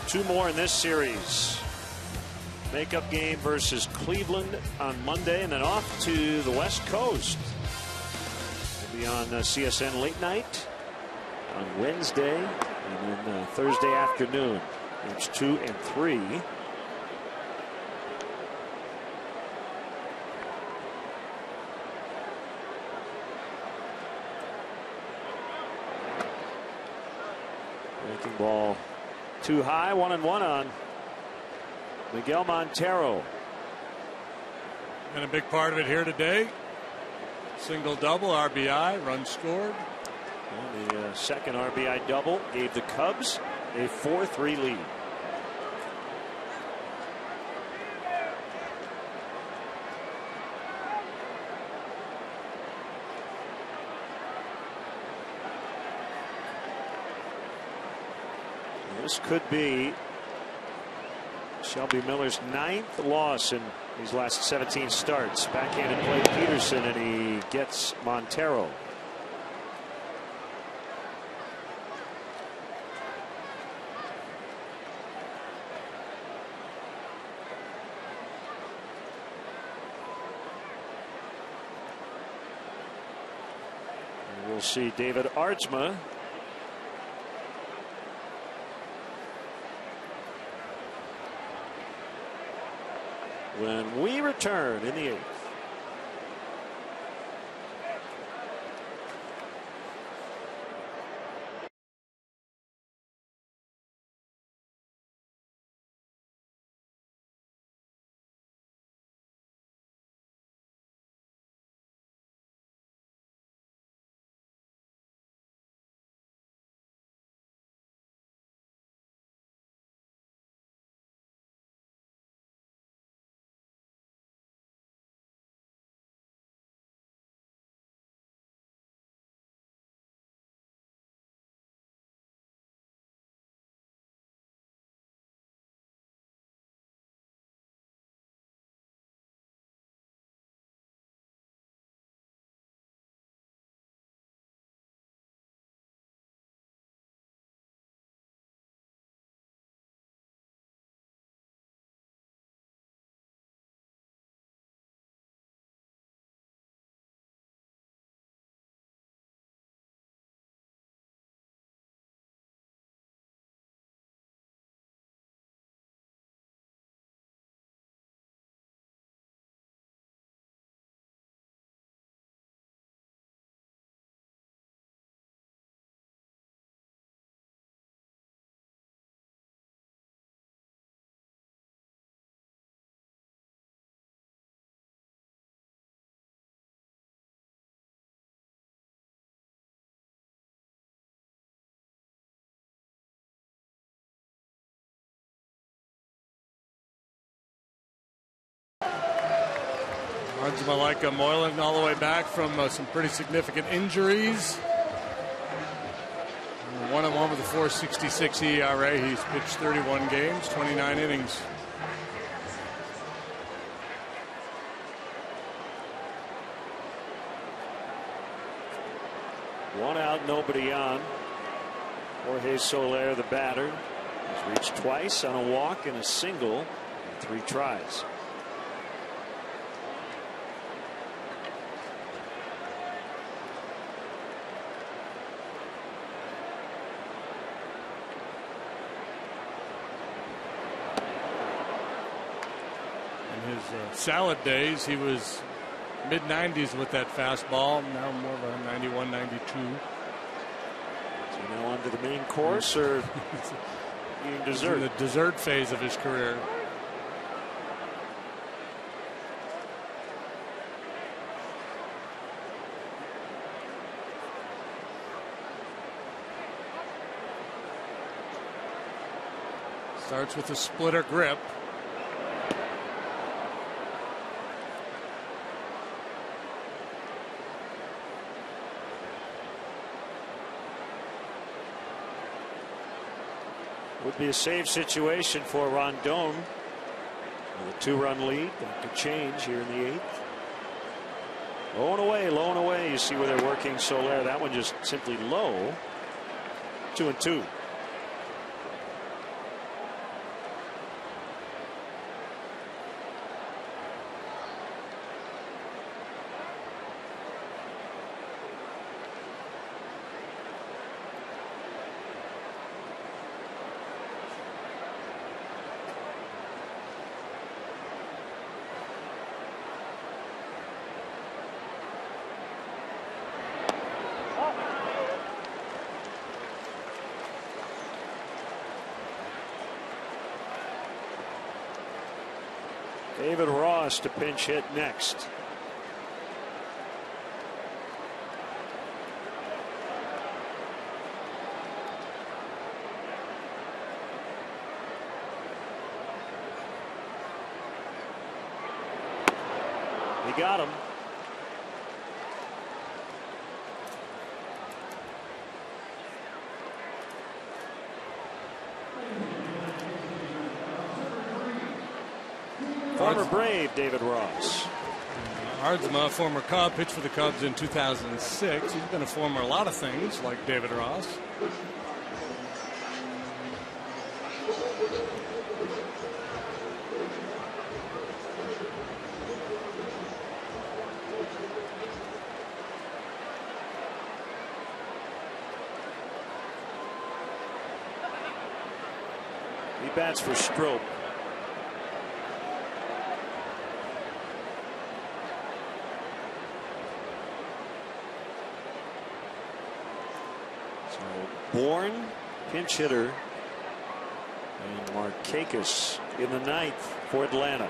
2 more in this series. Makeup game versus Cleveland on Monday, and then off to the West Coast. We'll be on CSN late night on Wednesday, and then Thursday afternoon. Games 2 and 3. Breaking ball too high, 1-1 on Miguel Montero. And a big part of it here today. Single double, RBI, run scored. And the second RBI double gave the Cubs a 4-3 lead. This could be Shelby Miller's 9th loss in these last 17 starts. Backhanded play Peterson, and he gets Montero. And we'll see David Artsma when we return in the 8th. Artsma Moylan all the way back from some pretty significant injuries. 1-1 with a 4.66 ERA. He's pitched 31 games, 29 innings. One out, nobody on. Jorge Soler, the batter, has reached twice on a walk and a single in 3 tries. Salad days, he was mid-90s with that fastball. Now more of a 91, 92. So now on to the main course, or eating dessert? In the dessert phase of his career. Starts with a splitter grip. Would be a save situation for Rondon with a 2-run lead. That could change here in the 8th. Low and away, low and away. You see where they're working Soler. That one just simply low. 2-2. David Ross to pinch hit next. He got him. Former Brave David Ross. Hardsma, former Cub, pitched for the Cubs in 2006. He's been a former a lot of things like David Ross. He bats for Strop. Bourne, pinch hitter, and Markakis in the ninth for Atlanta.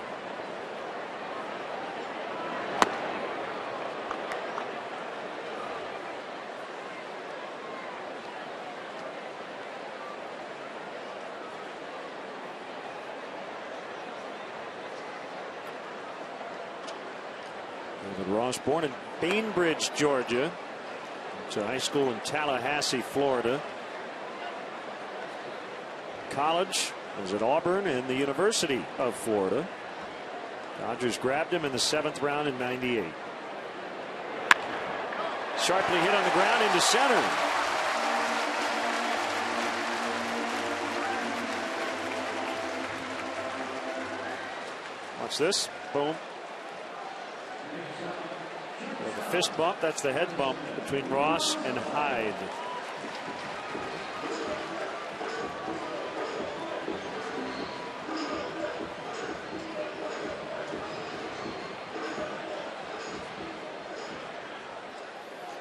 David Ross, born in Bainbridge, Georgia. To high school in Tallahassee, Florida. College was at Auburn and the University of Florida. Dodgers grabbed him in the 7th round in '98. Sharply hit on the ground into center. Watch this. Boom. The fist bump, that's the head bump between Ross and Hyde.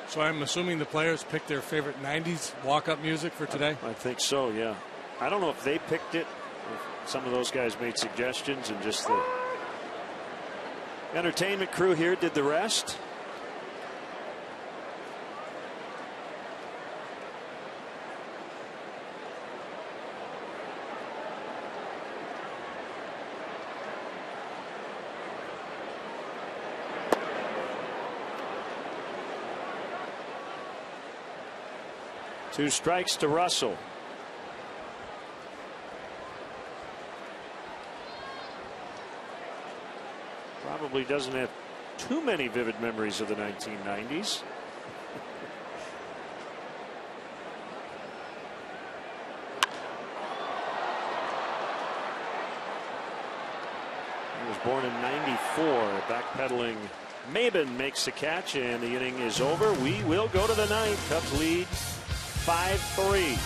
So I'm assuming the players picked their favorite 90s walk-up music for today? I think so, yeah. I don't know if they picked it. If some of those guys made suggestions and just the entertainment crew here did the rest. Two strikes to Russell. Probably doesn't have too many vivid memories of the 1990s. He was born in '94, backpedaling. Maben makes the catch, and the inning is over. We will go to the ninth. Cubs lead 5-3.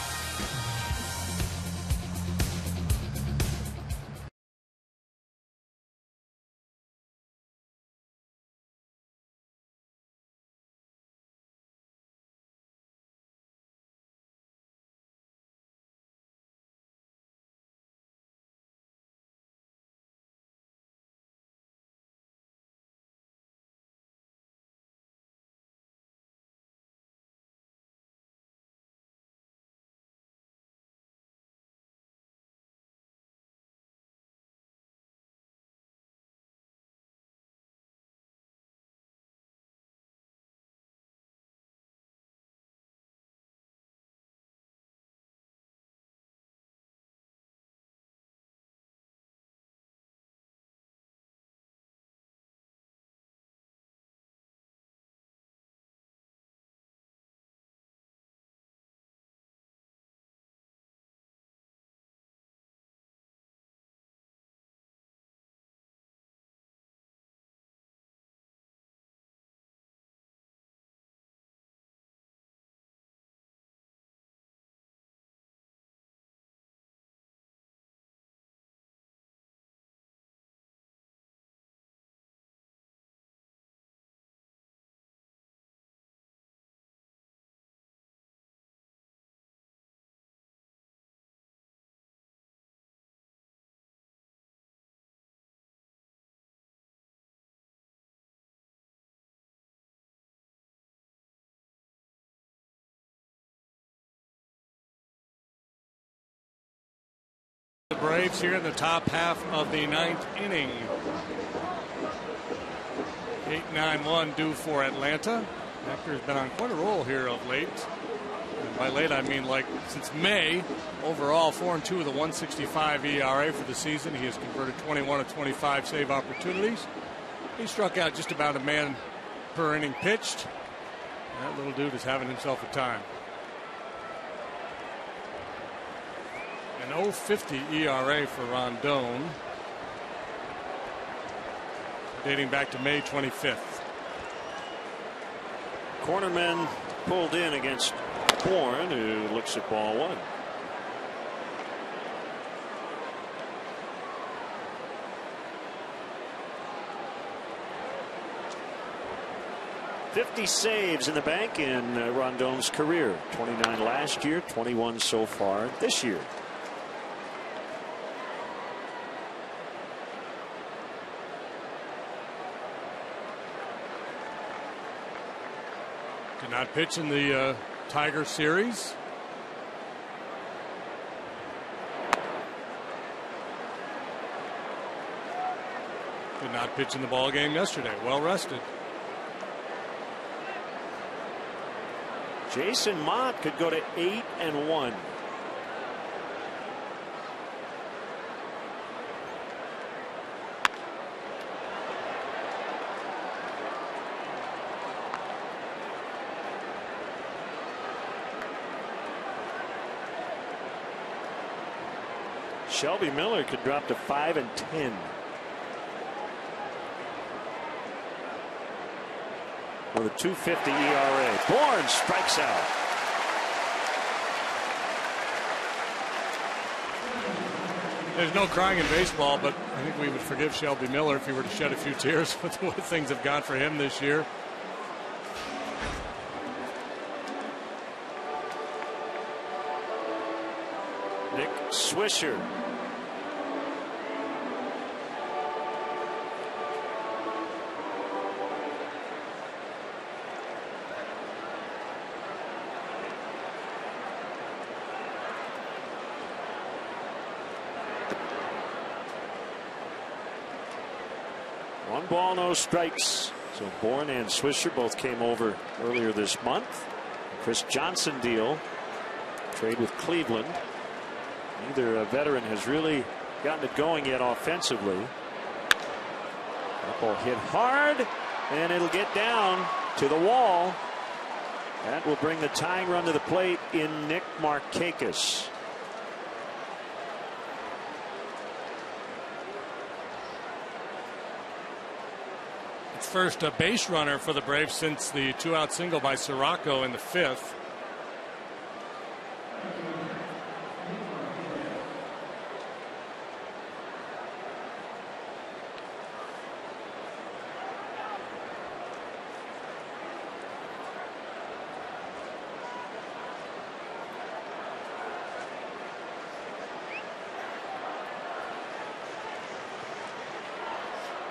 the Braves here in the top half of the 9th inning. 8-9-1 due for Atlanta. Hector's been on quite a roll here of late. And by late, I mean like since May. Overall, 4-2 with a 1.65 ERA for the season. He has converted 21 of 25 save opportunities. He struck out just about a man per inning pitched. That little dude is having himself a time. An 0.50 ERA for Rondon, dating back to May 25th. Cornerman pulled in against Bourne, who looks at ball one. "50 saves in the bank in Rondon's career. 29 last year, 21 so far this year. Did not pitch in the Tiger series. Did not pitch in the ball game yesterday. Well rested. Jason Mott could go to 8-1. Shelby Miller could drop to 5-10. With a 2.50 ERA. Bourne strikes out. There's no crying in baseball, but I think we would forgive Shelby Miller if he were to shed a few tears with the way things have gone for him this year. Nick Swisher. One ball, no strikes. So Bourne and Swisher both came over earlier this month. Chris Johnson deal. Trade with Cleveland. Neither veteran has really gotten it going yet offensively. That ball hit hard, and it'll get down to the wall. That will bring the tying run to the plate in Nick Markakis. It's first a base runner for the Braves since the 2-out single by Sirocco in the 5th.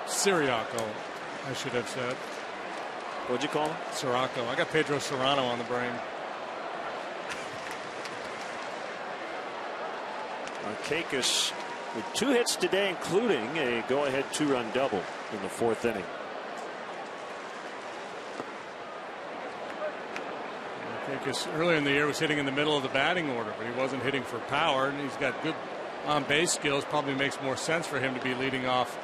Siriaco, I should have said. What'd you call him? Sirocco. I got Pedro Serrano on the brain. Markakis with 2 hits today, including a go-ahead 2-run double in the 4th inning. Markakis earlier in the year was hitting in the middle of the batting order, but he wasn't hitting for power, and he's got good on-base skills. Probably makes more sense for him to be leading off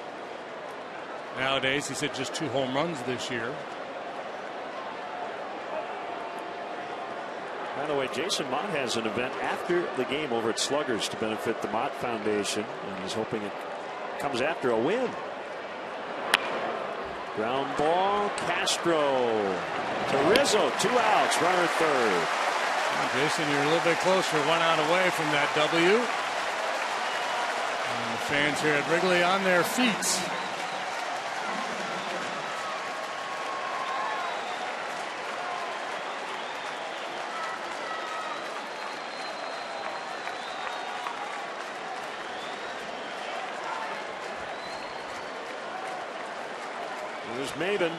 nowadays. He's hit just 2 home runs this year. By the way, Jason Mott has an event after the game over at Sluggers to benefit the Mott Foundation, and he's hoping it comes after a win. Ground ball, Castro to Rizzo, 2 outs, runner third. Well, Jason, you're a little bit closer, 1 out away from that W. And the fans here at Wrigley on their feet. Here's Maben.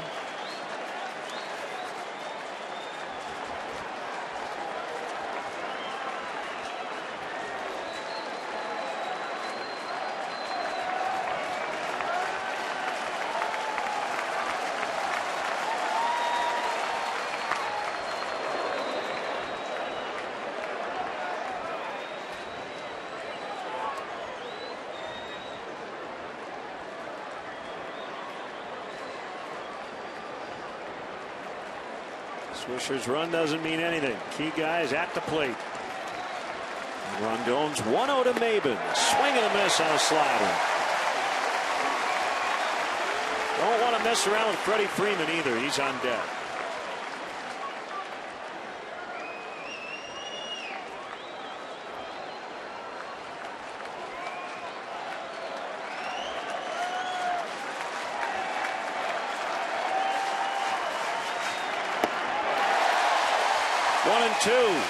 Swisher's run doesn't mean anything. Key guy is at the plate. Rondon's 1-0 to Maben. Swing and a miss on a slider. Don't want to mess around with Freddie Freeman either. He's on deck. One and two.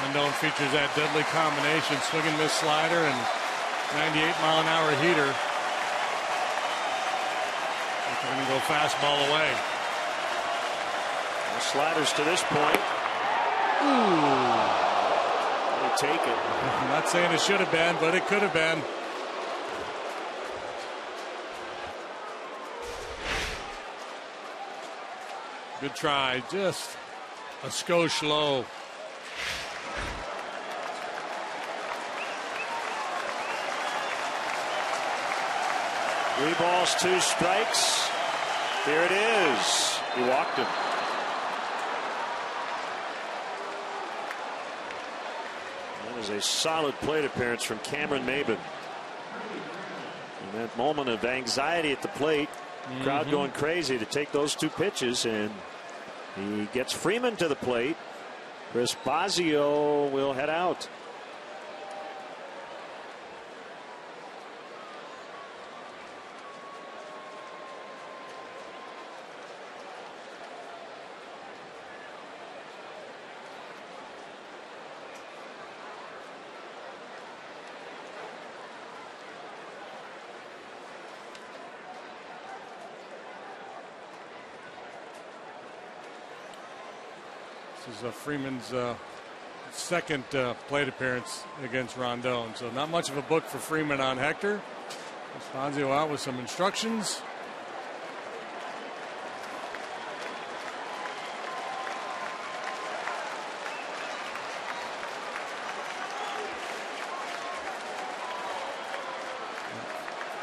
Rondon features that deadly combination, swing and miss slider and 98-mile-an-hour heater. They're going to go fastball away. The sliders to this point. Ooh. They take it. I'm not saying it should have been, but it could have been. Good try, just a skosh low. 3 balls, 2 strikes. Here it is. He walked him. That is a solid plate appearance from Cameron Maben. And that moment of anxiety at the plate, crowd going crazy to take those 2 pitches, and he gets Freeman to the plate. Chris Bosio will head out. This is Freeman's second plate appearance against Rondon, so not much of a book for Freeman on Hector. Esposito out with some instructions.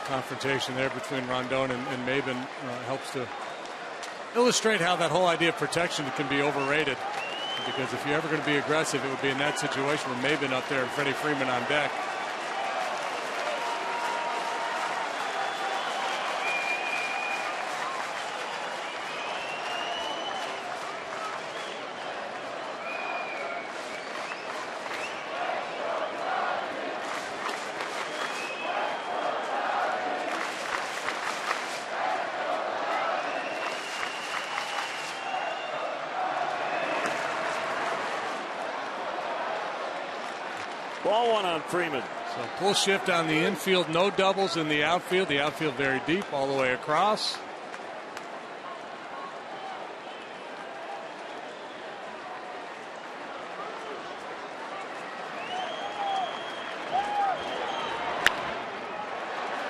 Confrontation there between Rondon and Maben helps to illustrate how that whole idea of protection can be overrated. Because if you're ever going to be aggressive, it would be in that situation with Maben up there and Freddie Freeman on deck. Ball 1 on Freeman. So pull shift on the infield, no doubles in the outfield. The outfield very deep all the way across.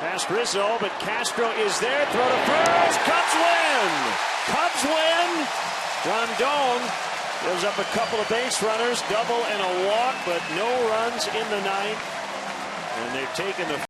Past Rizzo, but Castro is there. Throw to first. Cubs win. Cubs win. Rondon gives up a couple of base runners, double and a walk, but no runs in the ninth. And they've taken the